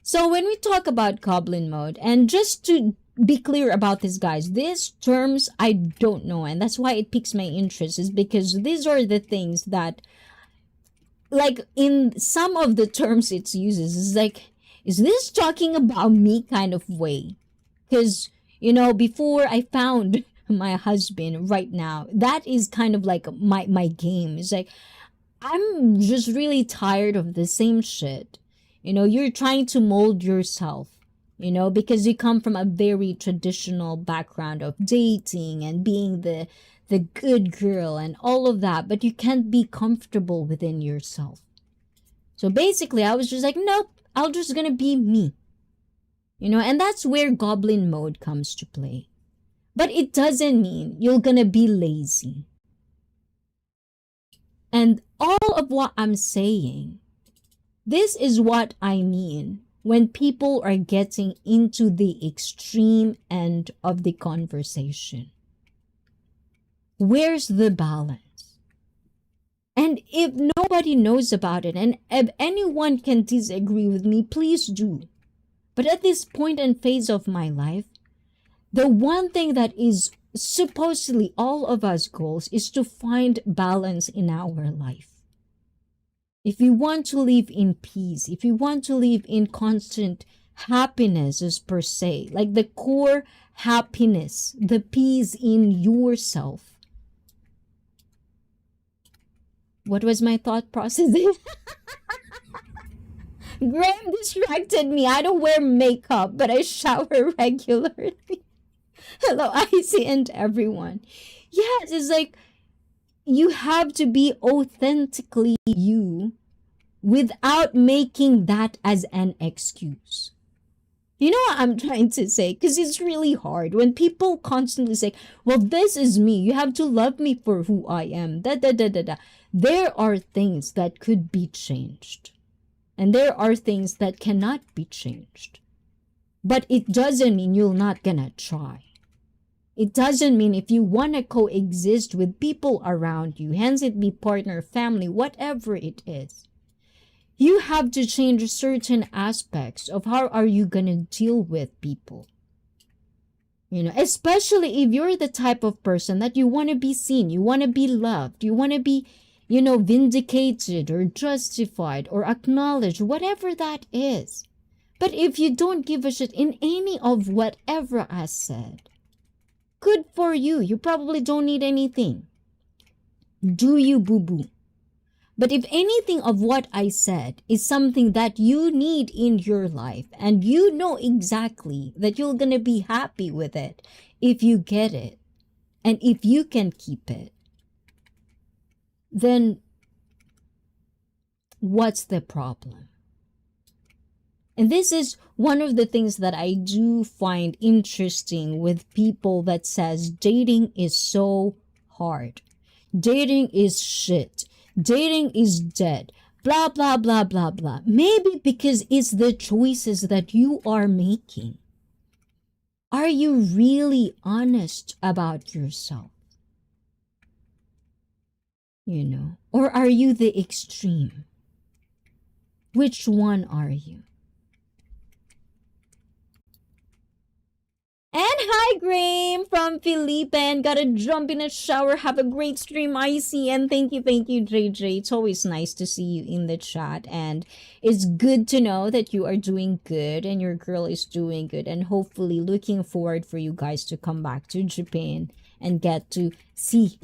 So when we talk about goblin mode, and just to be clear about this, guys, these terms I don't know, and that's why it piques my interest, is because these are the things that, like, in some of the terms it uses, is like, is this talking about me kind of way? Because before I found my husband, right now, that is kind of like my game. It's like, I'm just really tired of the same shit. You're trying to mold yourself, because you come from a very traditional background of dating and being the good girl and all of that, but you can't be comfortable within yourself. So basically, I was just like, nope, I'm just gonna be me. And that's where goblin mode comes to play. But it doesn't mean you're gonna be lazy. And all of what I'm saying, this is what I mean when people are getting into the extreme end of the conversation. Where's the balance? And if nobody knows about it, and if anyone can disagree with me, please do. But at this point and phase of my life, the one thing that is supposedly all of us goals is to find balance in our life. If you want to live in peace, if you want to live in constant happiness is per se, like the core happiness, the peace in yourself. What was my thought process? Graham distracted me. I don't wear makeup, but I shower regularly. Hello, Icy, and everyone. Yes, it's like you have to be authentically you without making that as an excuse. You know what I'm trying to say? Because it's really hard when people constantly say, well, this is me. You have to love me for who I am. Da, da, da, da, da. There are things that could be changed. And there are things that cannot be changed. But it doesn't mean you're not gonna try. It doesn't mean if you want to coexist with people around you, hence it be partner, family, whatever it is, you have to change certain aspects of how are you going to deal with people. You know, especially if you're the type of person that you want to be seen, you want to be loved, you want to be, you know, vindicated or justified or acknowledged, whatever that is. But if you don't give a shit in any of whatever I said, good for you. You probably don't need anything. Do you, boo-boo? But if anything of what I said is something that you need in your life and you know exactly that you're going to be happy with it if you get it and if you can keep it, then what's the problem? And this is one of the things that I do find interesting with people that says dating is so hard. Dating is shit. Dating is dead. Blah, blah, blah, blah, blah. Maybe because it's the choices that you are making. Are you really honest about yourself? You know? Or are you the extreme? Which one are you? And hi, Graham from Philippines. Gotta jump in a shower. Have a great stream, Icy. And thank you, JJ. It's always nice to see you in the chat. And it's good to know that you are doing good and your girl is doing good. And hopefully looking forward for you guys to come back to Japan and get to see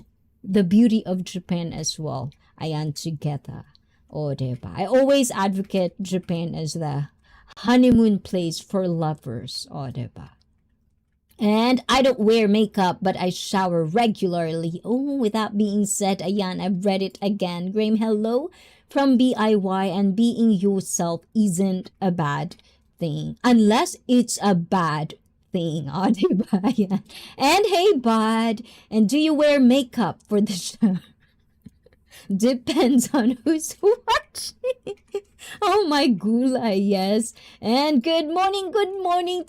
the beauty of Japan as well. Ayan, together. Oh, diba? I always advocate Japan as the honeymoon place for lovers. Oh, diba? And I don't wear makeup, but I shower regularly. Oh, with that being said, ayan, I've read it again. Graham, hello from BIY, and being yourself isn't a bad thing. Unless it's a bad thing. Oh, diba? Ayan. And hey, bud. And do you wear makeup for the show? Depends on who's watching. Oh my gulay, yes. And good morning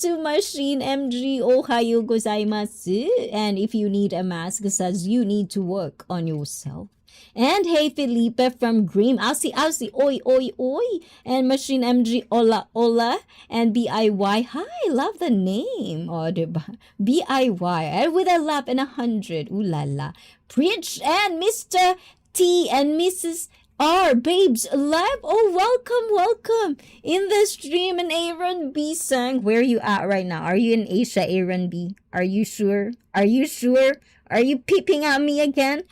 to Machine MG. Ohayo gozaimasu. And if you need a mask, it says you need to work on yourself. And hey, Felipe from Green. Aussie, oi, oi, oi. And Machine MG, hola, hola. And BIY, hi, love the name. Oh, diba? BIY, and with a laugh and 100. Ooh la la. Preach. And Mr. T and Mrs. R, babes, live. Oh, welcome in the stream. And Aaron B sang, where are you at right now? Are you in Asia, Aaron B? Are you sure? Are you peeping at me again?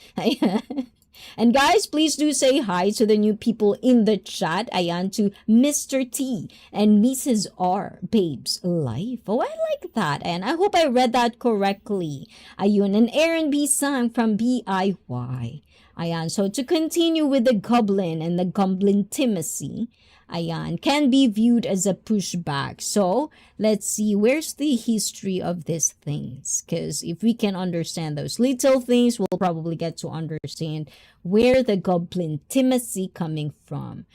And guys, please do say hi to the new people in the chat. Ayan, to Mr. T and Mrs. R, babes, life. Oh, I like that. And I hope I read that correctly. Ayun, and Aaron B sang from BIY. Ayan, so to continue with the goblin and the Goblintimacy, ayan, can be viewed as a pushback. So let's see, where's the history of these things? Because if we can understand those little things, we'll probably get to understand where the Goblintimacy coming from.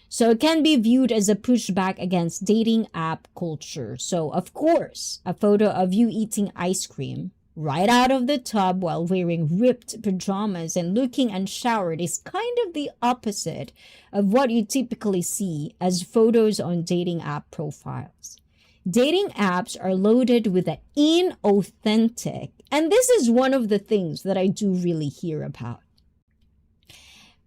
So it can be viewed as a pushback against dating app culture. So of course, a photo of you eating ice cream right out of the tub while wearing ripped pajamas and looking unshowered is kind of the opposite of what you typically see as photos on dating app profiles. Dating apps are loaded with the inauthentic, and this is one of the things that I do really hear about.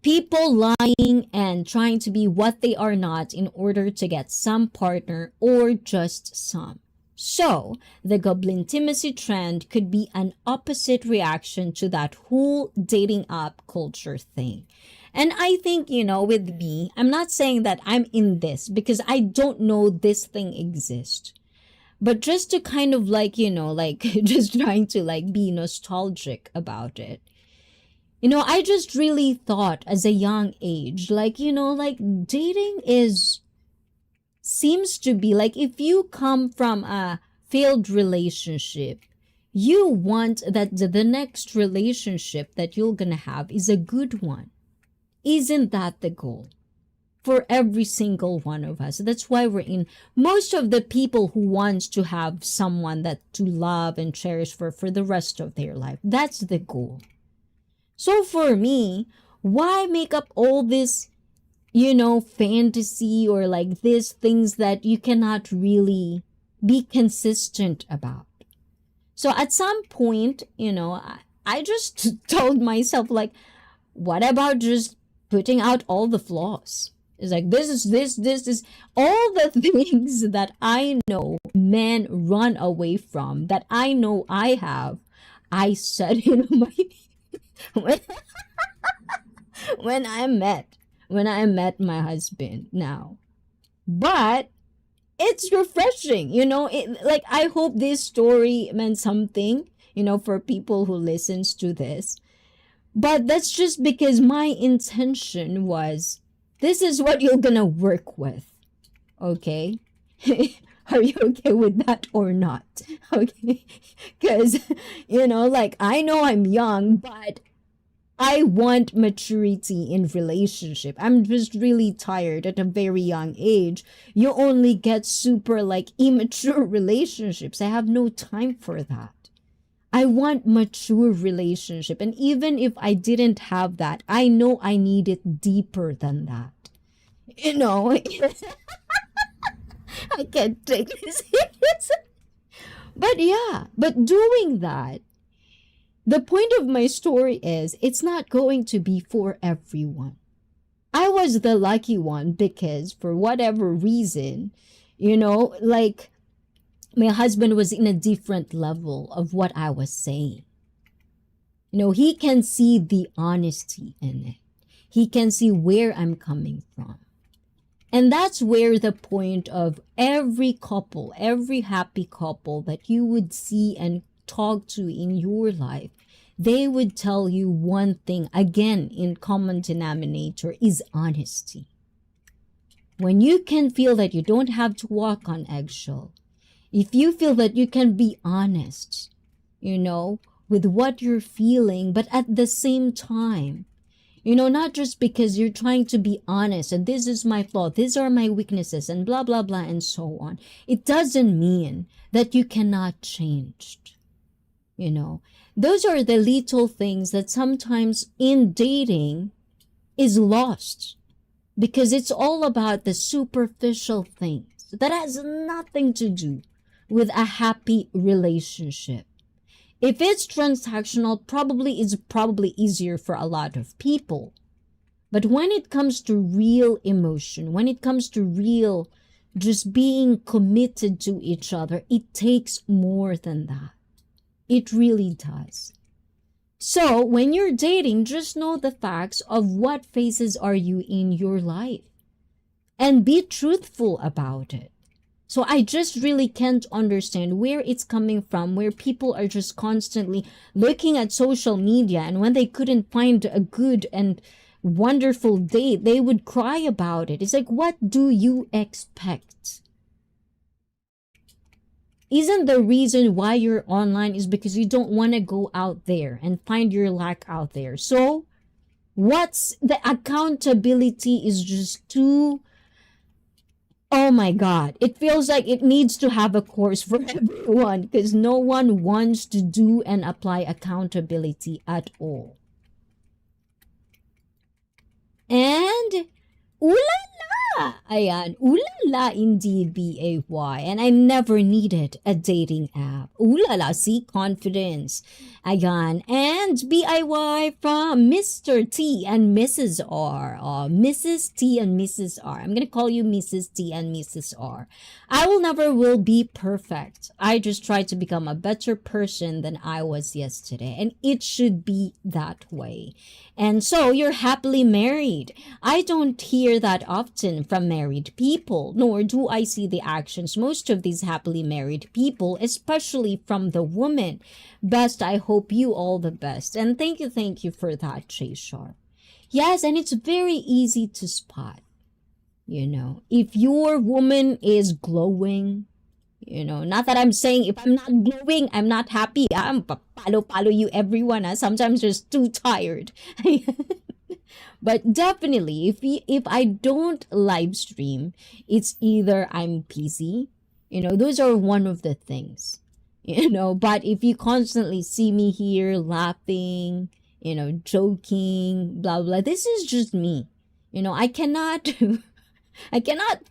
People lying and trying to be what they are not in order to get some partner or just some. So, the Goblintimacy trend could be an opposite reaction to that whole dating app culture thing. And I think, with me, I'm not saying that I'm in this because I don't know this thing exists. But just to kind of just trying to be nostalgic about it. I just really thought as a young age, dating seems to be if you come from a failed relationship, you want that the next relationship that you're gonna have is a good one. Isn't that the goal? For every single one of us. That's why we're in. Most of the people who wants to have someone that to love and cherish for the rest of their life. That's the goal. So for me, why make up all this, fantasy or these things that you cannot really be consistent about? So at some point, I just told myself what about just putting out all the flaws? It's this is all the things that I know men run away from, that I know I have. I said my when I met my husband now. But it's refreshing, I hope this story meant something, for people who listens to this. But that's just because my intention was, this is what you're gonna work with, okay? Are you okay with that or not? Okay? Because, I know I'm young, but I want maturity in relationship. I'm just really tired at a very young age. You only get super immature relationships. I have no time for that. I want mature relationship. And even if I didn't have that, I know I need it deeper than that. I can't take this serious. But doing that, the point of my story is it's not going to be for everyone. I was the lucky one because for whatever reason, my husband was in a different level of what I was saying. He can see the honesty in it. He can see where I'm coming from. And that's where the point of every couple, every happy couple that you would see and talk to in your life, they would tell you one thing, again, in common denominator, is honesty. When you can feel that you don't have to walk on eggshell, if you feel that you can be honest, with what you're feeling, but at the same time, not just because you're trying to be honest and this is my flaw, these are my weaknesses and blah, blah, blah, and so on. It doesn't mean that you cannot change. Those are the little things that sometimes in dating is lost because it's all about the superficial things that has nothing to do with a happy relationship. If it's transactional, it's probably easier for a lot of people. But when it comes to real emotion, when it comes to real just being committed to each other, it takes more than that. It really does. So when you're dating, just know the facts of what phases are you in your life and be truthful about it. So I just really can't understand where it's coming from, where people are just constantly looking at social media and when they couldn't find a good and wonderful date, they would cry about it. It's what do you expect? Isn't the reason why you're online is because you don't want to go out there and find your lack out there. So what's the accountability is just too, oh my God, it feels like it needs to have a course for everyone because no one wants to do and apply accountability at all. And, ulala! Ayan, ulala! la, indeed, B-A-Y. And I never needed a dating app. Ooh la la, see, confidence. Ayan. And B-I-Y from Mr. T and Mrs. R. Mrs. T and Mrs. R. I'm gonna call you Mrs. T and Mrs. R. I will never will be perfect. I just try to become a better person than I was yesterday. And it should be that way. And so you're happily married. I don't hear that often from married people, nor do I see the actions most of these happily married people, especially from the woman. Best, I hope you all the best. And thank you for that, Jay Sharp. Yes, and it's very easy to spot. You know, if your woman is glowing, you know, not that I'm saying if I'm not glowing, I'm not happy. I'm palo you everyone. Sometimes just too tired. But definitely, if I don't live stream, it's either I'm busy. You know, those are one of the things. You know, but if you constantly see me here laughing, you know, joking, blah blah, this is just me. You know, I cannot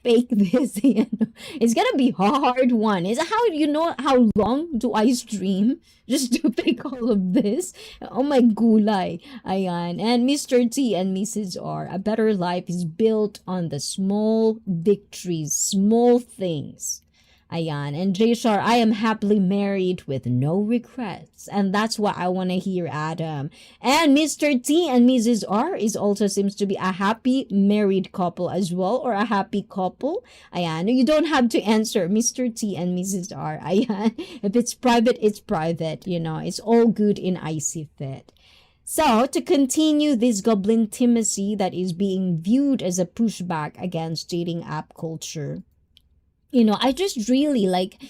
fake this. You know? It's gonna be a hard one. Is how you know how long do I stream just to fake all of this? Oh my gulay. Ayan. And Mr. T and Mrs. R. A better life is built on the small victories, small things. Ayan. And Jshar, I am happily married with no regrets. And that's what I want to hear, Adam. And Mr. T and Mrs. R is also seems to be a happy married couple as well, or a happy couple. Ayan. You don't have to answer Mr. T and Mrs. R. Ayan. If it's private, it's private. You know, it's all good in ICEE FIT. So, to continue this Goblintimacy that is being viewed as a pushback against dating app culture, you know, I just really like,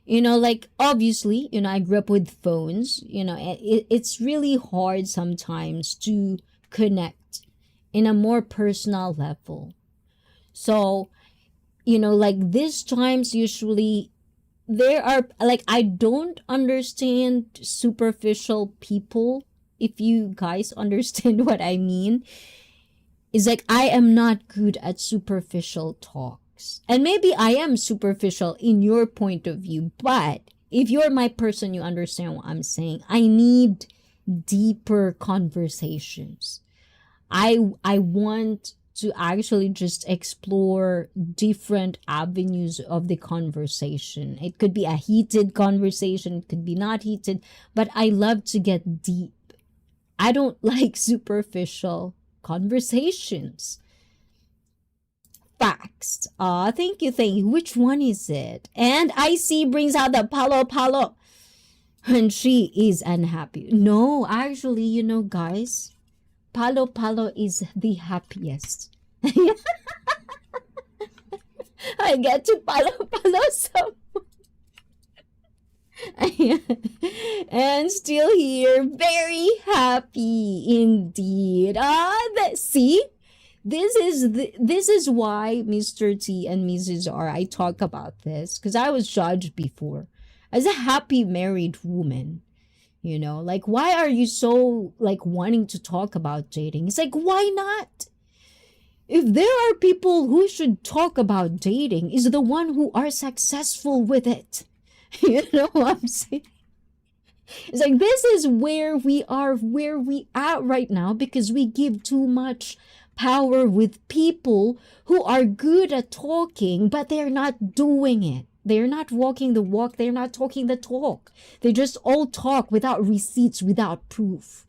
you know, like obviously, you know, I grew up with phones, you know, it's really hard sometimes to connect in a more personal level. So, you know, like these times usually there are, like, I don't understand superficial people, if you guys understand what I mean. It's like I am not good at superficial talk. And maybe I am superficial in your point of view, but if you're my person, you understand what I'm saying. I need deeper conversations. I want to actually just explore different avenues of the conversation. It could be a heated conversation, it could be not heated, but I love to get deep. I don't like superficial conversations. Facts. Thank you. Which one is it? And ICEE brings out the palo. And she is unhappy. No, actually, you know, guys, palo is the happiest. I get to palo so and still here, very happy indeed. See? This is why Mr. T and Mrs. R, I talk about this, because I was judged before as a happy married woman. You know, like, why are you so, like, wanting to talk about dating? It's like, why not? If there are people who should talk about dating, is the one who are successful with it. You know what I'm saying? It's like, this is where we are right now, because we give too much power with people who are good at talking, but they're not doing it. They're not walking the walk. They're not talking the talk. They just all talk without receipts, without proof.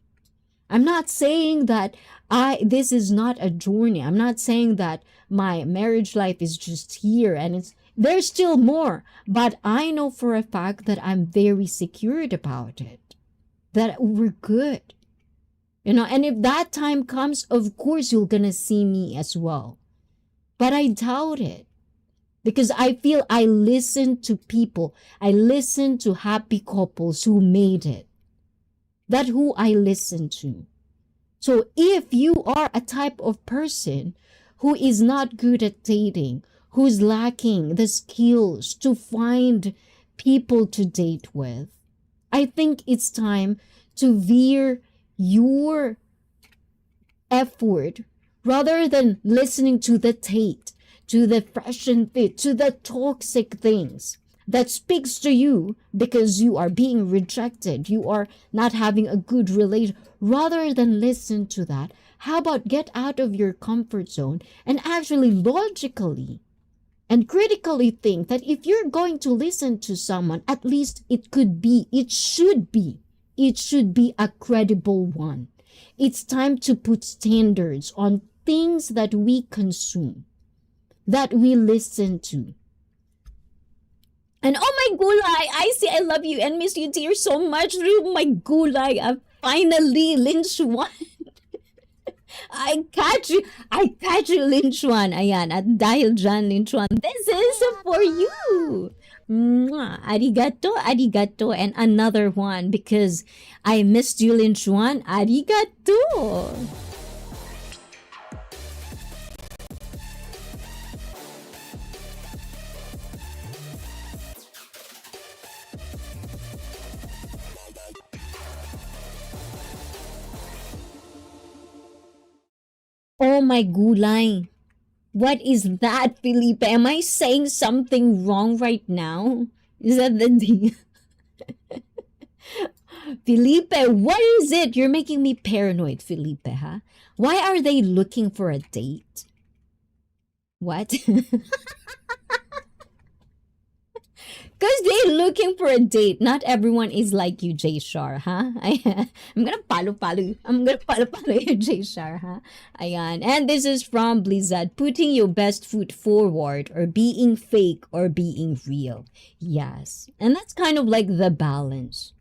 I'm not saying that this is not a journey. I'm not saying that my marriage life is just here and there's still more. But I know for a fact that I'm very secured about it, that we're good. You know, and if that time comes, of course, you're gonna see me as well. But I doubt it. Because I feel I listen to people. I listen to happy couples who made it. That's who I listen to. So if you are a type of person who is not good at dating, who's lacking the skills to find people to date with, I think it's time to veer your effort rather than listening to the Tate, to the fresh and fit, to the toxic things that speaks to you because you are being rejected, you are not having a good relation, rather than listen to that, how about get out of your comfort zone and actually logically and critically think that if you're going to listen to someone, at least it should be a credible one. It's time to put standards on things that we consume, that we listen to. And oh my gulay, I love you and miss you dear so much. Oh my gulay, finally, Lin Xuan. I catch you, Lin Xuan. Ayan, at dahil dyan, Lin Xuan, this is for you. Mwah. Arigato, arigato. And another one, because I missed you, Lin Xuan. Arigato. Oh my gulay. What is that, Felipe? Am I saying something wrong right now? Is that the thing? Felipe, what is it? You're making me paranoid, Felipe, huh? Why are they looking for a date? What? Because they're looking for a date. Not everyone is like you, Jay Shar, huh? I'm gonna palo you, Jay Shar, huh? Ayan. And this is from Blizzard. Putting your best foot forward, or being fake, or being real. Yes. And that's kind of like the balance.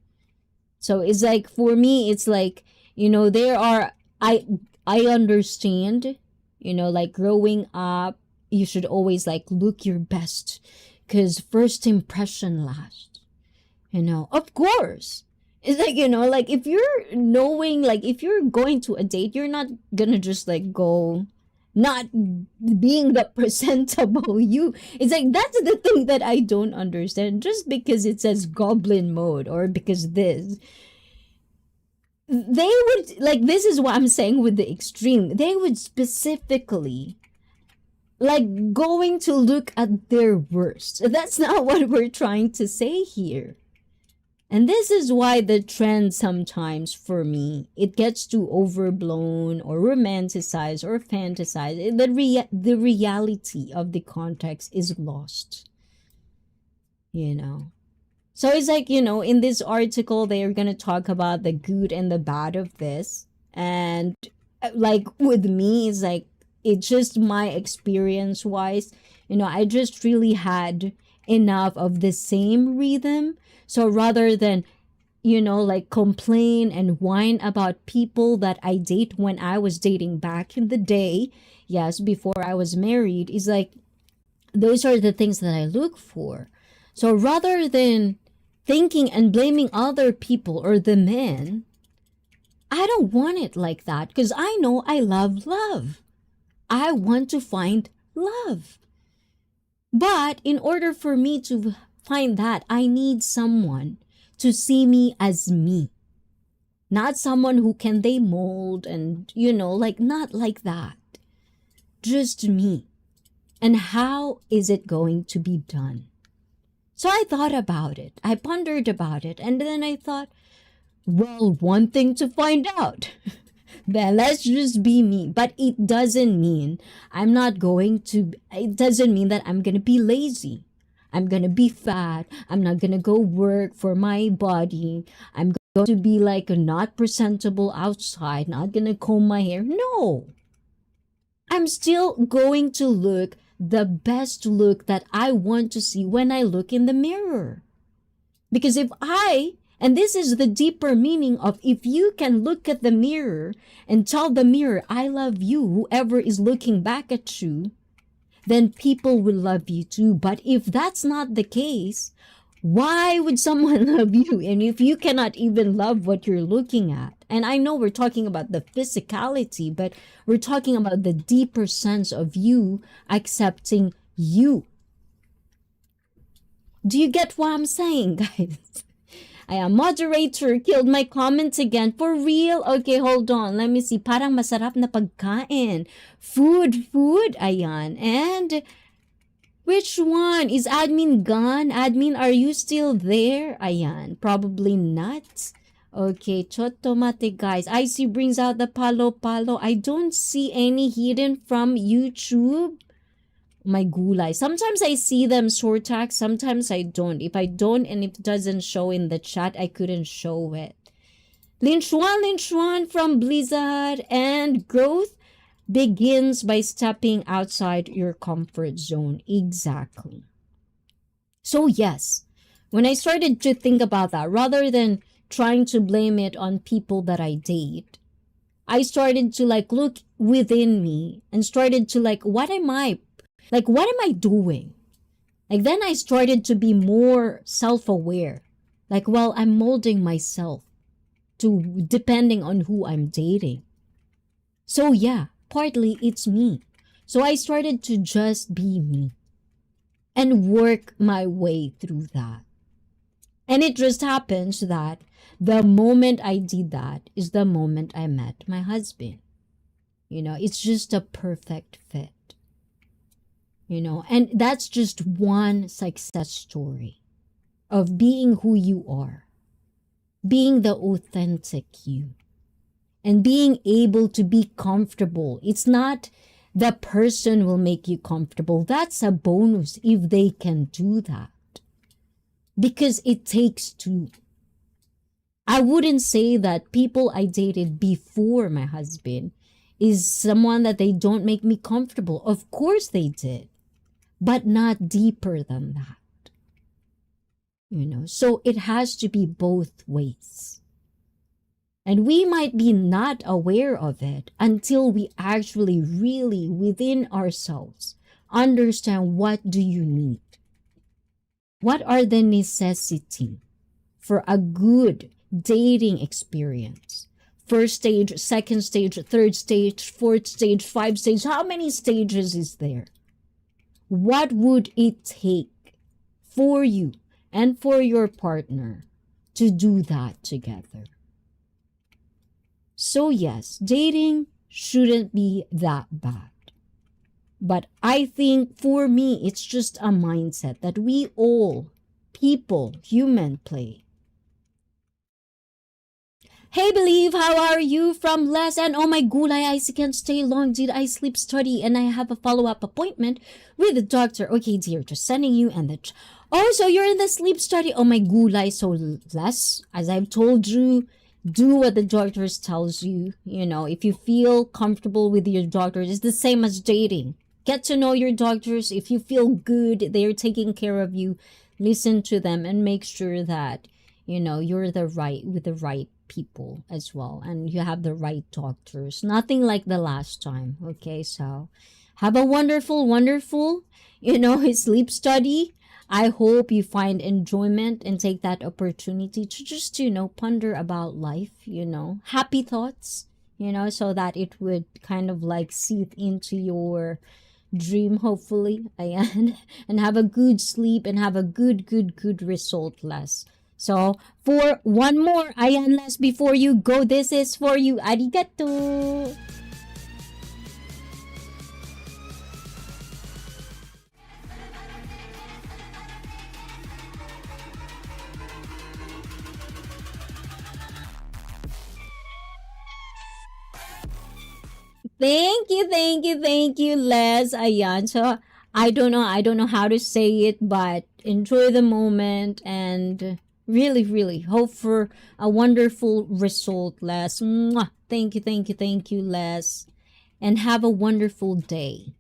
So it's like, for me, it's like, I understand, like growing up, you should always like look your best. Because first impression lasts, of course. It's like, like if you're knowing, like if you're going to a date, you're not gonna just like go not being the presentable you. It's like, that's the thing that I don't understand. Just because it says goblin mode or because this, they would, like, this is what I'm saying with the extreme. They would specifically like going to look at their worst. That's not what we're trying to say here. And this is why the trend sometimes, for me, it gets too overblown or romanticized or fantasized. The reality of the context is lost. So it's like, in this article, they're going to talk about the good and the bad of this. And like with me, it's like, it's just my experience wise, I just really had enough of the same rhythm. So rather than, like complain and whine about people that I date when I was dating back in the day, yes, before I was married, is like, those are the things that I look for. So rather than thinking and blaming other people or the men, I don't want it like that, because I know I love love. I want to find love. But in order for me to find that, I need someone to see me as me. Not someone who can they mold and, like not like that. Just me. And how is it going to be done? So I thought about it. I pondered about it. And then I thought, well, one thing to find out. Then let's just be me. But it doesn't mean it doesn't mean that I'm going to be lazy. I'm going to be fat. I'm not going to go work for my body. I'm going to be like not presentable outside, not going to comb my hair. No. I'm still going to look the best look that I want to see when I look in the mirror. Because and this is the deeper meaning of, if you can look at the mirror and tell the mirror, I love you, whoever is looking back at you, then people will love you too. But if that's not the case, why would someone love you? And if you cannot even love what you're looking at, and I know we're talking about the physicality, but we're talking about the deeper sense of you accepting you. Do you get what I'm saying, guys? Ayan, moderator killed my comment again. For real? Okay, hold on. Let me see. Parang masarap na pagkain. Food. Ayan. And which one? Is admin gone? Admin, are you still there? Ayan. Probably not. Okay, chotomate guys. IC brings out the palo. I don't see any hidden from YouTube. My gulay. Sometimes I see them short tag, sometimes I don't. If I don't and if it doesn't show in the chat, I couldn't show it. Lin Chuan from Blizzard. And growth begins by stepping outside your comfort zone. Exactly. So yes, when I started to think about that, rather than trying to blame it on people that I date, I started to like look within me and started to like, what am I doing? Like then I started to be more self-aware. Like, well, I'm molding myself to depending on who I'm dating. So yeah, partly it's me. So I started to just be me and work my way through that. And it just happens that the moment I did that is the moment I met my husband. You know, it's just a perfect fit. You know, and that's just one success story of being who you are, being the authentic you, and being able to be comfortable. It's not the person will make you comfortable. That's a bonus if they can do that, because it takes two. I wouldn't say that people I dated before my husband is someone that they don't make me comfortable. Of course they did. But not deeper than that. You know, so it has to be both ways. And we might be not aware of it until we actually really within ourselves understand, what do you need? What are the necessities for a good dating experience? First stage, second stage, third stage, fourth stage, 5 stages. How many stages is there? What would it take for you and for your partner to do that together? So yes, dating shouldn't be that bad. But I think for me, it's just a mindset that we all, people, human, play. Hey, Believe, how are you? From Les, and oh my gulay, I can't stay long. Did I sleep study? And I have a follow-up appointment with the doctor. Okay, dear, just sending you and the... Oh, so you're in the sleep study. Oh my gulay, so Les, as I've told you, do what the doctors tells you. You know, if you feel comfortable with your doctors, it's the same as dating. Get to know your doctors. If you feel good, they're taking care of you. Listen to them and make sure that, you know, you're with the right people as well, and you have the right doctors. Nothing like the last time. Okay, so have a wonderful, you know, sleep study. I hope you find enjoyment and take that opportunity to just, you know, ponder about life, you know, happy thoughts, you know, so that it would kind of like seep into your dream, hopefully, and have a good sleep and have a good result, Les. So, for one more, ayan, Les, before you go, this is for you. Arigato! Thank you, Les. Ayan. So, I don't know how to say it, but enjoy the moment and really hope for a wonderful result, Les. Mwah. Thank you, Les. And have a wonderful day.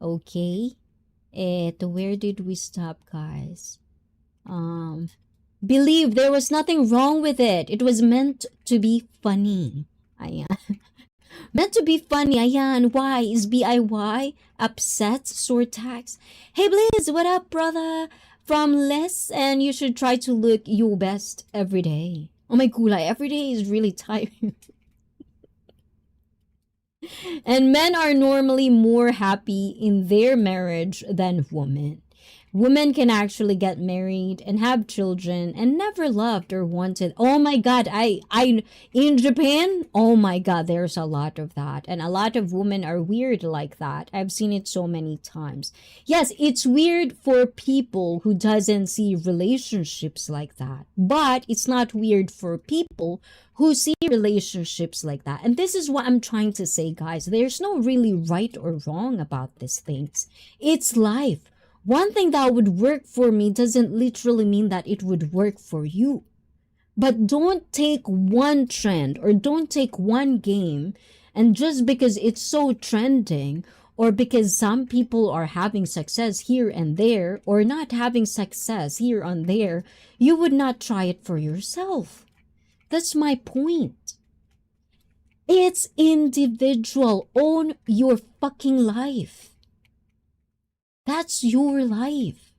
Okay? Where did we stop, guys? Believe there was nothing wrong with it. It was meant to be funny. Ayan. Meant to be funny. Ayan. Why? Is BIY upset? Surtax. Hey, Blizz, what up, brother? From Les, and you should try to look your best every day. Oh my gulay, every day is really tiring. And men are normally more happy in their marriage than women. Women can actually get married and have children and never loved or wanted. Oh my God, I in Japan, oh my God, there's a lot of that. And a lot of women are weird like that. I've seen it so many times. Yes, it's weird for people who doesn't see relationships like that. But it's not weird for people who see relationships like that. And this is what I'm trying to say, guys. There's no really right or wrong about these things. It's life. One thing that would work for me doesn't literally mean that it would work for you. But don't take one trend or don't take one game and just because it's so trending or because some people are having success here and there or not having success here and there, you would not try it for yourself. That's my point. It's individual. Own your fucking life. That's your life.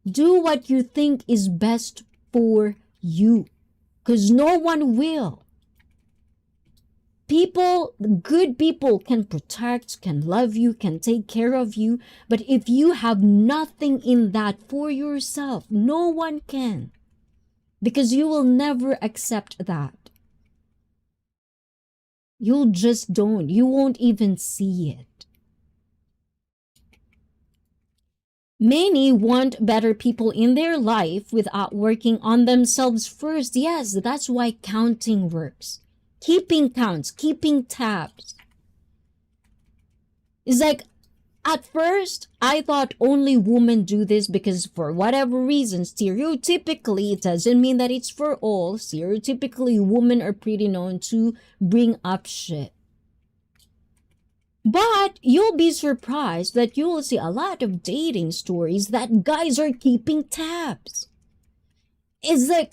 Do what you think is best for you. Because no one will. People, good people can protect, can love you, can take care of you. But if you have nothing in that for yourself, no one can. Because you will never accept that. You'll just don't. You won't even see it. Many want better people in their life without working on themselves first. Yes, that's why counting works. Keeping counts, keeping tabs. It's like, at first, I thought only women do this because for whatever reason, stereotypically, it doesn't mean that it's for all. Stereotypically, women are pretty known to bring up shit. But you'll be surprised that you will see a lot of dating stories that guys are keeping tabs. It's like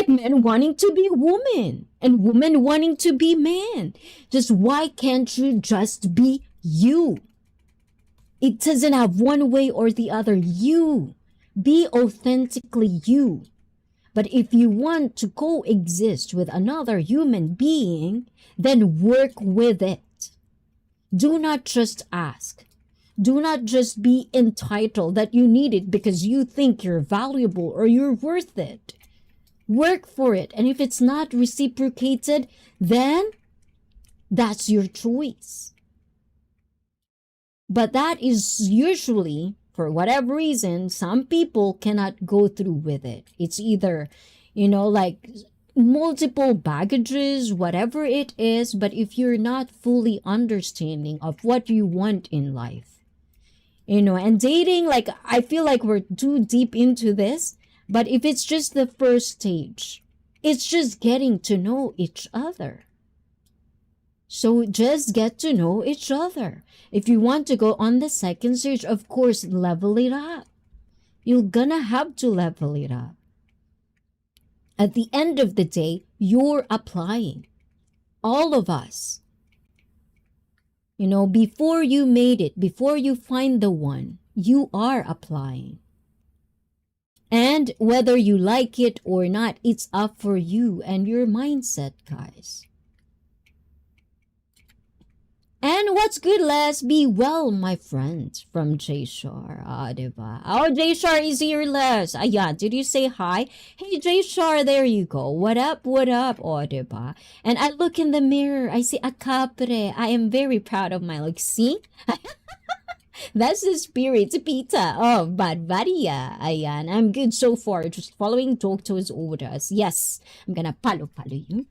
men wanting to be women and women wanting to be men. Just why can't you just be you? It doesn't have one way or the other. You. Be authentically you. But if you want to coexist with another human being, then work with it. Do not just ask. Do not just be entitled that you need it because you think you're valuable or you're worth it. Work for it. And if it's not reciprocated, then that's your choice. But that is usually, for whatever reason, some people cannot go through with it. It's either, like multiple baggages, whatever it is. But if you're not fully understanding of what you want in life, and dating, like, I feel like we're too deep into this. But if it's just the first stage, it's just getting to know each other. So just get to know each other. If you want to go on the second stage, of course, level it up. You're gonna have to level it up. At the end of the day, you're applying. All of us. Before you made it, before you find the one, you are applying. And whether you like it or not, it's up for you and your mindset, guys. And what's good, Les? Be well, my friend. From J Shar. Diba? Oh, J Shar is here, Les. Ayan, did you say hi? Hey, J Shar, there you go. What up, what up? Oh, diba? And I look in the mirror. I see a capre. I am very proud of my look. See? That's the spirit, Pita. Oh, Barbaria. Ayan, I'm good so far. Just following Doctor's orders. Yes, I'm gonna follow you.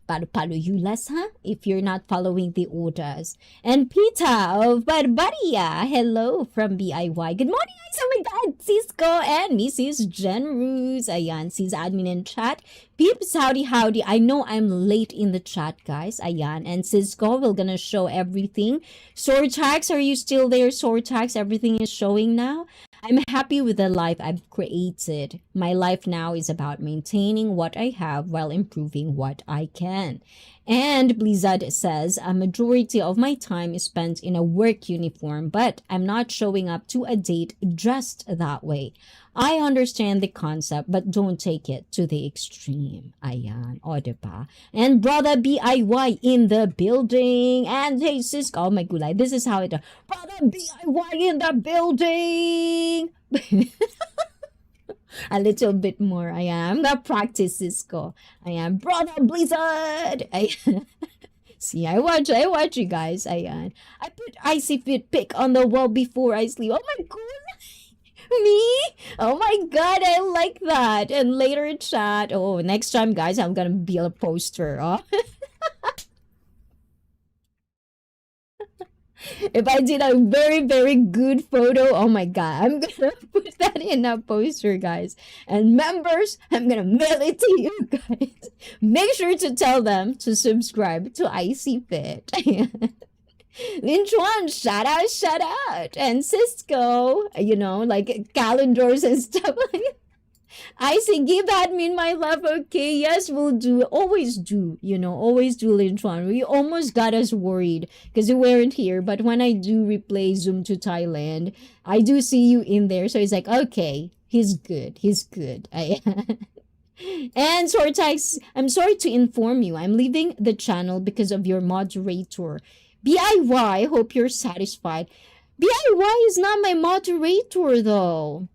Follow you less, huh? If you're not following the orders. And Pita of Barbaria. Hello from BIY. Good morning, guys. Oh my God. Cisco and Mrs. Jen Ruse. Ayan, she's admin in chat. Peeps, howdy. I know I'm late in the chat, guys. Ayan. And Cisco, we're gonna show everything. Sortax, are you still there? Sortax, everything is showing now. I'm happy with the life I've created. My life now is about maintaining what I have while improving what I can. And Blizzard says a majority of my time is spent in a work uniform, but I'm not showing up to a date dressed that way. I understand the concept, but don't take it to the extreme. Ayan, o diba? And brother BIY in the building. And hey, Cisco, oh my gulay, this is how it does. Brother BIY in the building. A little bit more. I'm gonna practice Cisco. Brother Blizzard. See, I watch you guys. I put ICEE FIT pic on the wall before I sleep. Oh my god. Me? Oh my god, I like that. And later chat. Oh, next time, guys, I'm gonna build a poster. Oh. If I did a very, very good photo, oh my god, I'm gonna put that in a poster, guys. And members, I'm gonna mail it to you guys. Make sure to tell them to subscribe to ICEE FIT. Lin Chuan, shout out. And Cisco, you know, like calendars and stuff like that. ICEE, give admin my love, okay? Yes, we'll do. Always do, you know, always do, Lin Chuan. We almost got us worried because you weren't here. But when I do replay Zoom to Thailand, I do see you in there. So it's like, okay, he's good. And Sortax, I'm sorry to inform you, I'm leaving the channel because of your moderator. BIY, hope you're satisfied. BIY is not my moderator though.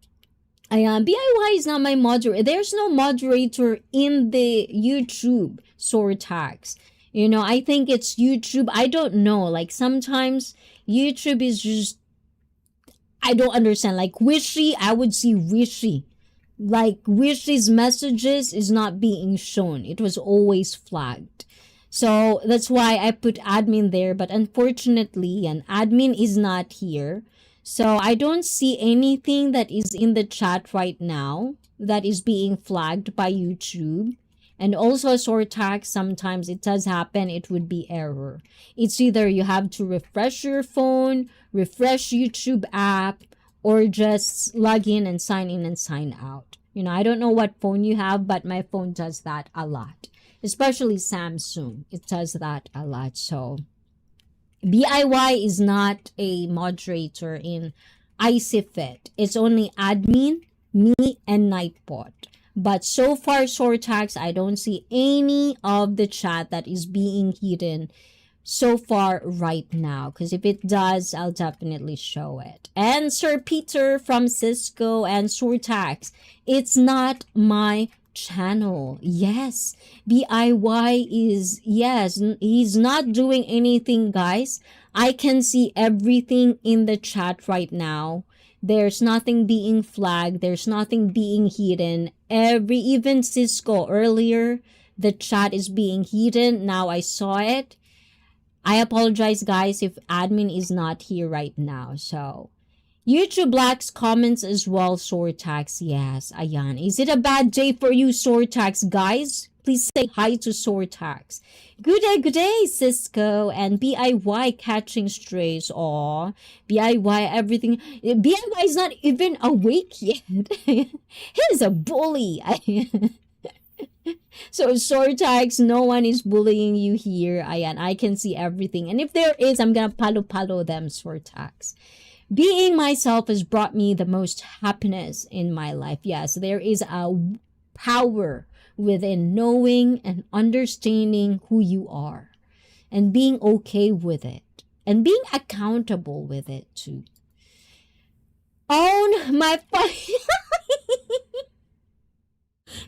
BIY is not my moderator. There's no moderator in the YouTube Sortax. You know, I think it's YouTube. I don't know. Like sometimes YouTube is just, I don't understand. Like Wishy, I would see Wishy. Like Wishy's messages is not being shown. It was always flagged. So that's why I put admin there. But unfortunately, an admin is not here. So I don't see anything that is in the chat right now that is being flagged by YouTube. And also Sortax, sometimes it does happen, it would be error. It's either you have to refresh your phone, refresh YouTube app, or just log in and sign out. You know, I don't know what phone you have, but my phone does that a lot. Especially Samsung, it does that a lot. So BIY is not a moderator in ICEE FIT. It's only admin, me, and Nightbot. But so far, Sortax, I don't see any of the chat that is being hidden so far right now. Because if it does, I'll definitely show it. And Sir Peter from Cisco and Sortax, it's not my channel. Yes, BIY is, yes, he's not doing anything, guys. I can see everything in the chat right now. There's nothing being flagged. There's nothing being hidden. Even Cisco earlier, the chat is being hidden. Now I saw it. I apologize, guys, if admin is not here right now. So YouTube lacks comments as well, Sortax. Yes, ayan. Is it a bad day for you, Sortax, guys? Please say hi to Sortax. Good day, Cisco. And BIY catching strays. Aw, BIY everything. BIY is not even awake yet. He's a bully. So Sortax, no one is bullying you here. Ayan, I can see everything. And if there is, I'm gonna palo them, Sortax. Being myself has brought me the most happiness in my life. Yes, there is a power within knowing and understanding who you are and being okay with it and being accountable with it too. Own my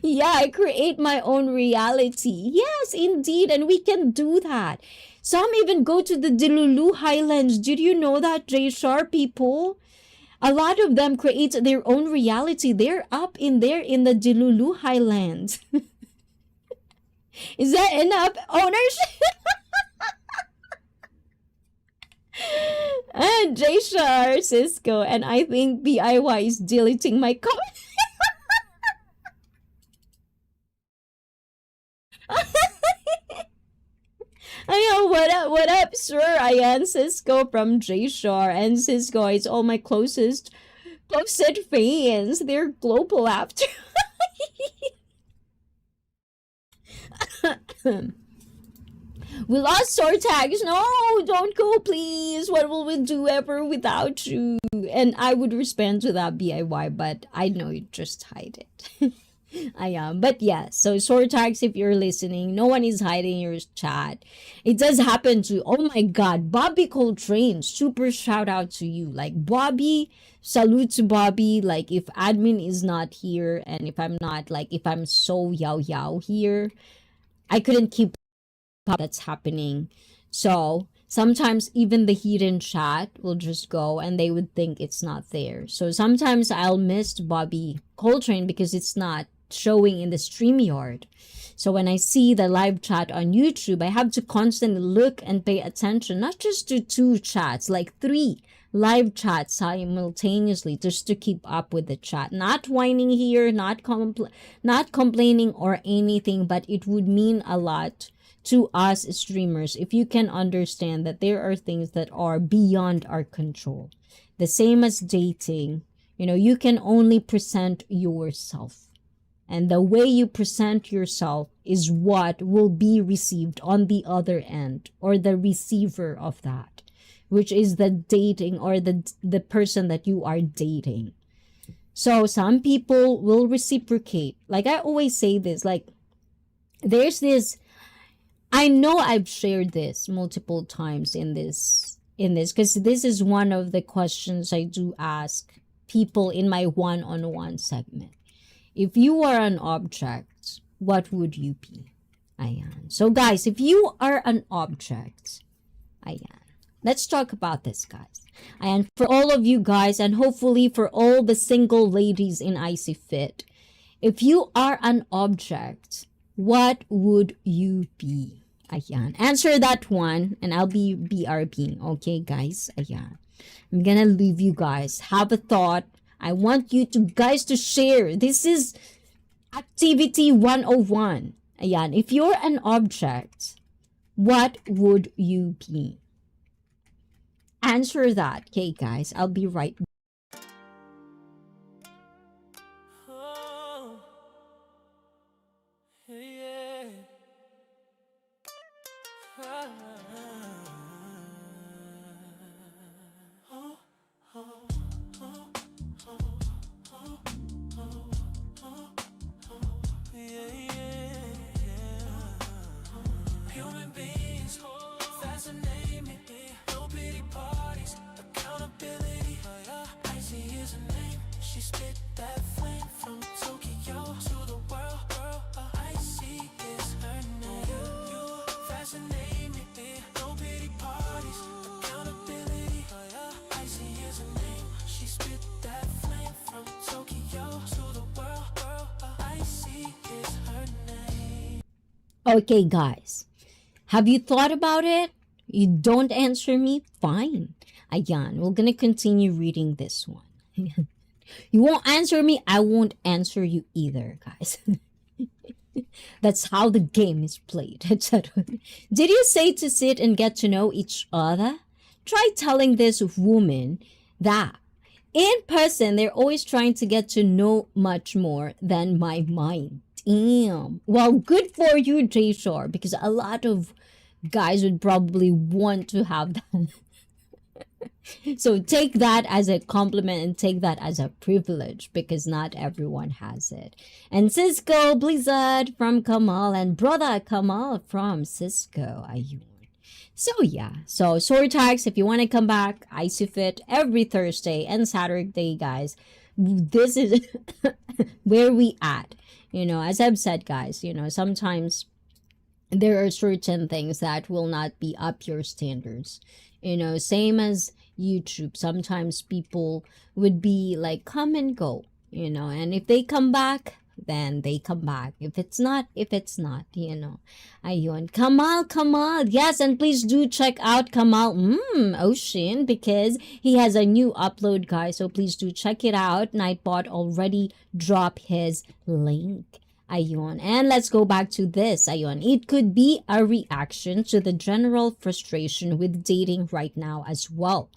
Yeah, I create my own reality. Yes, indeed, and we can do that. Some even go to the Dilulu Highlands. Did you know that, J-Shar people? A lot of them create their own reality. They're up in there in the Dilulu Highlands. Is that enough ownership? And J-Shar, Cisco, and I think BIY is deleting my comment. What up, sir? I am Cisco from J-Shar, and Cisco is all my closest fans. They're global after. We lost Sortax. No, don't go, please. What will we do ever without you? And I would respond to that BIY, but I know you just hide it. I am. But yeah, so Sortax, if you're listening, no one is hiding your chat. It does happen to, oh my God, Bobby Coltrane. Super shout out to you. Like, Bobby, salute to Bobby. Like, if admin is not here and if I'm not, like, if I'm so yao here, I couldn't keep up that's happening. So sometimes even the hidden chat will just go and they would think it's not there. So sometimes I'll miss Bobby Coltrane because it's not showing in the StreamYard. So when I see the live chat on YouTube, I have to constantly look and pay attention, not just to 2 chats, like 3 live chats simultaneously just to keep up with the chat. Not whining here, not complaining or anything, but it would mean a lot to us streamers if you can understand that there are things that are beyond our control. The same as dating, you can only present yourself. And the way you present yourself is what will be received on the other end, or the receiver of that, which is the dating or the person that you are dating. So some people will reciprocate. Like I always say this, like there's this, I know I've shared this multiple times in this, because this is one of the questions I do ask people in my one-on-one segment. If you are an object, what would you be? Ayan. So guys, if you are an object, ayan. Let's talk about this, guys. And for all of you guys, and hopefully for all the single ladies in ICEE FIT, if you are an object, what would you be? Ayan. Answer that one, and I'll be BRBing. Okay, guys? Ayan. I'm gonna leave you guys. Have a thought. I want you guys to share. This is activity 101. Ayan. If you're an object, what would you be? Answer that. Okay, guys. I'll be right back. Oh, yeah. Human beings fascinate me. No pity parties, accountability. ICEE is a name. She spit that flame from Tokyo to the world. ICEE is her name. You fascinate me. No pity parties, accountability. ICEE is a name. She spit that flame from Tokyo to the world. ICEE is her name. Okay, guys. Have you thought about it? You don't answer me? Fine. Ayan, we're gonna continue reading this one. You won't answer me, I won't answer you either, guys. That's how the game is played, etc. Did you say to sit and get to know each other? Try telling this woman that in person, they're always trying to get to know much more than my mind. Damn. Well, good for you, Jay Shore, because a lot of guys would probably want to have that. So take that as a compliment and take that as a privilege, because not everyone has it. And Cisco Blizzard from Kamal and brother Kamal from Cisco Ayun. So yeah, so Sortax, if you want to come back, ICEE FIT every Thursday and Saturday, guys. This is where we at. As I've said, guys, sometimes there are certain things that will not be up your standards. Same as YouTube. Sometimes people would be like, come and go, and if they come back, then they come back. If it's not, Ayun. Kamal. Yes, and please do check out Kamal Ocean, because he has a new upload, guys. So please do check it out. Nightbot already dropped his link. Ayun. And let's go back to this. Ayun. It could be a reaction to the general frustration with dating right now as well.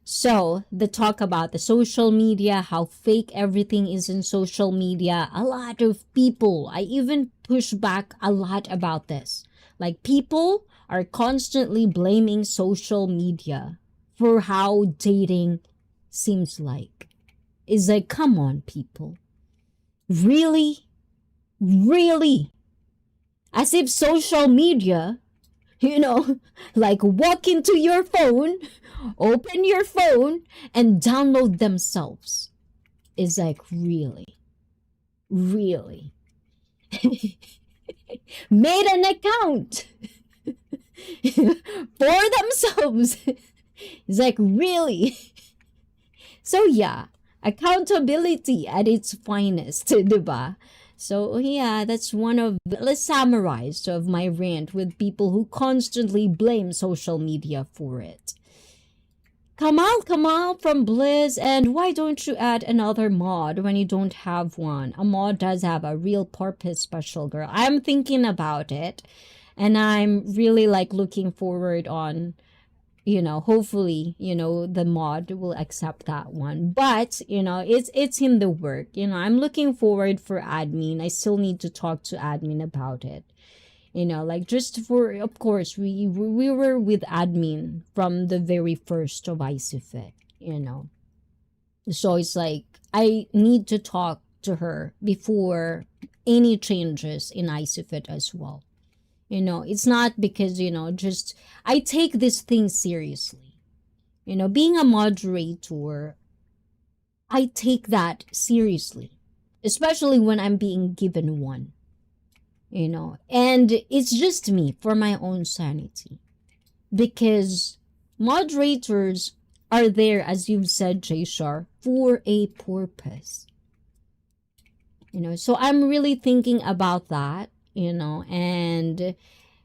So the talk about the social media, how fake everything is in social media. A lot of people, I even push back a lot about this. Like, people are constantly blaming social media for how dating seems like. It's like, come on, people. Really? Really? As if social media, like walk into your phone, open your phone, and download themselves. It's like, really? Really? Made an account for themselves. It's like, really? So yeah, accountability at its finest, diba? So yeah, that's one of, let's summarize of my rant with people who constantly blame social media for it. Kamal from Bliss, and why don't you add another mod when you don't have one? A mod does have a real purpose, special girl. I'm thinking about it, and I'm really like looking forward on, hopefully, the mod will accept that one. But, it's in the work. I'm looking forward for admin. I still need to talk to admin about it. Like just for, of course, we were with admin from the very first of ICEE FIT, So it's like, I need to talk to her before any changes in ICEE FIT as well. It's not because, just, I take this thing seriously. Being a moderator, I take that seriously, especially when I'm being given one. And it's just me for my own sanity, because moderators are there, as you've said, Jshar, for a purpose. So I'm really thinking about that, and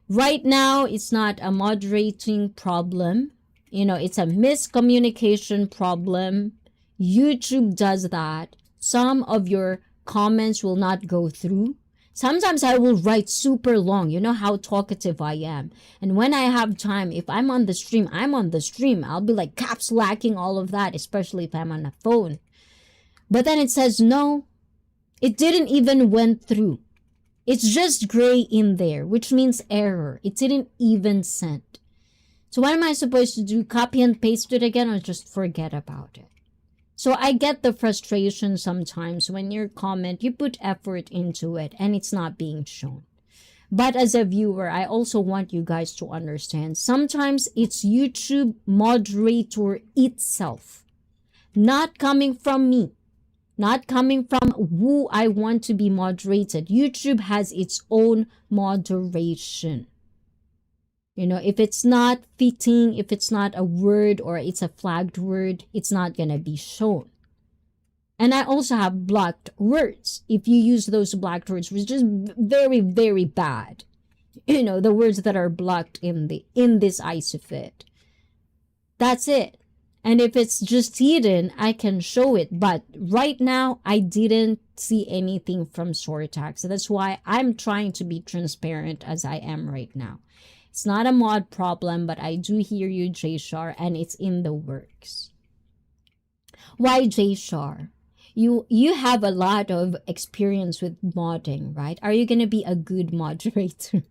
right now it's not a moderating problem, it's a miscommunication problem. YouTube does that. Some of your comments will not go through. Sometimes I will write super long. You know how talkative I am. And when I have time, if I'm on the stream, I'm on the stream. I'll be like caps lacking all of that, especially if I'm on a phone. But then it says, no, it didn't even went through. It's just gray in there, which means error. It didn't even send. So what am I supposed to do? Copy and paste it again, or just forget about it? So I get the frustration sometimes when your comment, you put effort into it and it's not being shown. But as a viewer, I also want you guys to understand, sometimes it's YouTube moderator itself, not coming from me, not coming from who I want to be moderated. YouTube has its own moderation. If it's not fitting, if it's not a word or it's a flagged word, it's not going to be shown. And I also have blocked words. If you use those blocked words, which is very, very bad. The words that are blocked in this ICEE FIT. That's it. And if it's just hidden, I can show it. But right now, I didn't see anything from Sortax. So that's why I'm trying to be transparent as I am right now. It's not a mod problem, but I do hear you, Jshar, and it's in the works. Why, Jshar? You have a lot of experience with modding, right? Are you going to be a good moderator?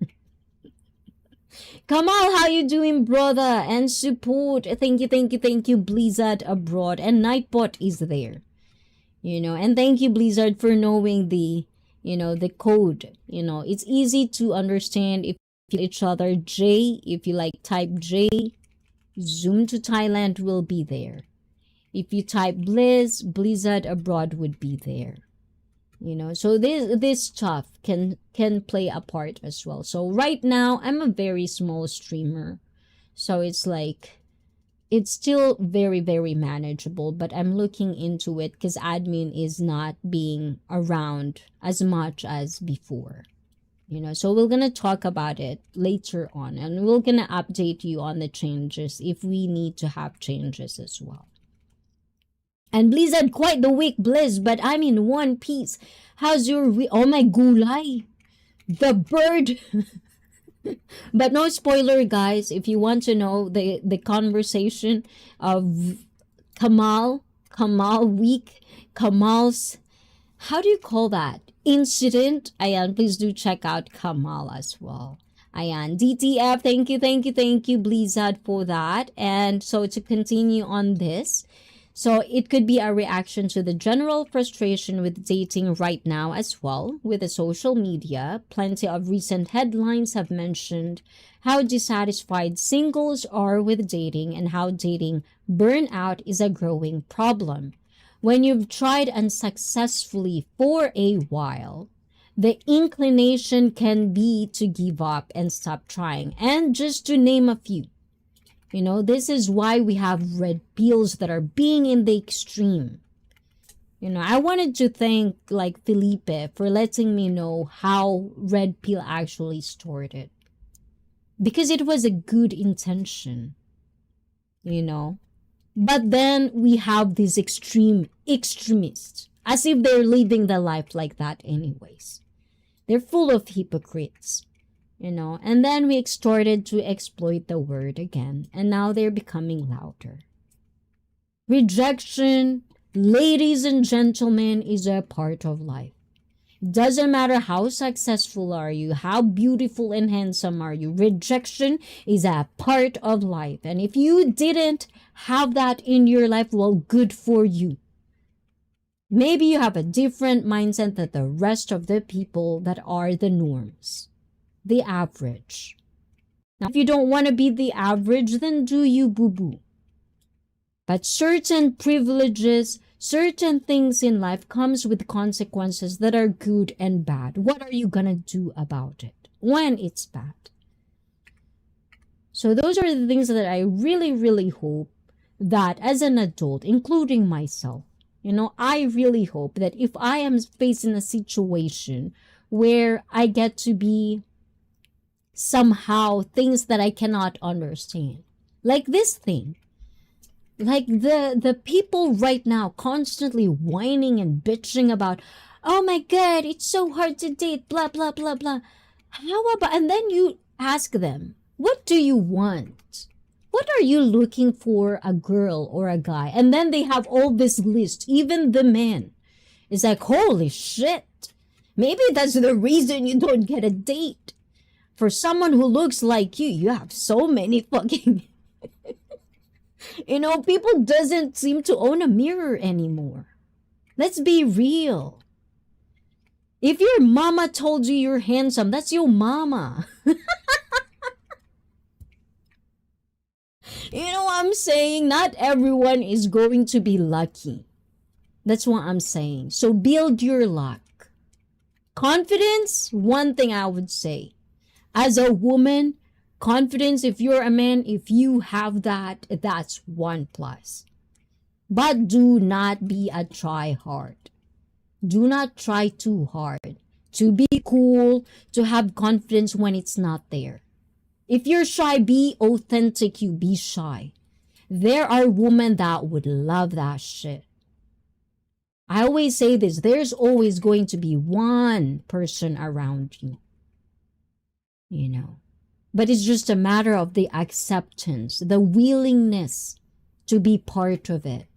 Kamal, how you doing, brother? And support. Thank you, Blizzard Abroad. And Nightbot is there. And thank you, Blizzard, for knowing the code. It's easy to understand if each other. J, if you like type J, Zoom to Thailand will be there. If you type Blizz, Blizzard Abroad would be there. So this stuff can play a part as well. So right now I'm a very small streamer, so it's like it's still very, very manageable, but I'm looking into it because admin is not being around as much as before. So we're going to talk about it later on, and we're going to update you on the changes if we need to have changes as well. And Blizzard, quite the week, Blizz, but I'm in one piece. How's your week? Oh my gulay. The bird. But no spoiler, guys. If you want to know the conversation of Kamal week, Kamal's, how do you call that? Incident. Ayan, please do check out Kamal as well. Ayan, DTF, thank you, Blizzard, for that. And so to continue on this, so it could be a reaction to the general frustration with dating right now as well. With the social media, plenty of recent headlines have mentioned how dissatisfied singles are with dating and how dating burnout is a growing problem. When you've tried unsuccessfully for a while, the inclination can be to give up and stop trying. And just to name a few, this is why we have red pills that are being in the extreme. I wanted to thank Felipe for letting me know how red pill actually started. Because it was a good intention, But then we have these extremists, as if they're living their life like that anyways. They're full of hypocrites, And then we started to exploit the word again, and now they're becoming louder. Rejection, ladies and gentlemen, is a part of life. Doesn't matter how successful are you, how beautiful and handsome are you, rejection is a part of life. And if you didn't have that in your life, well, good for you. Maybe you have a different mindset than the rest of the people that are the norms, the average. Now, if you don't want to be the average, then do you, boo-boo. But certain privileges, certain things in life comes with consequences that are good and bad. What are you going to do about it when it's bad? So those are the things that I really, really hope that as an adult, including myself, I really hope that if I am facing a situation where I get to be somehow things that I cannot understand, like this thing, like the people right now constantly whining and bitching about, oh my God, it's so hard to date, blah, blah, blah, blah. How about, and then you ask them, what do you want? What are you looking for a girl or a guy? And then they have all this list, even the men. It's like, holy shit. Maybe that's the reason you don't get a date. For someone who looks like you have so many fucking... people doesn't seem to own a mirror anymore. Let's be real. If your mama told you you're handsome, that's your mama. You know what I'm saying? Not everyone is going to be lucky. That's what I'm saying. So build your luck. Confidence, one thing I would say. As a woman, confidence, if you're a man, if you have that, that's 1+. But do not be a try hard. Do not try too hard to be cool, to have confidence when it's not there. If you're shy, be authentic, you be shy. There are women that would love that shit. I always say this, there's always going to be one person around you. But it's just a matter of the acceptance, the willingness to be part of it,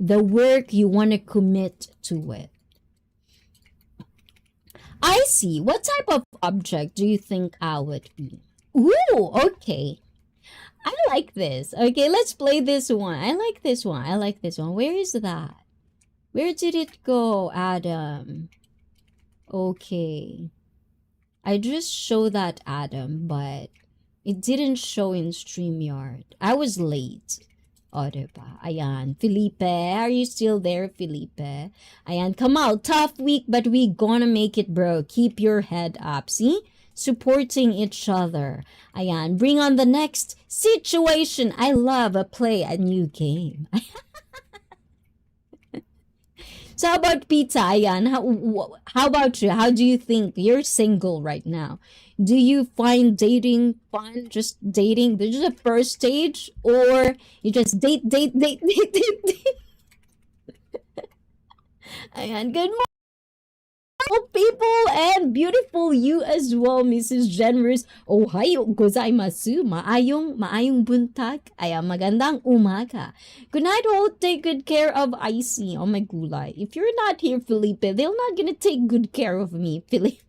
the work you want to commit to it. I see. What type of object do you think I would be? Ooh, okay. I like this. Okay, let's play this one. I like this one. Where is that? Where did it go, Adam? Okay. I just showed that Adam, but it didn't show in StreamYard. I was late. O, diba? Ayan. Felipe, are you still there, Felipe? Ayan, come out. Tough week, but we gonna make it, bro. Keep your head up. See? Supporting each other. Ayan, bring on the next situation. I love play a new game. So how about pizza, Ayan? How about you? How do you think? You're single right now. Do you find dating fun? Just dating? There's just a first stage? Or you just date? Ayan, good morning. People and beautiful you as well, Mrs. Generous. Ohayo gozaimasu. Maayong buntag. Ayan, magandang umaga. Good night all. Take good care of Icy. Oh my gulay. If you're not here, Felipe, they're not gonna take good care of me, Felipe.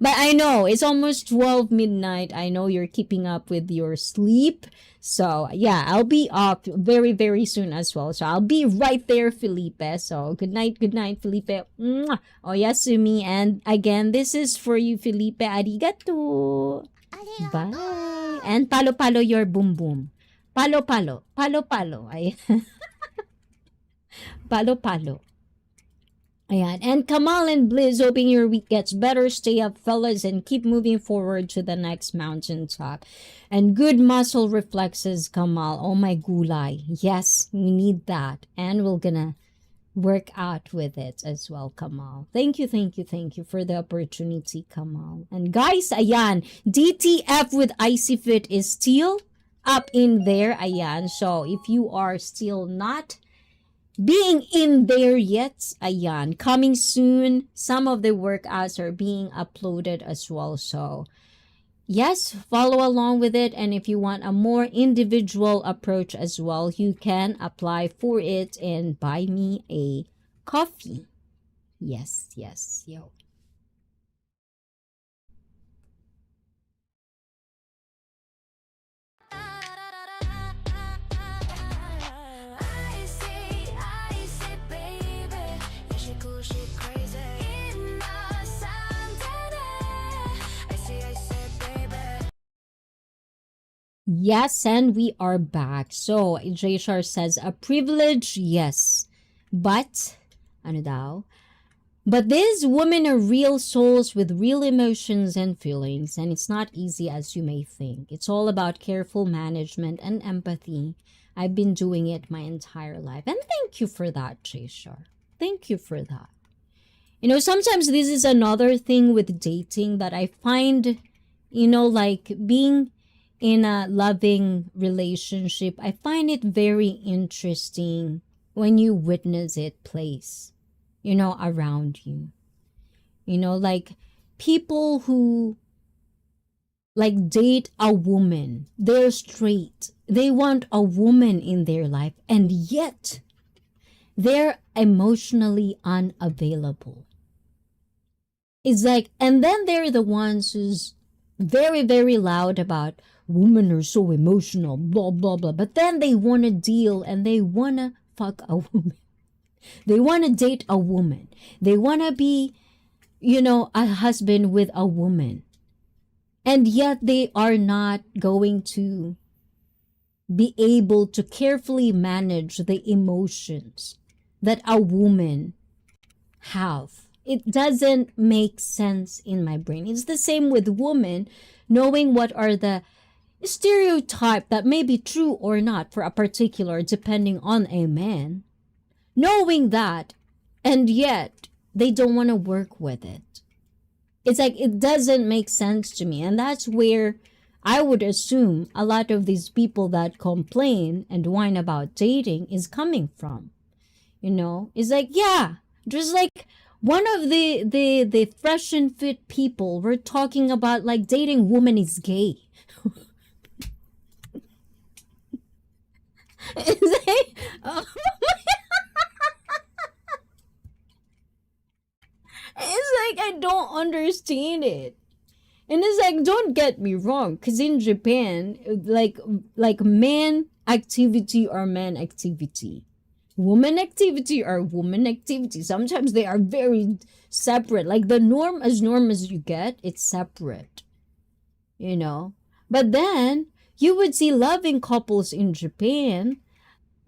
But I know it's almost 12 midnight. I know you're keeping up with your sleep. So, yeah, I'll be up very, very soon as well. So, I'll be right there, Felipe. So, good night, Felipe. Mwah! Oyasumi. And again, this is for you, Felipe. Arigato. Bye. And palo your boom boom. Palo. Ay, palo. Ayan. And Kamal and Blizz, hoping your week gets better. Stay up, fellas, and keep moving forward to the next mountaintop. And good muscle reflexes, Kamal. Oh my gulay. Yes, we need that. And we're gonna work out with it as well, Kamal. Thank you for the opportunity, Kamal. And guys, ayan, DTF with ICEE FIT is still up in there, ayan. So if you are still not being in there yet, ayan, coming soon. Some of the workouts are being uploaded as well. So yes, follow along with it. And if you want a more individual approach as well, you can apply for it and buy me a coffee. Yes, yo. Yes, and we are back. So, Jshar says, a privilege, yes. But, ano daw? But these women are real souls with real emotions and feelings, and it's not easy as you may think. It's all about careful management and empathy. I've been doing it my entire life. And thank you for that, Jshar. Thank you for that. You know, sometimes this is another thing with dating that I find, you know, like being in a loving relationship, I find it very interesting when you witness it place, you know, around you. You know, like people who like date a woman, they're straight. They want a woman in their life, and yet they're emotionally unavailable. It's like, and then they're the ones who's very, very loud about women are so emotional, blah, blah, blah. But then they want to deal and they want to fuck a woman. They want to date a woman. They want to be, you know, a husband with a woman. And yet they are not going to be able to carefully manage the emotions that a woman have. It doesn't make sense in my brain. It's the same with women, knowing what are the stereotype that may be true or not for a particular, depending on a man. Knowing that, and yet they don't want to work with it. It's like it doesn't make sense to me. And that's where I would assume a lot of these people that complain and whine about dating is coming from. You know, it's like, yeah, just like one of the fresh and fit people were talking about like dating woman is gay. It's like, oh it's like I don't understand it. And it's like, don't get me wrong, because in Japan, like man activity or man activity, woman activity or woman activity. Sometimes they are very separate. Like the norm as you get, it's separate, you know. But then you would see loving couples in Japan,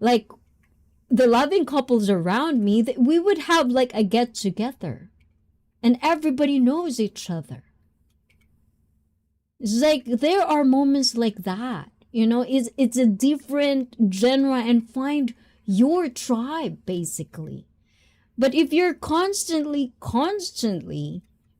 like the loving couples around me, that we would have like a get together, and everybody knows each other. It's like there are moments like that, you know. It's a different genre, and find your tribe basically. But if you're constantly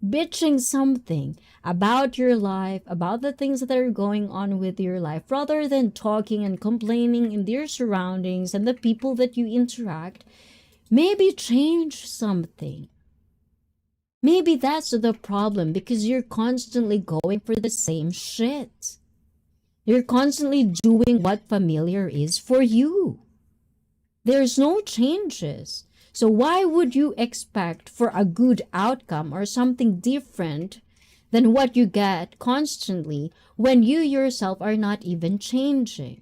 bitching something about your life, about the things that are going on with your life, rather than talking and complaining in their surroundings and the people that you interact, maybe change something. Maybe that's the problem, because you're constantly going for the same shit. You're constantly doing what familiar is for you. There's no changes. So why would you expect for a good outcome or something different than what you get constantly when you yourself are not even changing.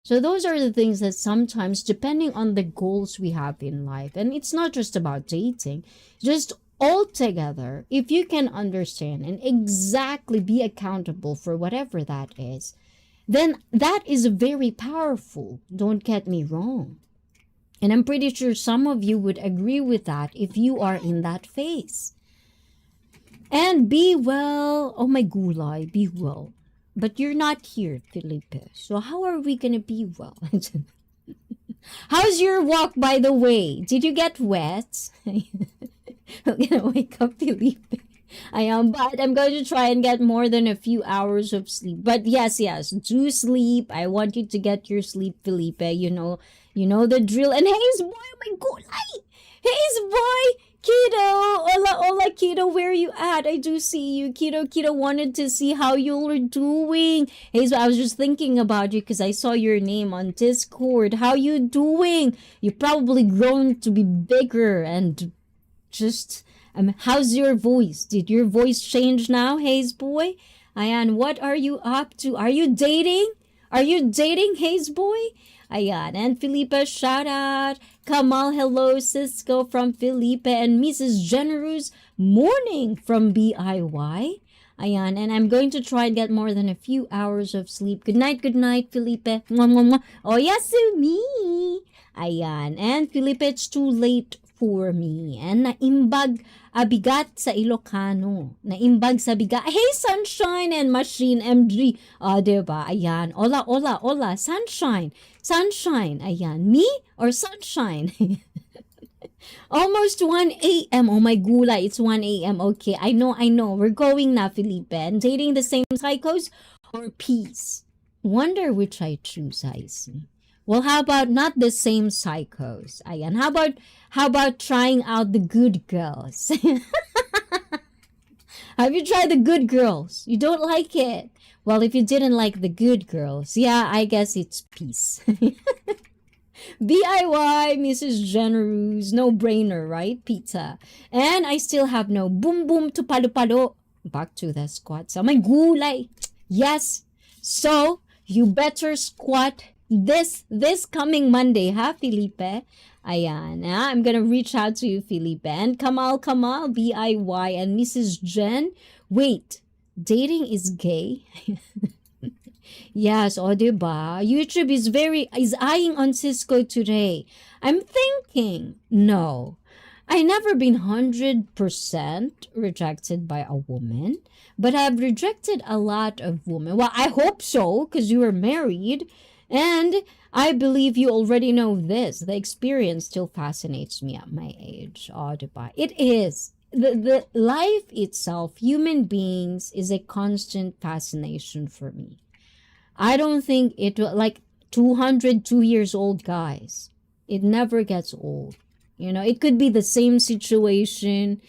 So those are the things that sometimes, depending on the goals we have in life, and it's not just about dating, just altogether, if you can understand and exactly be accountable for whatever that is, then that is very powerful. Don't get me wrong. And I'm pretty sure some of you would agree with that if you are in that phase. And be well. Oh my gulay, be well. But you're not here, Felipe. So how are we gonna be well? How's your walk, by the way? Did you get wet? I'm gonna wake up, Felipe. I am, but I'm going to try and get more than a few hours of sleep. But yes, do sleep. I want you to get your sleep, Felipe. You know the drill. And Hayes boy, oh my god, Hayes boy, Kiddo, hola, Kiddo, where are you at? I do see you, Kiddo. Wanted to see how you're doing. Hayes, I was just thinking about you because I saw your name on Discord. How you doing? You probably grown to be bigger and just. How's your voice? Did your voice change now, Hayes boy? Ayan, what are you up to? Are you dating? Are you dating, Hayes boy? Ayan, and Felipe, shout out. Kamal, hello, Cisco from Felipe, and Mrs. Generous, morning from BIY. Ayan, and I'm going to try and get more than a few hours of sleep. Good night, Felipe. Mwah, mwah, mwah. Oh, yes, me. Ayan, and Felipe, it's too late for me. And naimbag abigat sa Ilocano. Naimbag sa bigat. Hey, Sunshine and Machine MG. Diba? Ayan. Hola. Sunshine. Ayan. Me or Sunshine? Almost 1 a.m. Oh my gula, it's 1 a.m. Okay, I know. We're going na, Felipe. And dating the same psychos or peace? Wonder which I choose, I see. Well, how about not the same psychos? Ayan. How about trying out the good girls? Have you tried the good girls? You don't like it? Well, if you didn't like the good girls, yeah, I guess it's peace. BIY, Mrs. Generous, no brainer, right? Pizza. And I still have no boom boom to palo. Back to the squats. Oh my gulay. Yes. So, you better squat this coming Monday, ha, Felipe? Ayan, I'm gonna reach out to you, Felipe. And Kamal, BIY, and Mrs. Jen. Wait, dating is gay? Yes, o diba? YouTube is eyeing on Cisco today. I'm thinking, no. I never been 100% rejected by a woman, but I've rejected a lot of women. Well, I hope so, because you are married. And I believe you already know this. The experience still fascinates me at my age. Oh, diba? It is. The life itself, human beings, is a constant fascination for me. I don't think it like 202 years old guys. It never gets old. It could be the same situation,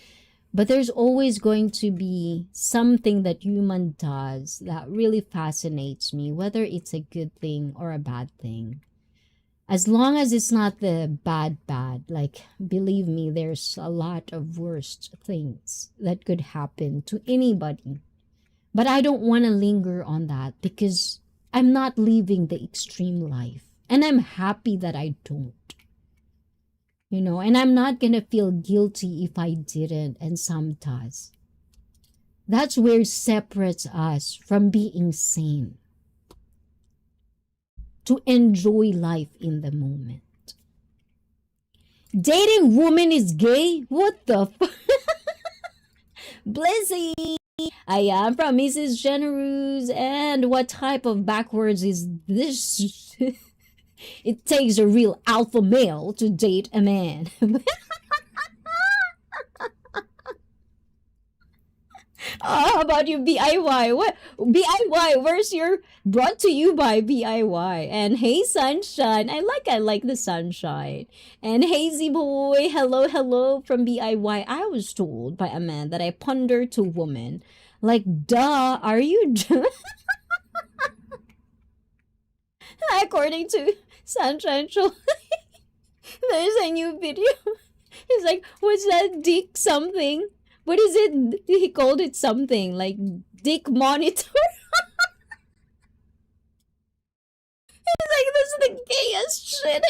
but there's always going to be something that human does that really fascinates me, whether it's a good thing or a bad thing. As long as it's not the bad, like, believe me, there's a lot of worst things that could happen to anybody. But I don't want to linger on that because I'm not living the extreme life. And I'm happy that I don't. And I'm not going to feel guilty if I didn't, and some does. That's where it separates us from being sane. To enjoy life in the moment. Dating woman is gay? What the fuck? Blizzy! I am from Mrs. Generous, and what type of backwards is this? It takes a real alpha male to date a man. How about you, BIY? What? BIY, where's your brought to you by BIY? And hey, Sunshine. I like the sunshine. And Hazy Boy, hello from BIY. I was told by a man that I ponder to woman. Like, duh, are you... According to Sunshine Show, there's a new video. He's like, what's that dick something? what is it? He called it something like dick monitor. It's like, this is the gayest shit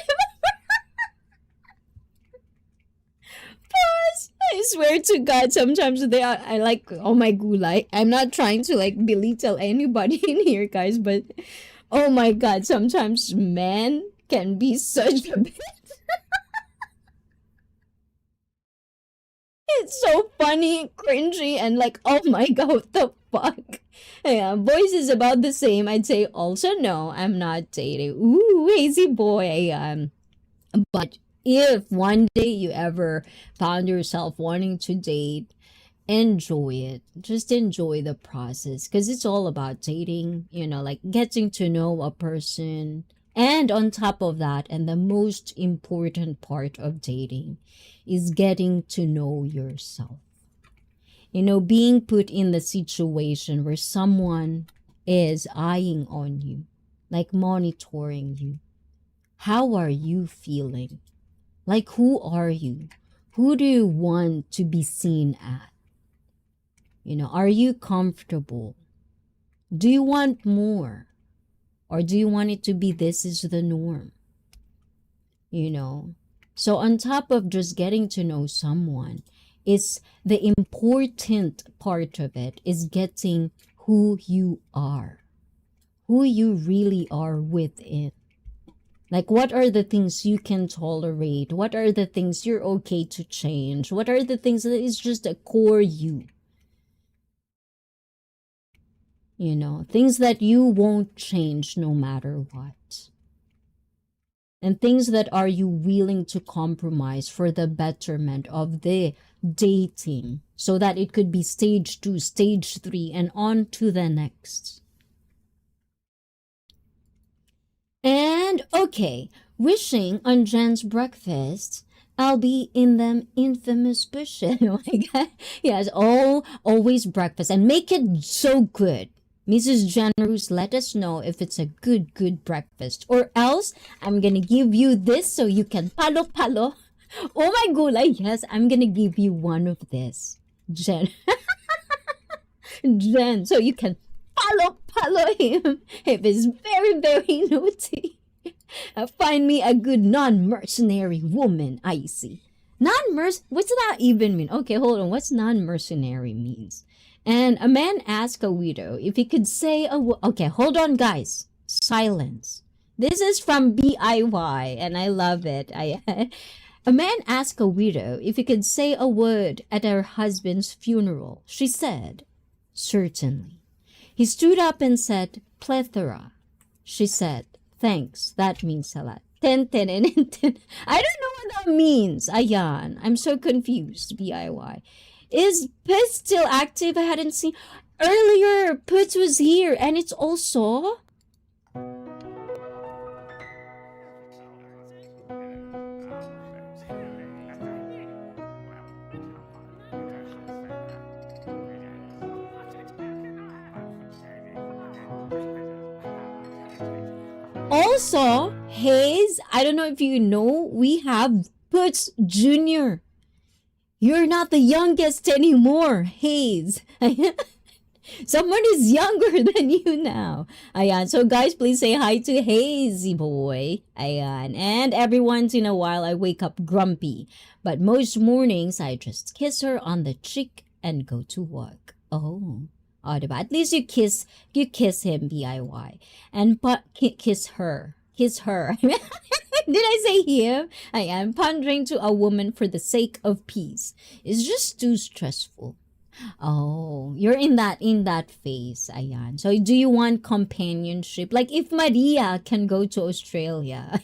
Pause. I swear to God, sometimes they are, I like, oh my gulay. I'm not trying to like belittle anybody in here, guys, but oh my God, sometimes men can be such a bit. It's so funny, cringy, and like, oh my God, what the fuck? Yeah, boys is about the same. I'd say also no, I'm not dating. Ooh, hazy boy. But if one day you ever found yourself wanting to date, enjoy it. Just enjoy the process because it's all about dating, like getting to know a person. And on top of that, and the most important part of dating is getting to know yourself. Being put in the situation where someone is eyeing on you, like monitoring you. How are you feeling? Like, who are you? Who do you want to be seen at? Are you comfortable? Do you want more? Or do you want it to be this is the norm? So on top of just getting to know someone, it's the important part of it is getting who you are. Who you really are within. Like, what are the things you can tolerate? What are the things you're okay to change? What are the things that is just a core you? Things that you won't change no matter what. And things that are you willing to compromise for the betterment of the dating so that it could be stage 2, stage 3, and on to the next. And okay, wishing on Jen's breakfast, I'll be in them infamous bushes. Oh my God. Yes, always breakfast. And make it so good. Mrs. Jen Roos, let us know if it's a good breakfast. Or else, I'm gonna give you this so you can palo. Oh my gulay, yes, I'm gonna give you one of this. Jen. Jen, so you can palo him if he's very naughty. Find me a good non-mercenary woman, ICEE. What's that even mean? Okay, hold on. What's non-mercenary means? And a man asked a widow if he could say okay, hold on, guys. Silence. This is from BIY, and I love it. A man asked a widow if he could say a word at her husband's funeral. She said, certainly. He stood up and said, plethora. She said, thanks. That means a lot. Ten. I don't know what that means. Ayan. I'm so confused. BIY. Is Pit still active? I hadn't seen. Earlier, Pit was here. And it's also... Also, Hayes, I don't know if you know, we have Putz Jr. You're not the youngest anymore, Hayes. Someone is younger than you now. Ayan. So guys, please say hi to Hazy boy. Ayan. And every once in a while, I wake up grumpy. But most mornings, I just kiss her on the cheek and go to work. Oh, diba? At least you kiss him, BIY. And kiss her. Kiss her. Did I say him? I am pondering to a woman for the sake of peace. It's just too stressful. Oh, you're in that phase, ayan. So do you want companionship? Like if Maria can go to Australia.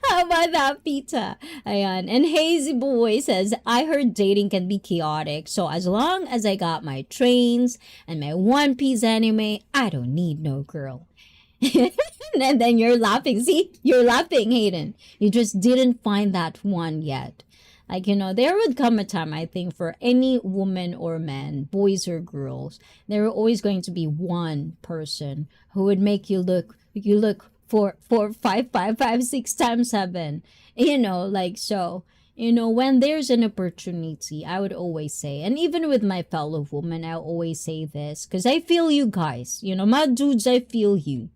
How about that, Pita? Ayan. And Hazy Boy says, I heard dating can be chaotic. So as long as I got my trains and my One Piece anime, I don't need no girl. And then you're laughing. See? You're laughing, Hayden. You just didn't find that one yet. Like, there would come a time, I think, for any woman or man, boys or girls, there are always going to be one person who would make you look 4, 5, 5, 5, 6 times 7. Like so. When there's an opportunity, I would always say, and even with my fellow women, I always say this because I feel you guys. My dudes, I feel you.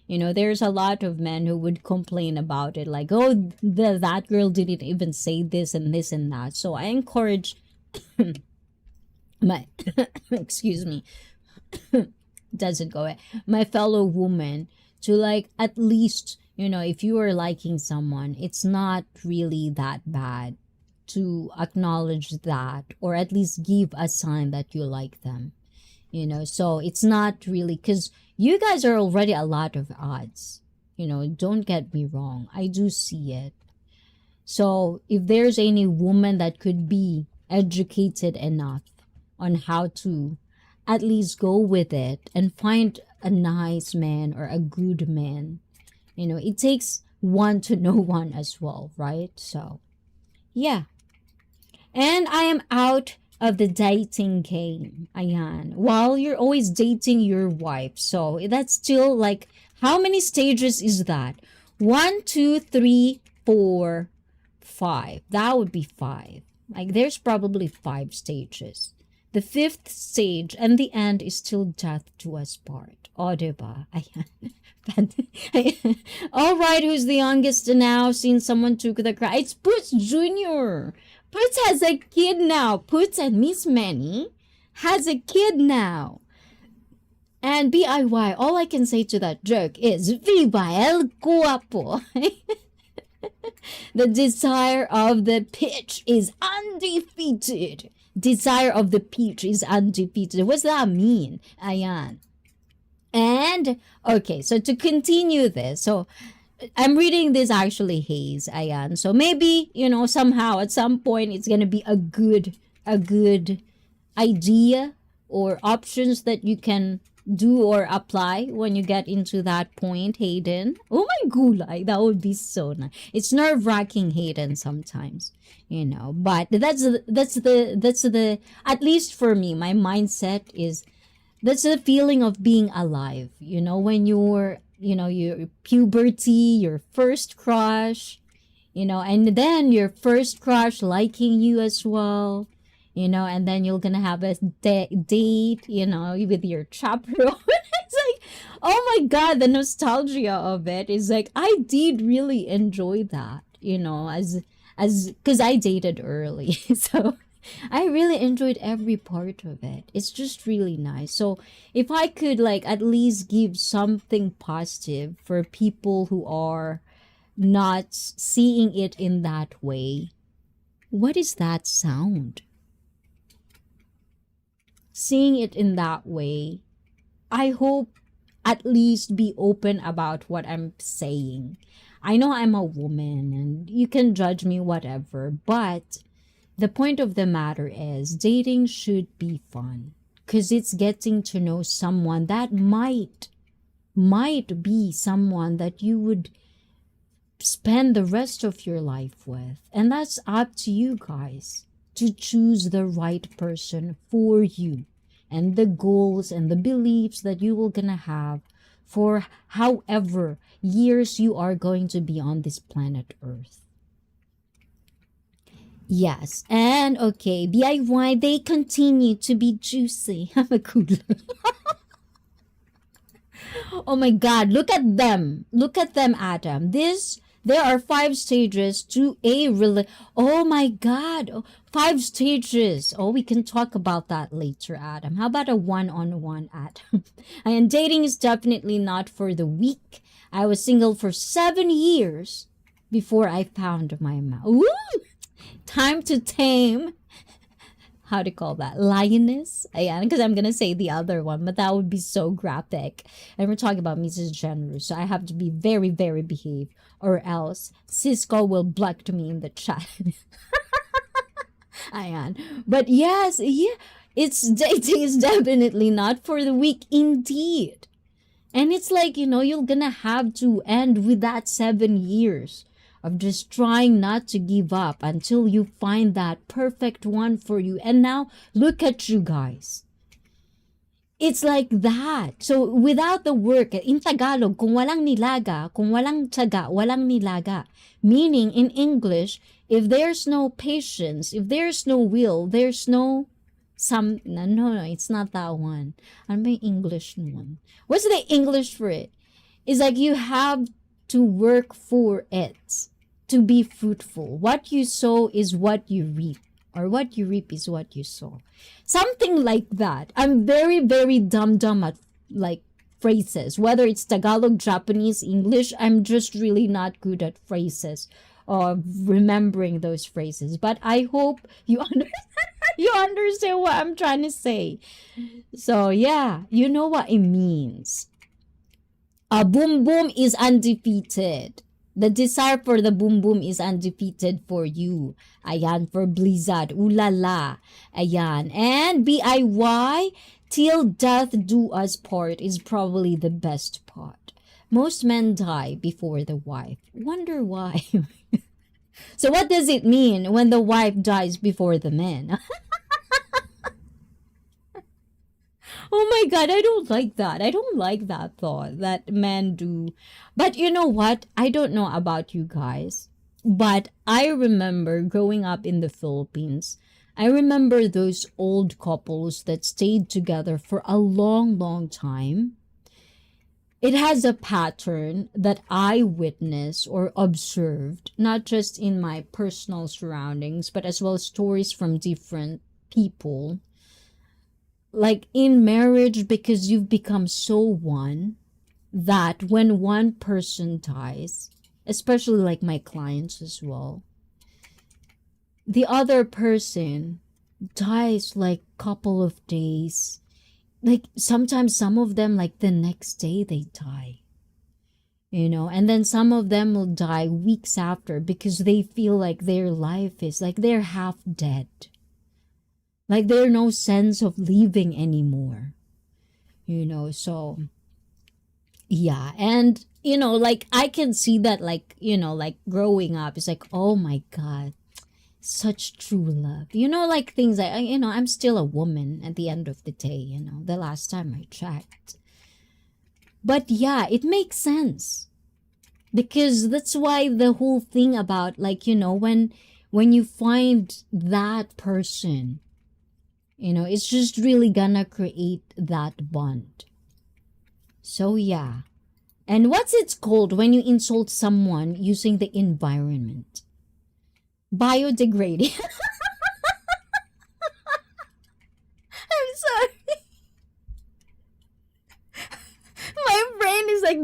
There's a lot of men who would complain about it, like, oh, that girl didn't even say this and this and that. So I encourage my, excuse me, doesn't go away, my fellow woman to like at least, if you are liking someone, it's not really that bad to acknowledge that, or at least give a sign that you like them. So it's not really, because you guys are already a lot of odds. Don't get me wrong, I do see it. So if there's any woman that could be educated enough on how to at least go with it and find a nice man or a good man, it takes one to know one as well, right? So yeah. And I am out of the dating game. Ayan. While you're always dating your wife. So that's still like, how many stages is that? 1, 2, 3, 4, 5. That would be 5. Like there's probably 5 stages. The 5th stage and the end is still death to us part. O, diba? Ayan. All right, who's the youngest now? Seen someone took the cry. It's Poots Jr. Poots has a kid now. Poots and Miss Manny has a kid now. And BIY, all I can say to that joke is Viva el guapo. The desire of the pitch is undefeated. Desire of the peach is undefeated. What's that mean? Ayan. And, okay, so to continue this, so I'm reading this actually Hayes, ayan. So maybe, somehow at some point it's going to be a good idea or options that you can do or apply when you get into that point, Hayden. Oh my gulay, that would be so nice. It's nerve-wracking, Hayden, sometimes, but that's the at least for me, my mindset is that's the feeling of being alive, when you're, your puberty, your first crush, and then your first crush liking you as well, and then you're gonna have a date, with your chaperone. It's like, oh my God, the nostalgia of it is like, I did really enjoy that, as because I dated early. So I really enjoyed every part of it. It's just really nice. So if I could like at least give something positive for people who are not seeing it in that way, what is that sound? Seeing it in that way, I hope at least be open about what I'm saying. I know I'm a woman and you can judge me whatever, but the point of the matter is dating should be fun because it's getting to know someone that might be someone that you would spend the rest of your life with. And that's up to you guys to choose the right person for you and the goals and the beliefs that you will gonna have for however years you are going to be on this planet Earth. Yes, and okay, BIY, they continue to be juicy. I'm a cool. Oh my God, look at them. Look at them, Adam. There are 5 stages to a oh my God, 5 stages. Oh, we can talk about that later, Adam. How about a one-on-one, Adam? And dating is definitely not for the weak. I was single for 7 years before I found my man. Ooh! Time to tame, how to call that, lioness? Ayan, because I'm gonna say the other one, but that would be so graphic. And we're talking about Mrs. Generous, so I have to be very, very behaved, or else Cisco will block me in the chat. Ayan. But yes, yeah, dating is definitely not for the weak indeed. And it's like, you're gonna have to end with that 7 years of just trying not to give up until you find that perfect one for you. And now, look at you guys. It's like that. So, without the work, in Tagalog, kung walang nilaga, kung walang tiyaga, walang nilaga. Meaning, in English, If there's no patience, if there's no will, there's no no, it's not that one. Ano ba yung English one? What's the English for it? It's like you have to work for it to be fruitful. What you sow is what you reap, or what you reap is what you sow. Something like that. I'm very, very dumb at like phrases, whether it's Tagalog, Japanese, English. I'm just really not good at phrases or remembering those phrases. But I hope you you understand what I'm trying to say. So yeah, you know what it means. A boom boom is undefeated. The desire for the boom boom is undefeated for you. Ayan, for Blizzard. Ulala. Ayan. And BIY, till death do us part is probably the best part. Most men die before the wife. Wonder why. So what does it mean when the wife dies before the man? Oh my God, I don't like that. I don't like that thought that men do. But you know what? I don't know about you guys, but I remember growing up in the Philippines. I remember those old couples that stayed together for a long, long time. It has a pattern that I witnessed or observed, not just in my personal surroundings, but as well as stories from different people. Like in marriage, because you've become so one that when one person dies, especially like my clients as well, the other person dies like couple of days. Like sometimes some of them, like the next day they die, you know, and then some of them will die weeks after because they feel like their life is like they're half dead. Like there's no sense of living anymore, you know. So yeah, and you know, like I can see that, like, you know, like growing up, it's like, oh my God, such true love, you know, like things like, you know, I'm still a woman at the end of the day, you know, the last time I checked. But yeah, it makes sense, because that's why the whole thing about, like, you know, when you find that person, you know, it's just really gonna create that bond. So yeah. And what's it called when you insult someone using the environment? Biodegrading. I'm sorry. My brain is like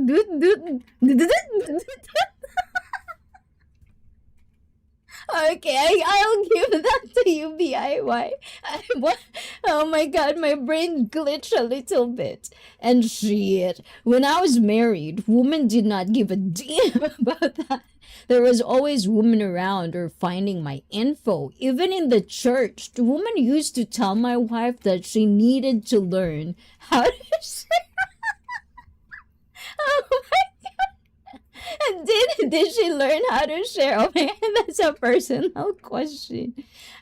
Okay, I'll give that to you, BIY. Oh my God, my brain glitched a little bit. And shit, when I was married, women did not give a damn about that. There was always women around or finding my info. Even in the church, the woman used to tell my wife that she needed to learn how to share. Oh my God. Did she learn how to share? Oh my God, that's a personal question.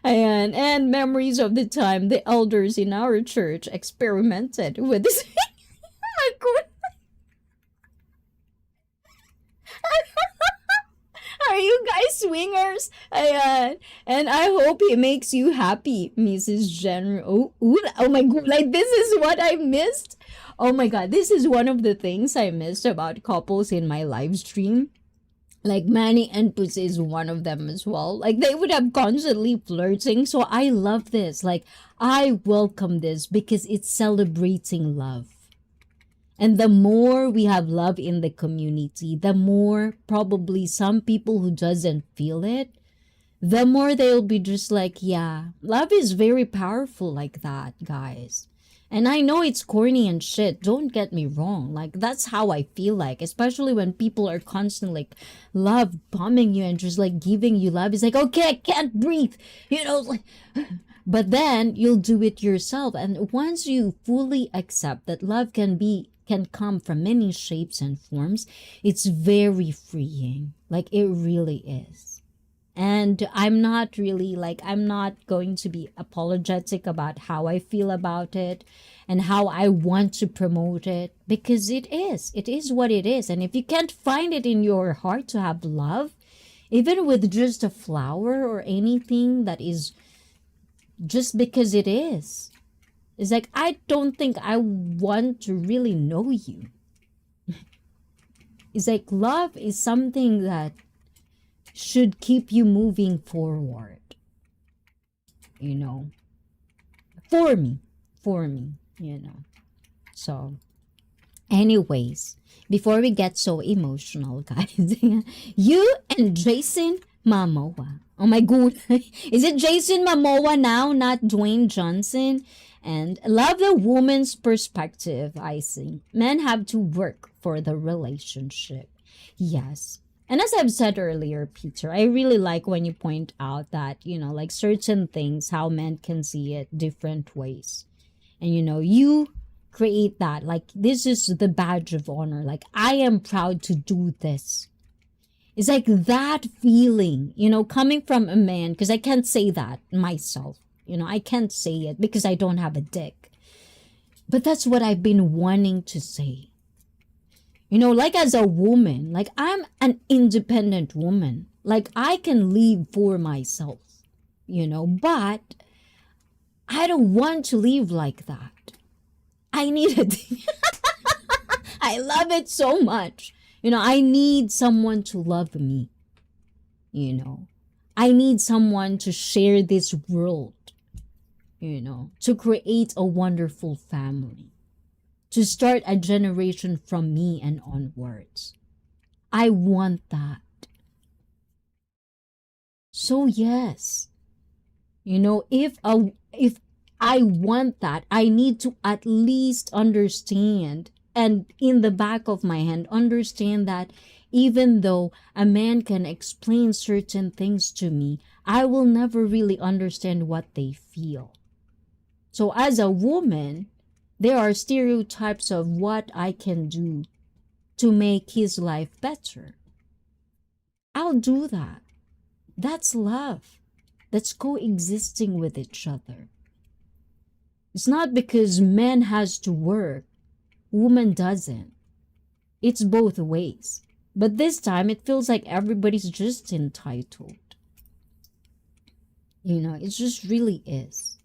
And memories of the time the elders in our church experimented with this. Oh my God. Are you guys swingers? Ayan. And I hope it makes you happy, Mrs. Jen. Oh my God. Like, this is what I missed. Oh my God. This is one of the things I missed about couples in my live stream. Like, Manny and Pussy is one of them as well. Like, they would have constantly flirting. So I love this. Like, I welcome this because it's celebrating love. And the more we have love in the community, the more probably some people who doesn't feel it, the more they'll be just like, yeah, love is very powerful like that, guys. And I know it's corny and shit, don't get me wrong. Like, that's how I feel like, especially when people are constantly like love bombing you and just like giving you love. It's like, okay, I can't breathe, you know, like, but then you'll do it yourself. And once you fully accept that love can come from many shapes and forms, it's very freeing. Like, it really is. And I'm not going to be apologetic about how I feel about it and how I want to promote it, because it is what it is. And if you can't find it in your heart to have love, even with just a flower or anything that is just because it is. It's like, I don't think I want to really know you. It's like love is something that should keep you moving forward. You know, for me, you know. So, anyways, before we get so emotional, guys, you and Jason Momoa. Oh my god. Is it Jason Momoa now, not Dwayne Johnson? And love the woman's perspective, I see. Men have to work for the relationship. Yes. And as I've said earlier, Peter, I really like when you point out that, you know, like certain things, how men can see it different ways. And, you know, you create that. Like, this is the badge of honor. Like, I am proud to do this. It's like that feeling, you know, coming from a man, because I can't say that myself. You know, I can't say it because I don't have a dick. But that's what I've been wanting to say. You know, like as a woman, like I'm an independent woman. Like I can live for myself, you know, but I don't want to live like that. I need it. I love it so much. You know, I need someone to love me. You know, I need someone to share this world. You know, to create a wonderful family. To start a generation from me and onwards. I want that. So yes, you know, if I want that, I need to at least understand, and in the back of my hand, understand that even though a man can explain certain things to me, I will never really understand what they feel. So as a woman, there are stereotypes of what I can do to make his life better. I'll do that. That's love. That's coexisting with each other. It's not because man has to work, woman doesn't. It's both ways. But this time it feels like everybody's just entitled. You know, it just really is.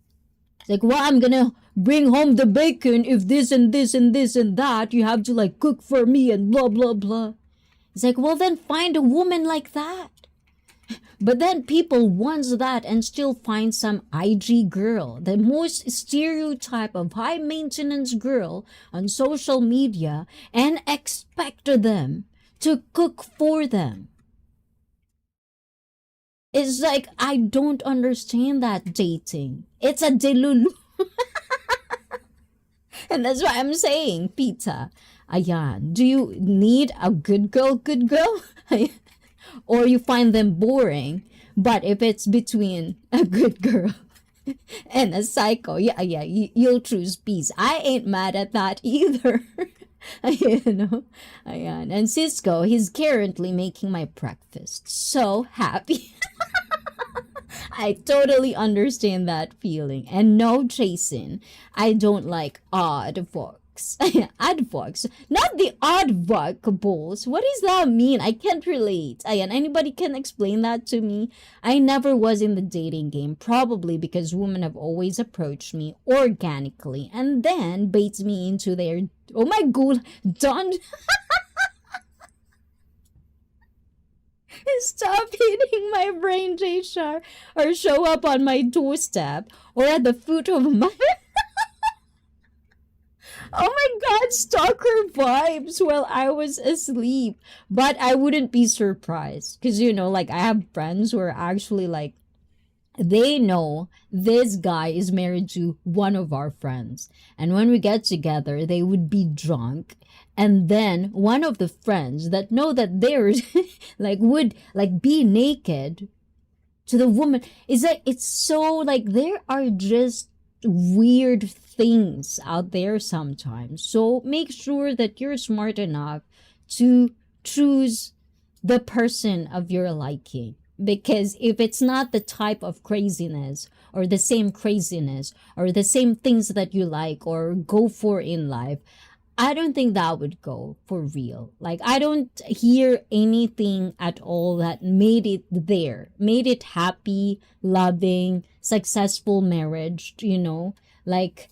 Like, well, I'm gonna bring home the bacon if this and this and this and that. You have to like cook for me and blah, blah, blah. It's like, well, then find a woman like that. But then people want that and still find some IG girl, the most stereotype of high maintenance girl on social media, and expect them to cook for them. It's like, I don't understand that dating. It's a delulu. And that's why I'm saying, Pizza, ayan, do you need a good girl? Or you find them boring? But if it's between a good girl and a psycho, you'll choose peace. I ain't mad at that either. You know, ayan. And Cisco, he's currently making my breakfast. So happy. I totally understand that feeling. And no, Jason, I don't like odd fucks. Odd fucks. Not the odd fuckables. What does that mean? I can't relate. Ayan, anybody can explain that to me? I never was in the dating game. Probably because women have always approached me organically and then baits me into their... Oh my god, done... Stop hitting my brain, J-Shar, or show up on my doorstep or at the foot of my... Oh my god, stalker vibes while I was asleep. But I wouldn't be surprised because, you know, like I have friends who are actually like, they know this guy is married to one of our friends. And when we get together, they would be drunk. And then one of the friends that know that they're like would like be naked to the woman. Is like, it's so like there are just weird things out there sometimes. So make sure that you're smart enough to choose the person of your liking. Because if it's not the type of craziness or the same craziness or the same things that you like or go for in life, I don't think that would go for real. Like, I don't hear anything at all that made it there, made it happy, loving, successful marriage, like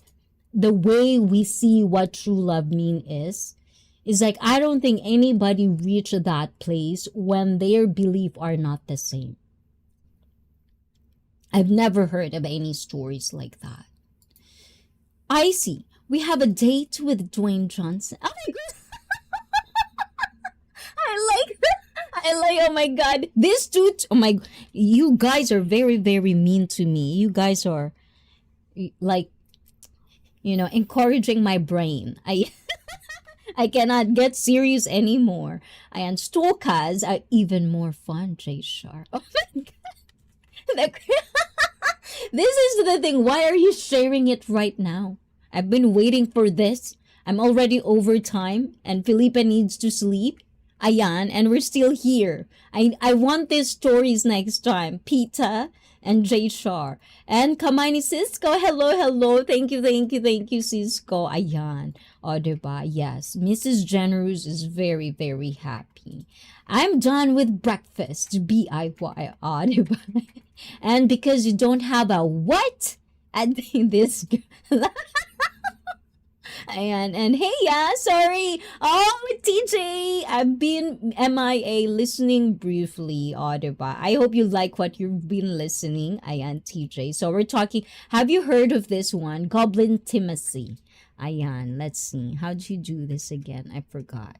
the way we see what true love mean is like, I don't think anybody reached that place when their belief are not the same. I've never heard of any stories like that. I see. We have a date with Dwayne Johnson. Oh my god. Oh my god. This dude, you guys are very, very mean to me. You guys are like, encouraging my brain. I cannot get serious anymore. And stalkers are even more fun, Jay Shar. Oh my god. This is the thing. Why are you sharing it right now? I've been waiting for this. I'm already over time and Felipe needs to sleep. Ayan, and we're still here. I want these stories next time. Pita and Jay Shar. And Kamani Cisco, hello. Thank you, Cisco. Ayan. O, diba? Yes, Mrs. Generous is very, very happy. I'm done with breakfast. B-I-Y. O, diba? And because you don't have a what? I think this girl. And hey, sorry. Oh, TJ, I've been MIA listening briefly, diba? I hope you like what you've been listening. Ayan, TJ. So we're talking, have you heard of this one? Goblintimacy. Ayan, let's see. How'd you do this again? I forgot.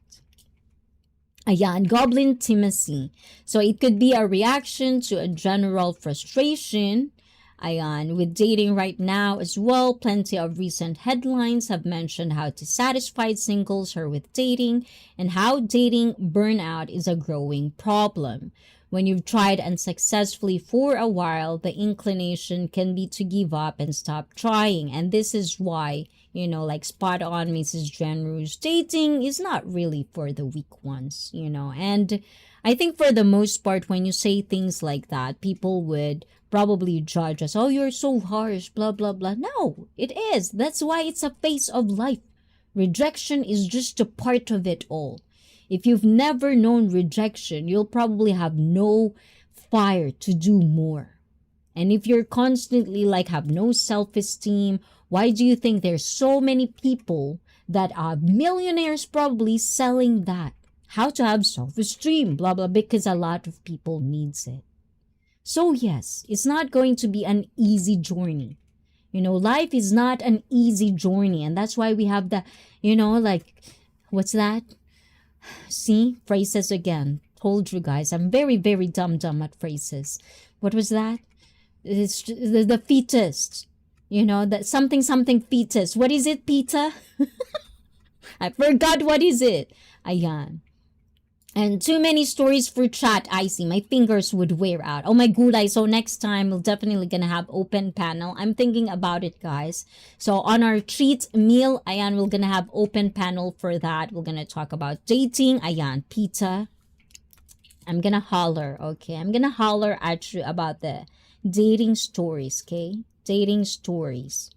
Ayan, Goblintimacy. So it could be a reaction to a general frustration. Ayan, with dating right now as well, plenty of recent headlines have mentioned how dissatisfied singles are with dating and how dating burnout is a growing problem. When you've tried unsuccessfully for a while, the inclination can be to give up and stop trying. And this is why, like spot on, Mrs. Generous, dating is not really for the weak ones, And I think for the most part, when you say things like that, people would probably judge us. Oh, you're so harsh, blah, blah, blah. No, it is. That's why it's a phase of life. Rejection is just a part of it all. If you've never known rejection, you'll probably have no fire to do more. And if you're constantly have no self-esteem, why do you think there's so many people that are millionaires probably selling that? How to have self-esteem, blah, blah, because a lot of people needs it. So yes, it's not going to be an easy journey. Life is not an easy journey. And that's why we have the, what's that? See, phrases again. Told you guys, I'm very, very dumb at phrases. What was that? It's the fetus. That something fetus. What is it, Peter? I forgot what is it. Ayan. And too many stories for chat, ICEE. My fingers would wear out. Oh my gulay. So next time, we're definitely gonna have open panel. I'm thinking about it, guys. So on our treat meal, ayan, we're gonna have open panel for that. We're gonna talk about dating. Ayan, pita. I'm gonna holler, okay? I'm gonna holler at you about the dating stories, okay? Dating stories.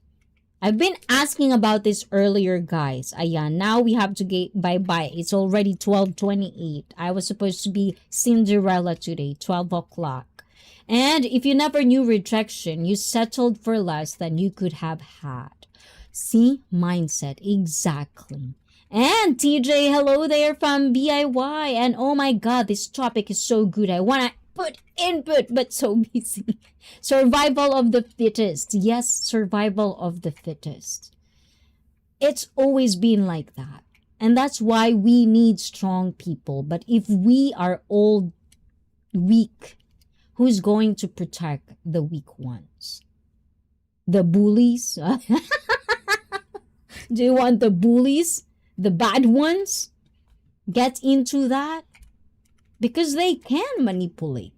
I've been asking about this earlier, guys. Ayan, now we have to get bye-bye. It's already 12:28. I was supposed to be Cinderella today, 12 o'clock. And if you never knew rejection, you settled for less than you could have had. See? Mindset. Exactly. And TJ, hello there from BIY. And oh my God, this topic is so good. I want to put input, but so busy. Survival of the fittest. Yes, survival of the fittest. It's always been like that. And that's why we need strong people. But if we are all weak, who's going to protect the weak ones? The bullies? Do you want the bullies? The bad ones? Get into that? Because they can manipulate.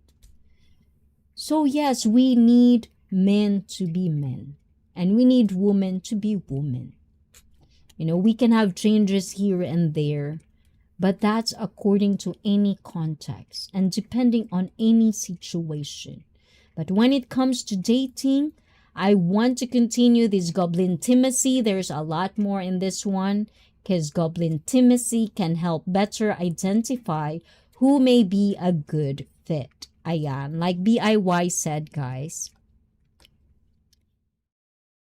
So yes, we need men to be men. And we need women to be women. We can have changes here and there. But that's according to any context. And depending on any situation. But when it comes to dating, I want to continue this Goblintimacy. There's a lot more in this one. because Goblintimacy can help better identify who may be a good fit. Ayan, like BIY said, guys.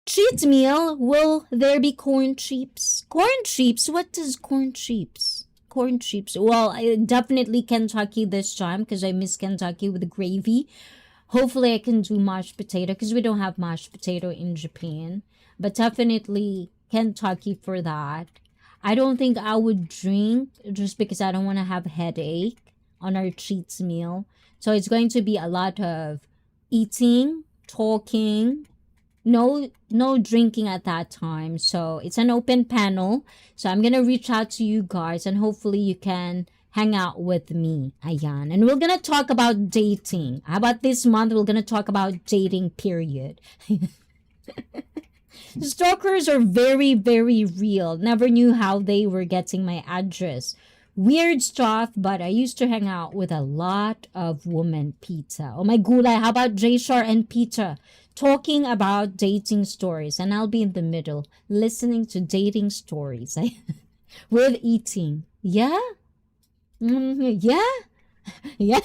Treat meal, will there be corn chips? Corn chips? What does corn chips? Corn chips. Well, definitely Kentucky this time because I miss Kentucky with the gravy. Hopefully I can do mashed potato because we don't have mashed potato in Japan. But definitely Kentucky for that. I don't think I would drink just because I don't want to have a headache on our treats meal. So it's going to be a lot of eating, talking, no drinking at that time. So it's an open panel. So I'm gonna reach out to you guys and hopefully you can hang out with me. Ayan. And we're gonna talk about dating. How about this month we're gonna talk about dating, period. Stalkers are very, very real. Never knew how they were getting my address. Weird stuff, but I used to hang out with a lot of women, Peter. Oh my gulay, how about Jayshar and Peter talking about dating stories? And I'll be in the middle listening to dating stories with eating. Yeah? Yeah? Yeah?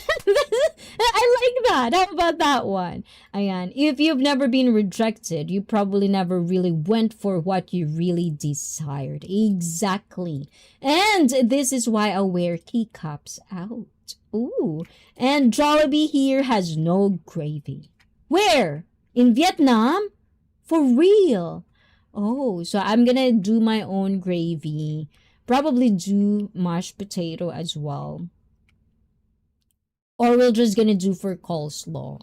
I like that. How about that one? Ayan. If you've never been rejected, you probably never really went for what you really desired. Exactly. And this is why I wear teacups out. Ooh. And Jollibee here has no gravy. Where? In Vietnam? For real? Oh, so I'm gonna do my own gravy. Probably do mashed potato as well. Or we're just gonna do for coleslaw.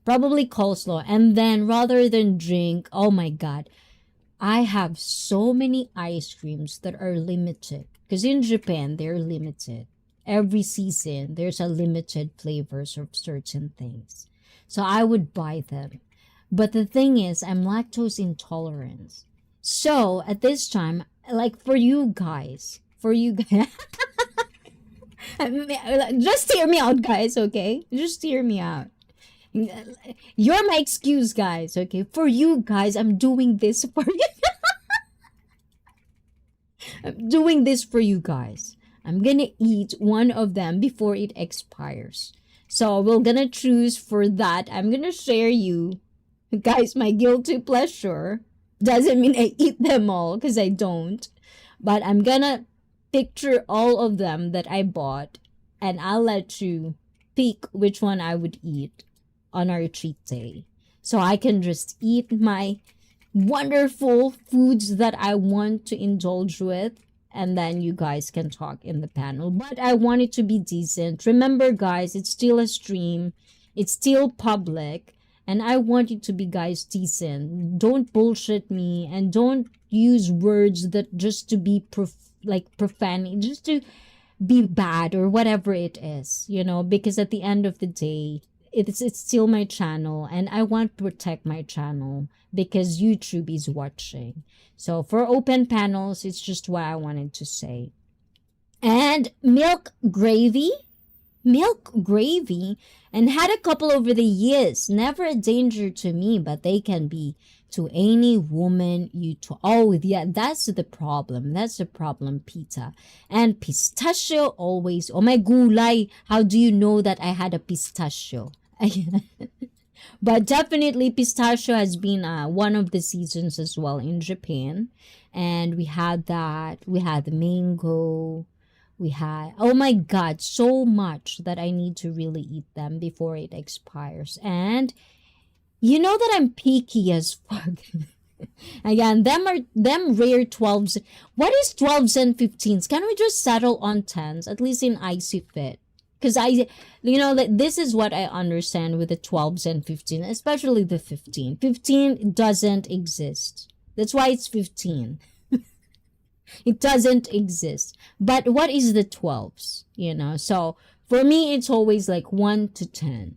Probably coleslaw. And then rather than drink, oh my god, I have so many ice creams that are limited. Because in Japan, they're limited. Every season, there's a limited flavors of certain things. So I would buy them. But the thing is, I'm lactose intolerant. So at this time, like for you guys, just hear me out, guys, okay? Just hear me out. You're my excuse, guys, okay? For you guys, I'm doing this for you. I'm doing this for you guys. I'm gonna eat one of them before it expires. So we're gonna choose for that. I'm gonna share you, guys, my guilty pleasure. Doesn't mean I eat them all, because I don't. But I'm gonna picture all of them that I bought, and I'll let you pick which one I would eat on our treat day. So I can just eat my wonderful foods that I want to indulge with, and then you guys can talk in the panel. But I want it to be decent. Remember, guys, it's still a stream. It's still public. And I want it to be, guys, decent. Don't bullshit me, and don't use words that just to be profane, just to be bad or whatever it is, you know, because at the end of the day, it's still my channel, and I want to protect my channel because YouTube is watching. So for open panels, it's just what I wanted to say. And milk gravy, and had a couple over the years. Never a danger to me, but they can be to any woman you talk. Oh, yeah, that's the problem. That's the problem, Pita. And pistachio always. Oh my gulay, how do you know that I had a pistachio? But definitely pistachio has been one of the seasons as well in Japan. And we had that. We had the mango. We had, oh my god, so much that I need to really eat them before it expires. And you know that I'm picky as fuck. Again, them rare 12s. What is 12s and 15s? Can we just settle on 10s, at least in ICEE FIT? Because this is what I understand with the 12s and 15, especially the 15. 15 doesn't exist. That's why it's 15. It doesn't exist. But what is the 12s? So for me, it's always like 1 to 10.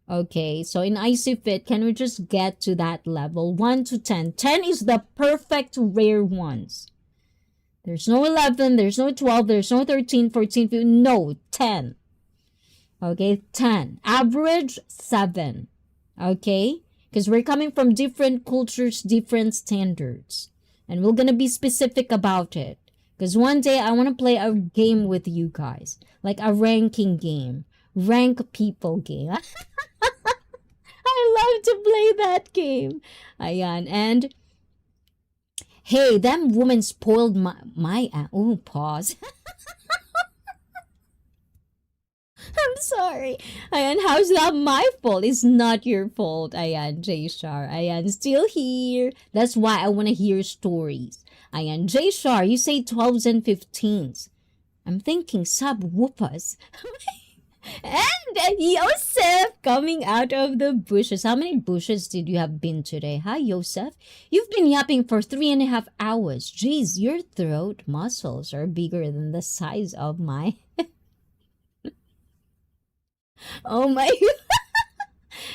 Okay, so in ICEE FIT, can we just get to that level? 1 to 10. 10 is the perfect rare ones. There's no 11, there's no 12, there's no 13, 14, 15. No, 10. Okay, 10. Average 7. Okay? Because we're coming from different cultures, different standards. And we're going to be specific about it. Because one day I want to play a game with you guys. Like a ranking game. Rank people game. I love to play that game. Ayan. And, hey, that woman spoiled my oh, pause. I'm sorry. Ayan, how's that my fault? It's not your fault. Ayan, J-Shar. Ayan, still here. That's why I want to hear stories. Ayan, J-Shar, you say 12s and 15s. I'm thinking subwoofers. And Yosef coming out of the bushes. How many bushes did you have been today? Hi, Yosef. You've been yapping for 3.5 hours. Jeez, your throat muscles are bigger than the size of my... Oh my...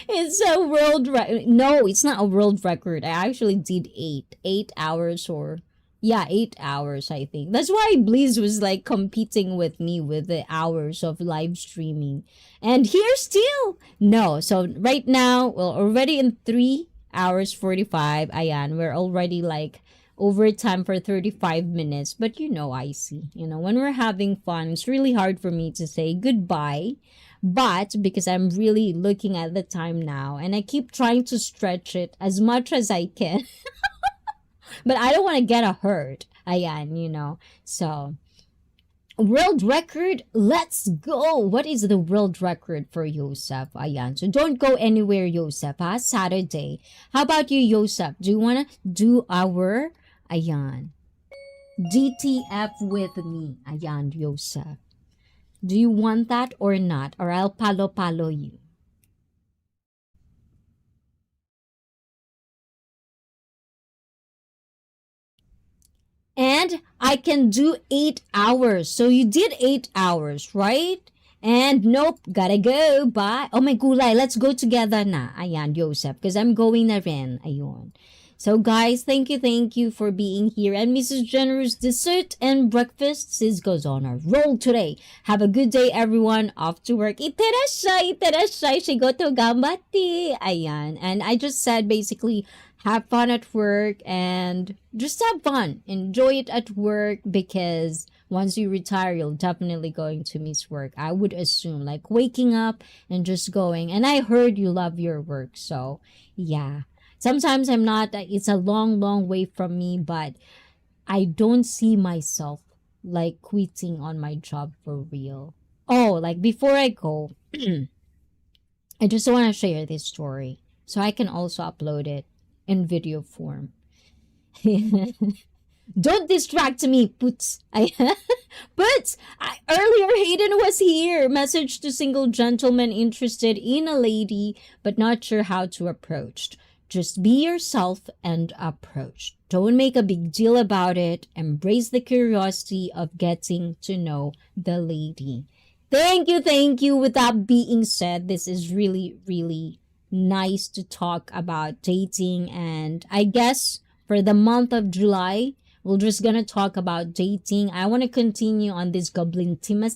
It's a world record. No, it's not a world record. I actually did 8 hours or... Yeah, 8 hours, I think. That's why Blizz was like competing with me with the hours of live streaming. And here still. No, so right now, well, already in 3 hours 45. Ayan, we're already like overtime for 35 minutes. But you know, ICEE, you know, when we're having fun, it's really hard for me to say goodbye. But because I'm really looking at the time now and I keep trying to stretch it as much as I can. But I don't want to get a hurt. Ayan, you know. So, world record, let's go. What is the world record for Yosef? Ayan. So, don't go anywhere, Yosef. Ha? Saturday. How about you, Yosef? Do you want to do our, ayan, DTF with me? Ayan, Yosef. Do you want that or not? Or I'll palo you. And I can do 8 hours. So you did 8 hours, right? And nope, gotta go. Bye. Oh my gulay, let's go together na. Ayan, Joseph, because I'm going na rin. Ayun. So guys, thank you for being here. And Mrs. Generous dessert and breakfast. Sis goes on a roll today. Have a good day, everyone. Off to work. Iterashay. Shigoto gambatti. Ayan. And I just said basically, have fun at work and just have fun. Enjoy it at work because once you retire, you're definitely going to miss work. I would assume, like waking up and just going. And I heard you love your work. So, yeah. Sometimes I'm not, it's a long way from me, but I don't see myself like quitting on my job for real. Oh, like before I go, I just want to share this story so I can also upload it in video form. Don't distract me, Poots. But earlier Hayden was here. Message to single gentleman interested in a lady but not sure how to approach. Just be yourself and approach. Don't make a big deal about it. Embrace the curiosity of getting to know the lady. Thank you. With that being said, this is really nice to talk about dating. And I guess for the month of July, we're just gonna talk about dating. I want to continue on this Goblintimacy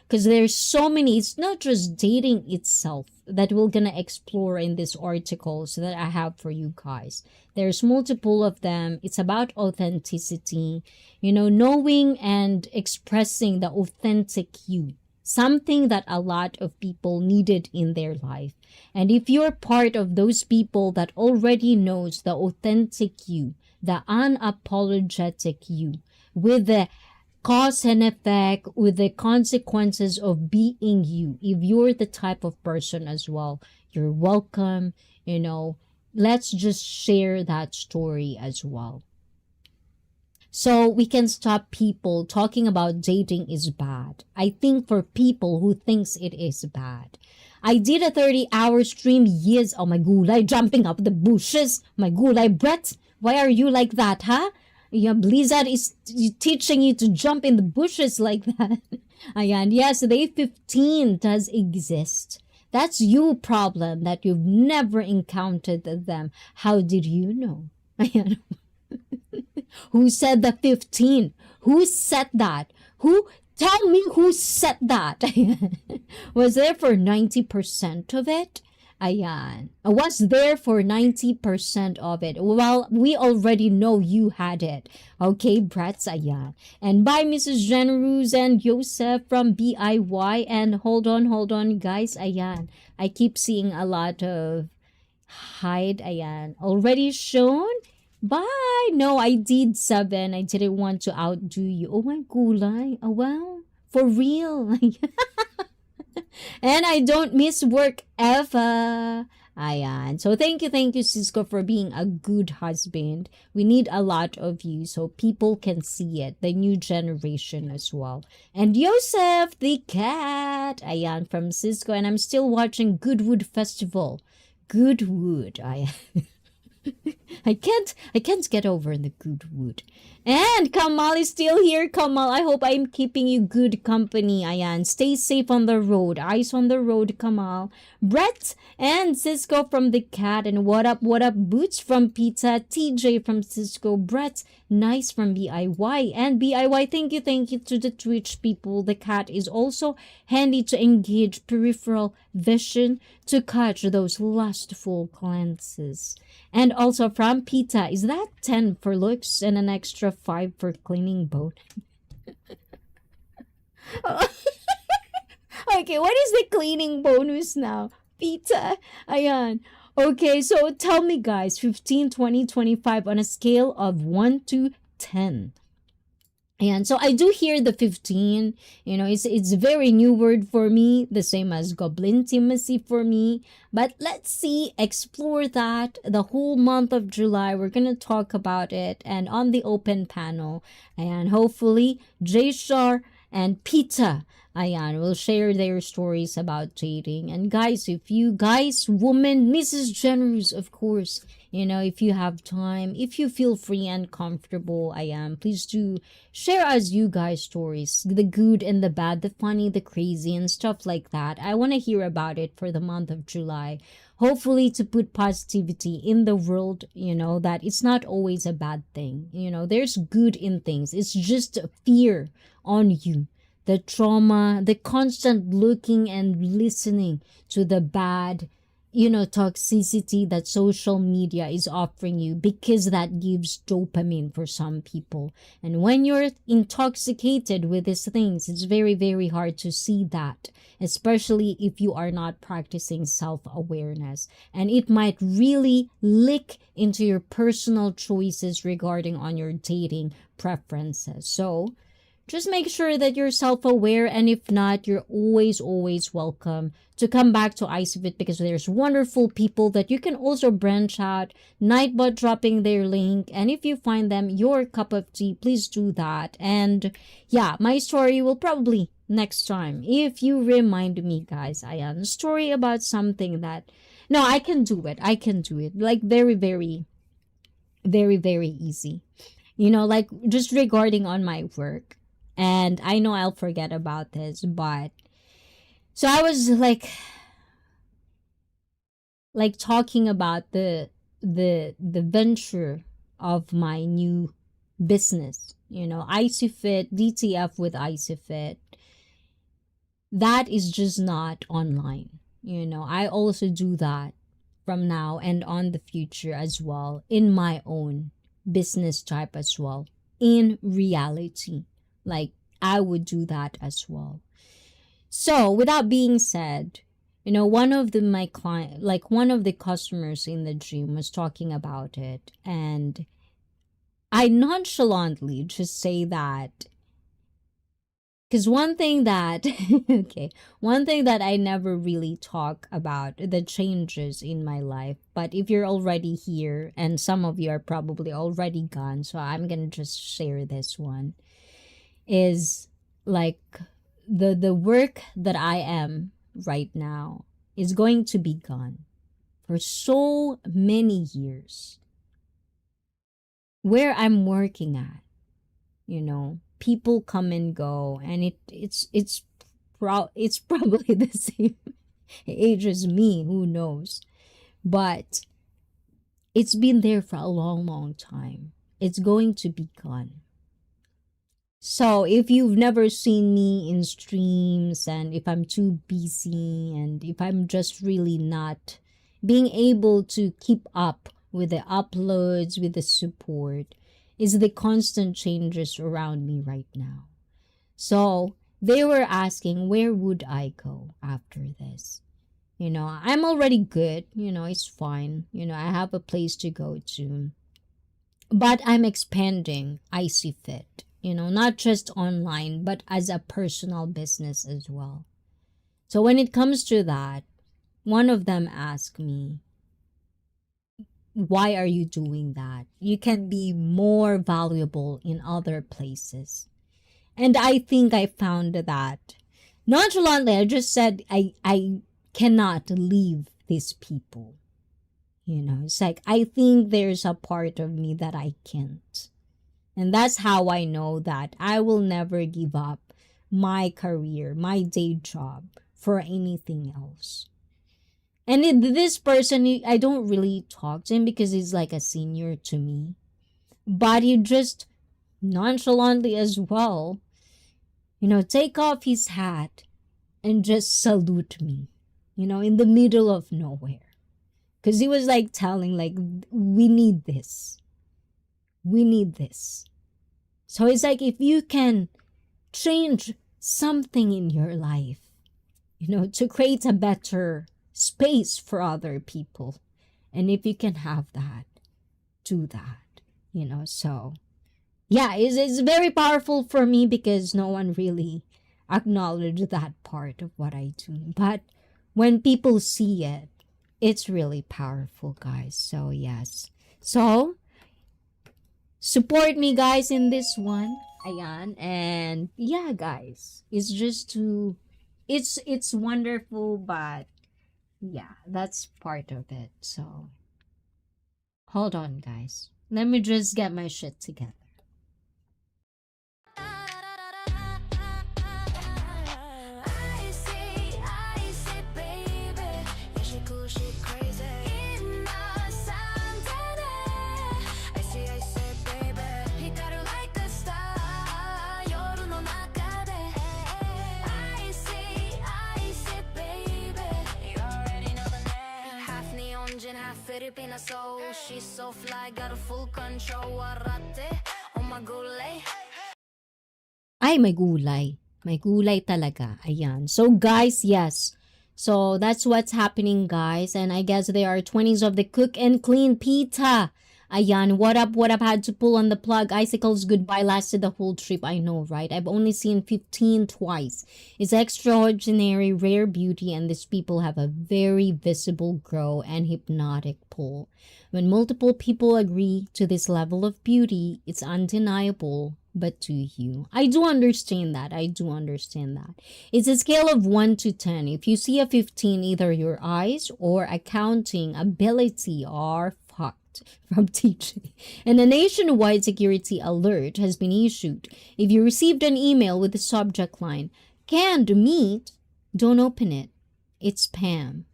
because there's so many. It's not just dating itself that we're gonna explore in this article so that I have for you guys. There's multiple of them. It's about authenticity, you know, knowing and expressing the authentic you, something that a lot of people needed in their life. And if you're part of those people that already knows the authentic you, the unapologetic you, with the cause and effect, with the consequences of being you, if you're the type of person as well, you're welcome. You know, let's just share that story as well, so we can stop people talking about dating is bad. I think for people who thinks it is bad, I did a 30-hour stream. Yes, oh my gulay, jumping up the bushes. My gulay, Brett, why are you like that, huh? Yeah, Blizzard is teaching you to jump in the bushes like that. Ayan, yes, the 15 does exist. That's your problem that you've never encountered them. How did you know? Ayan. Who said the 15? Who said that? Who? Tell me who said that. Was there for 90% of it? Ayan. I was there for 90% of it. Well, we already know you had it. Okay, Bratz, ayan. And by Mrs. Generous and Joseph from BIY. And hold on, guys, ayan. I keep seeing a lot of hide, ayan. Already shown? Bye. No, I did 7. I didn't want to outdo you. Oh my gulay. Oh, wow. For real. And I don't miss work ever. Ayan. So thank you, Cisco, for being a good husband. We need a lot of you so people can see it, the new generation as well. And Joseph, the cat. Ayan, from Cisco. And I'm still watching Goodwood Festival. Goodwood. Ayan. I can't get over the Goodwood. And Kamal is still here. Kamal, I hope I'm keeping you good company. Ayan, stay safe on the road. Eyes on the road, Kamal. Brett and Cisco from the cat. And what up, Boots from Pizza. TJ from Cisco. Brett, nice from BIY. And BIY, thank you to the Twitch people. The cat is also handy to engage peripheral vision to catch those lustful glances. And also from Pita, is that 10 for looks and an extra 5 for cleaning bone? Okay, what is the cleaning bonus now? Pita, ayan. Okay, so tell me guys, 15, 20, 25 on a scale of 1 to 10. And so I do hear the 15, it's a very new word for me, the same as Goblintimacy for me. But let's see, explore that the whole month of July. We're going to talk about it and on the open panel. And hopefully, Jayshar and Pita, ayan, will share their stories about dating. And guys, if you guys, woman, Mrs. Generous, of course, if you have time, if you feel free and comfortable, please do share us you guys stories, the good and the bad, the funny, the crazy, and stuff like that. I want to hear about it for the month of July. Hopefully to put positivity in the world, that it's not always a bad thing. There's good in things. It's just fear on you. The trauma, the constant looking and listening to the bad, toxicity that social media is offering you, because that gives dopamine for some people. And when you're intoxicated with these things, it's very, very hard to see that, especially if you are not practicing self-awareness. And it might really leak into your personal choices regarding on your dating preferences. So just make sure that you're self-aware, and if not, you're always welcome to come back to ICEE FIT, because there's wonderful people that you can also branch out, Nightbot dropping their link, and if you find them your cup of tea, please do that. And yeah, my story will probably next time, if you remind me, guys, I have a story about something that, no, I can do it, like very, very, very, very easy, like just regarding on my work. And I know I'll forget about this, but so I was like talking about the venture of my new business, ICEE FIT, DTF with ICEE FIT. That is just not online. I also do that from now and on the future as well, in my own business type as well, in reality. Like, I would do that as well. So, with that being said, one of the customers in the gym was talking about it, and I nonchalantly just say that, because one thing that I never really talk about the changes in my life, but if you're already here, and some of you are probably already gone, so I'm gonna just share this one, is like the work that I am right now is going to be gone for so many years. Where I'm working at, people come and go, and it's probably the same age as me, who knows, but it's been there for a long time. It's going to be gone. So if you've never seen me in streams, and if I'm too busy, and if I'm just really not being able to keep up with the uploads, with the support, is the constant changes around me right now. So they were asking, where would I go after this? I'm already good. It's fine. I have a place to go to. But I'm expanding ICEE FIT, not just online, but as a personal business as well. So when it comes to that, one of them asked me, why are you doing that? You can be more valuable in other places. And I think I found that nonchalantly. I just said, I cannot leave these people. It's like, I think there's a part of me that I can't. And that's how I know that I will never give up my career, my day job for anything else. And this person, I don't really talk to him because he's like a senior to me. But he just nonchalantly as well, take off his hat and just salute me, in the middle of nowhere. Because he was like telling, like, we need this. We need this. So it's like, if you can change something in your life, to create a better space for other people. And if you can have that, do that, so. Yeah, it's very powerful for me because no one really acknowledged that part of what I do. But when people see it, it's really powerful, guys. So yes. So support me, guys, in this one. Ayan. And yeah, guys, it's just it's wonderful, but yeah, that's part of it. So hold on, guys. Let me just get my shit together. She's so fly, got a full control. Oh my gulay. Ay, may gulay. May gulay talaga. Ayan. So guys, yes. So that's what's happening, guys. And I guess there are 20s of the cook and clean pita. Ayan, what up, had to pull on the plug. Icicle's goodbye lasted the whole trip, I know, right? I've only seen 15 twice. It's extraordinary, rare beauty, and these people have a very visible glow and hypnotic pull. When multiple people agree to this level of beauty, it's undeniable. But to you, I do understand that. It's a scale of 1 to 10. If you see a 15, either your eyes or accounting ability are fucked. From TJ. And a nationwide security alert has been issued. If you received an email with the subject line, canned meat, don't open it. It's spam.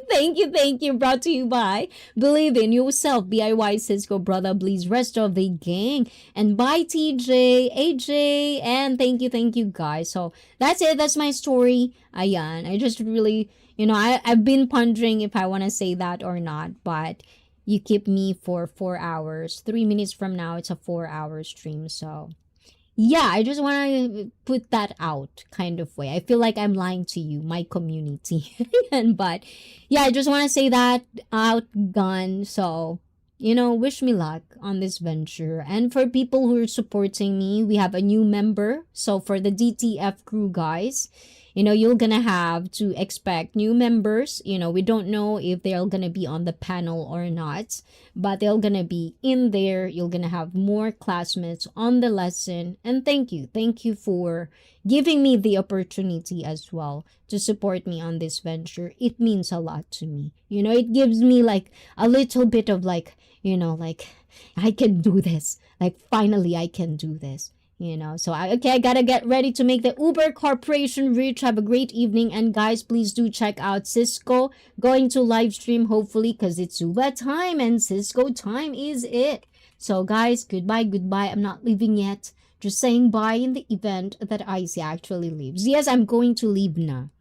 Thank you. Brought to you by Believe in Yourself, BIY Cisco, Brother Please, rest of the gang, and by TJ, AJ, and thank you guys. So that's it. That's my story. Ayan. I just really, I've been pondering if I want to say that or not, but you keep me for 4 hours. 3 minutes from now, it's a 4-hour stream. So yeah, I just want to put that out kind of way. I feel like I'm lying to you, my community. But yeah, I just want to say that outgun. So, wish me luck on this venture. And for people who are supporting me, we have a new member. So for the DTF crew, guys, you're gonna have to expect new members. We don't know if they're gonna be on the panel or not, but they're gonna be in there. You're gonna have more classmates on the lesson. And thank you for giving me the opportunity as well to support me on this venture. It means a lot to me. It gives me like a little bit of like I can do this. Like finally I can do this. So I gotta get ready to make the Uber Corporation rich. Have a great evening. And guys, please do check out Cisco going to live stream, hopefully, because it's Uber time and Cisco time is it. So guys, goodbye. I'm not leaving yet. Just saying bye in the event that ICEE actually leaves. Yes, I'm going to leave now.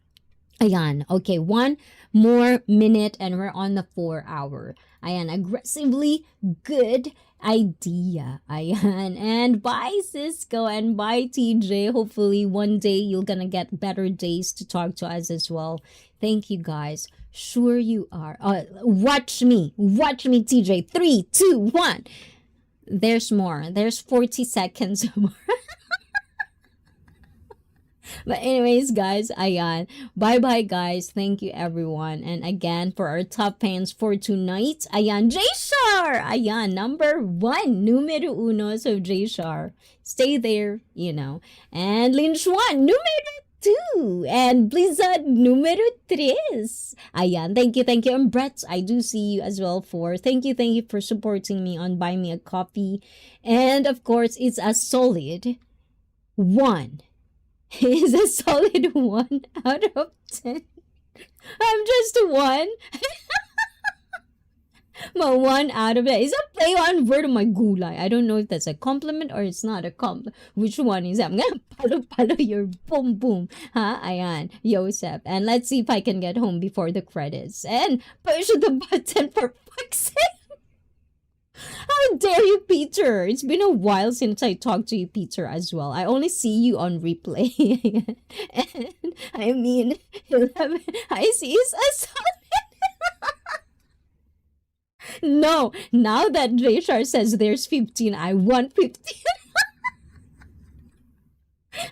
Ayan. Okay, one more minute and we're on the 4 hour. Ayan, aggressively good idea. Ayan. And bye, Cisco, and bye, TJ. Hopefully one day you're gonna get better days to talk to us as well. Thank you, guys. Sure you are. Watch me, TJ. 3, 2, 1. There's more. There's 40 seconds more. But anyways, guys, ayan. Bye-bye, guys. Thank you, everyone. And again, for our top fans for tonight, ayan, J-Shar! Ayan, number 1, numero uno, so J-Shar. Stay there, you know. And Lin Xuan, numero 2. And Blizzard, numero 3. Ayan, thank you. And Brett, I do see you as well for, thank you for supporting me on Buy Me a Coffee. And of course, it's a solid 1. Is a solid 1 out of 10. I'm just a 1. But 1 out of it is a play on word of my gulay. I don't know if that's a compliment or it's not a compliment. Which one is that? I'm gonna palo your boom boom. Ha? Ayan, Joseph. And let's see if I can get home before the credits. And push the button for fuck's sake. How dare you, Peter? It's been a while since I talked to you, Peter, as well. I only see you on replay. And I mean, 11 ICEE is a solid. No, now that J-Shar says there's 15, I want 15.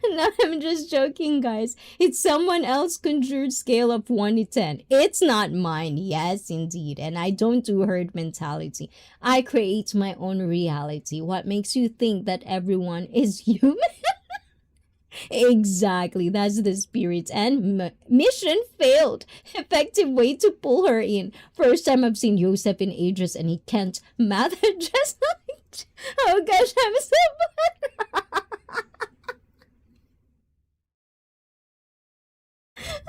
No, I'm just joking, guys. It's someone else conjured scale of 1 to 10. It's not mine. Yes, indeed. And I don't do herd mentality. I create my own reality. What makes you think that everyone is human? Exactly. That's the spirit. And mission failed. Effective way to pull her in. First time I've seen Joseph in ages and he can't math just like... Oh gosh, I'm so bad.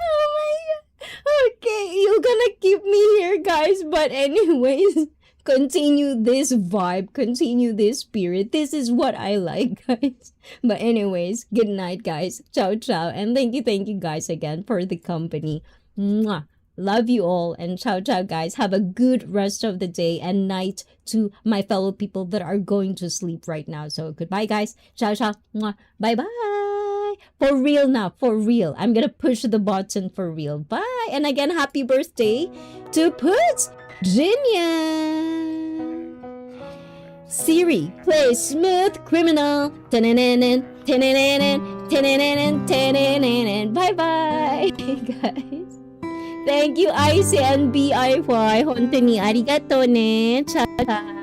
Oh my god. Okay, you're gonna keep me here, guys. But anyways, continue this vibe, continue this spirit. This is what I like, guys. But anyways, good night, guys. Ciao, ciao. And thank you, guys, again for the company. Mwah. Love you all. And ciao, ciao, guys. Have a good rest of the day and night to my fellow people that are going to sleep right now. So goodbye, guys. Ciao, ciao. Mwah. Bye-bye. For real now, for real. I'm gonna push the button for real. Bye. And again, happy birthday to Puts Junior. Siri, play Smooth Criminal. Bye-bye, guys. Thank you, ICEE and BIY. Honte ni arigato ne. Ciao.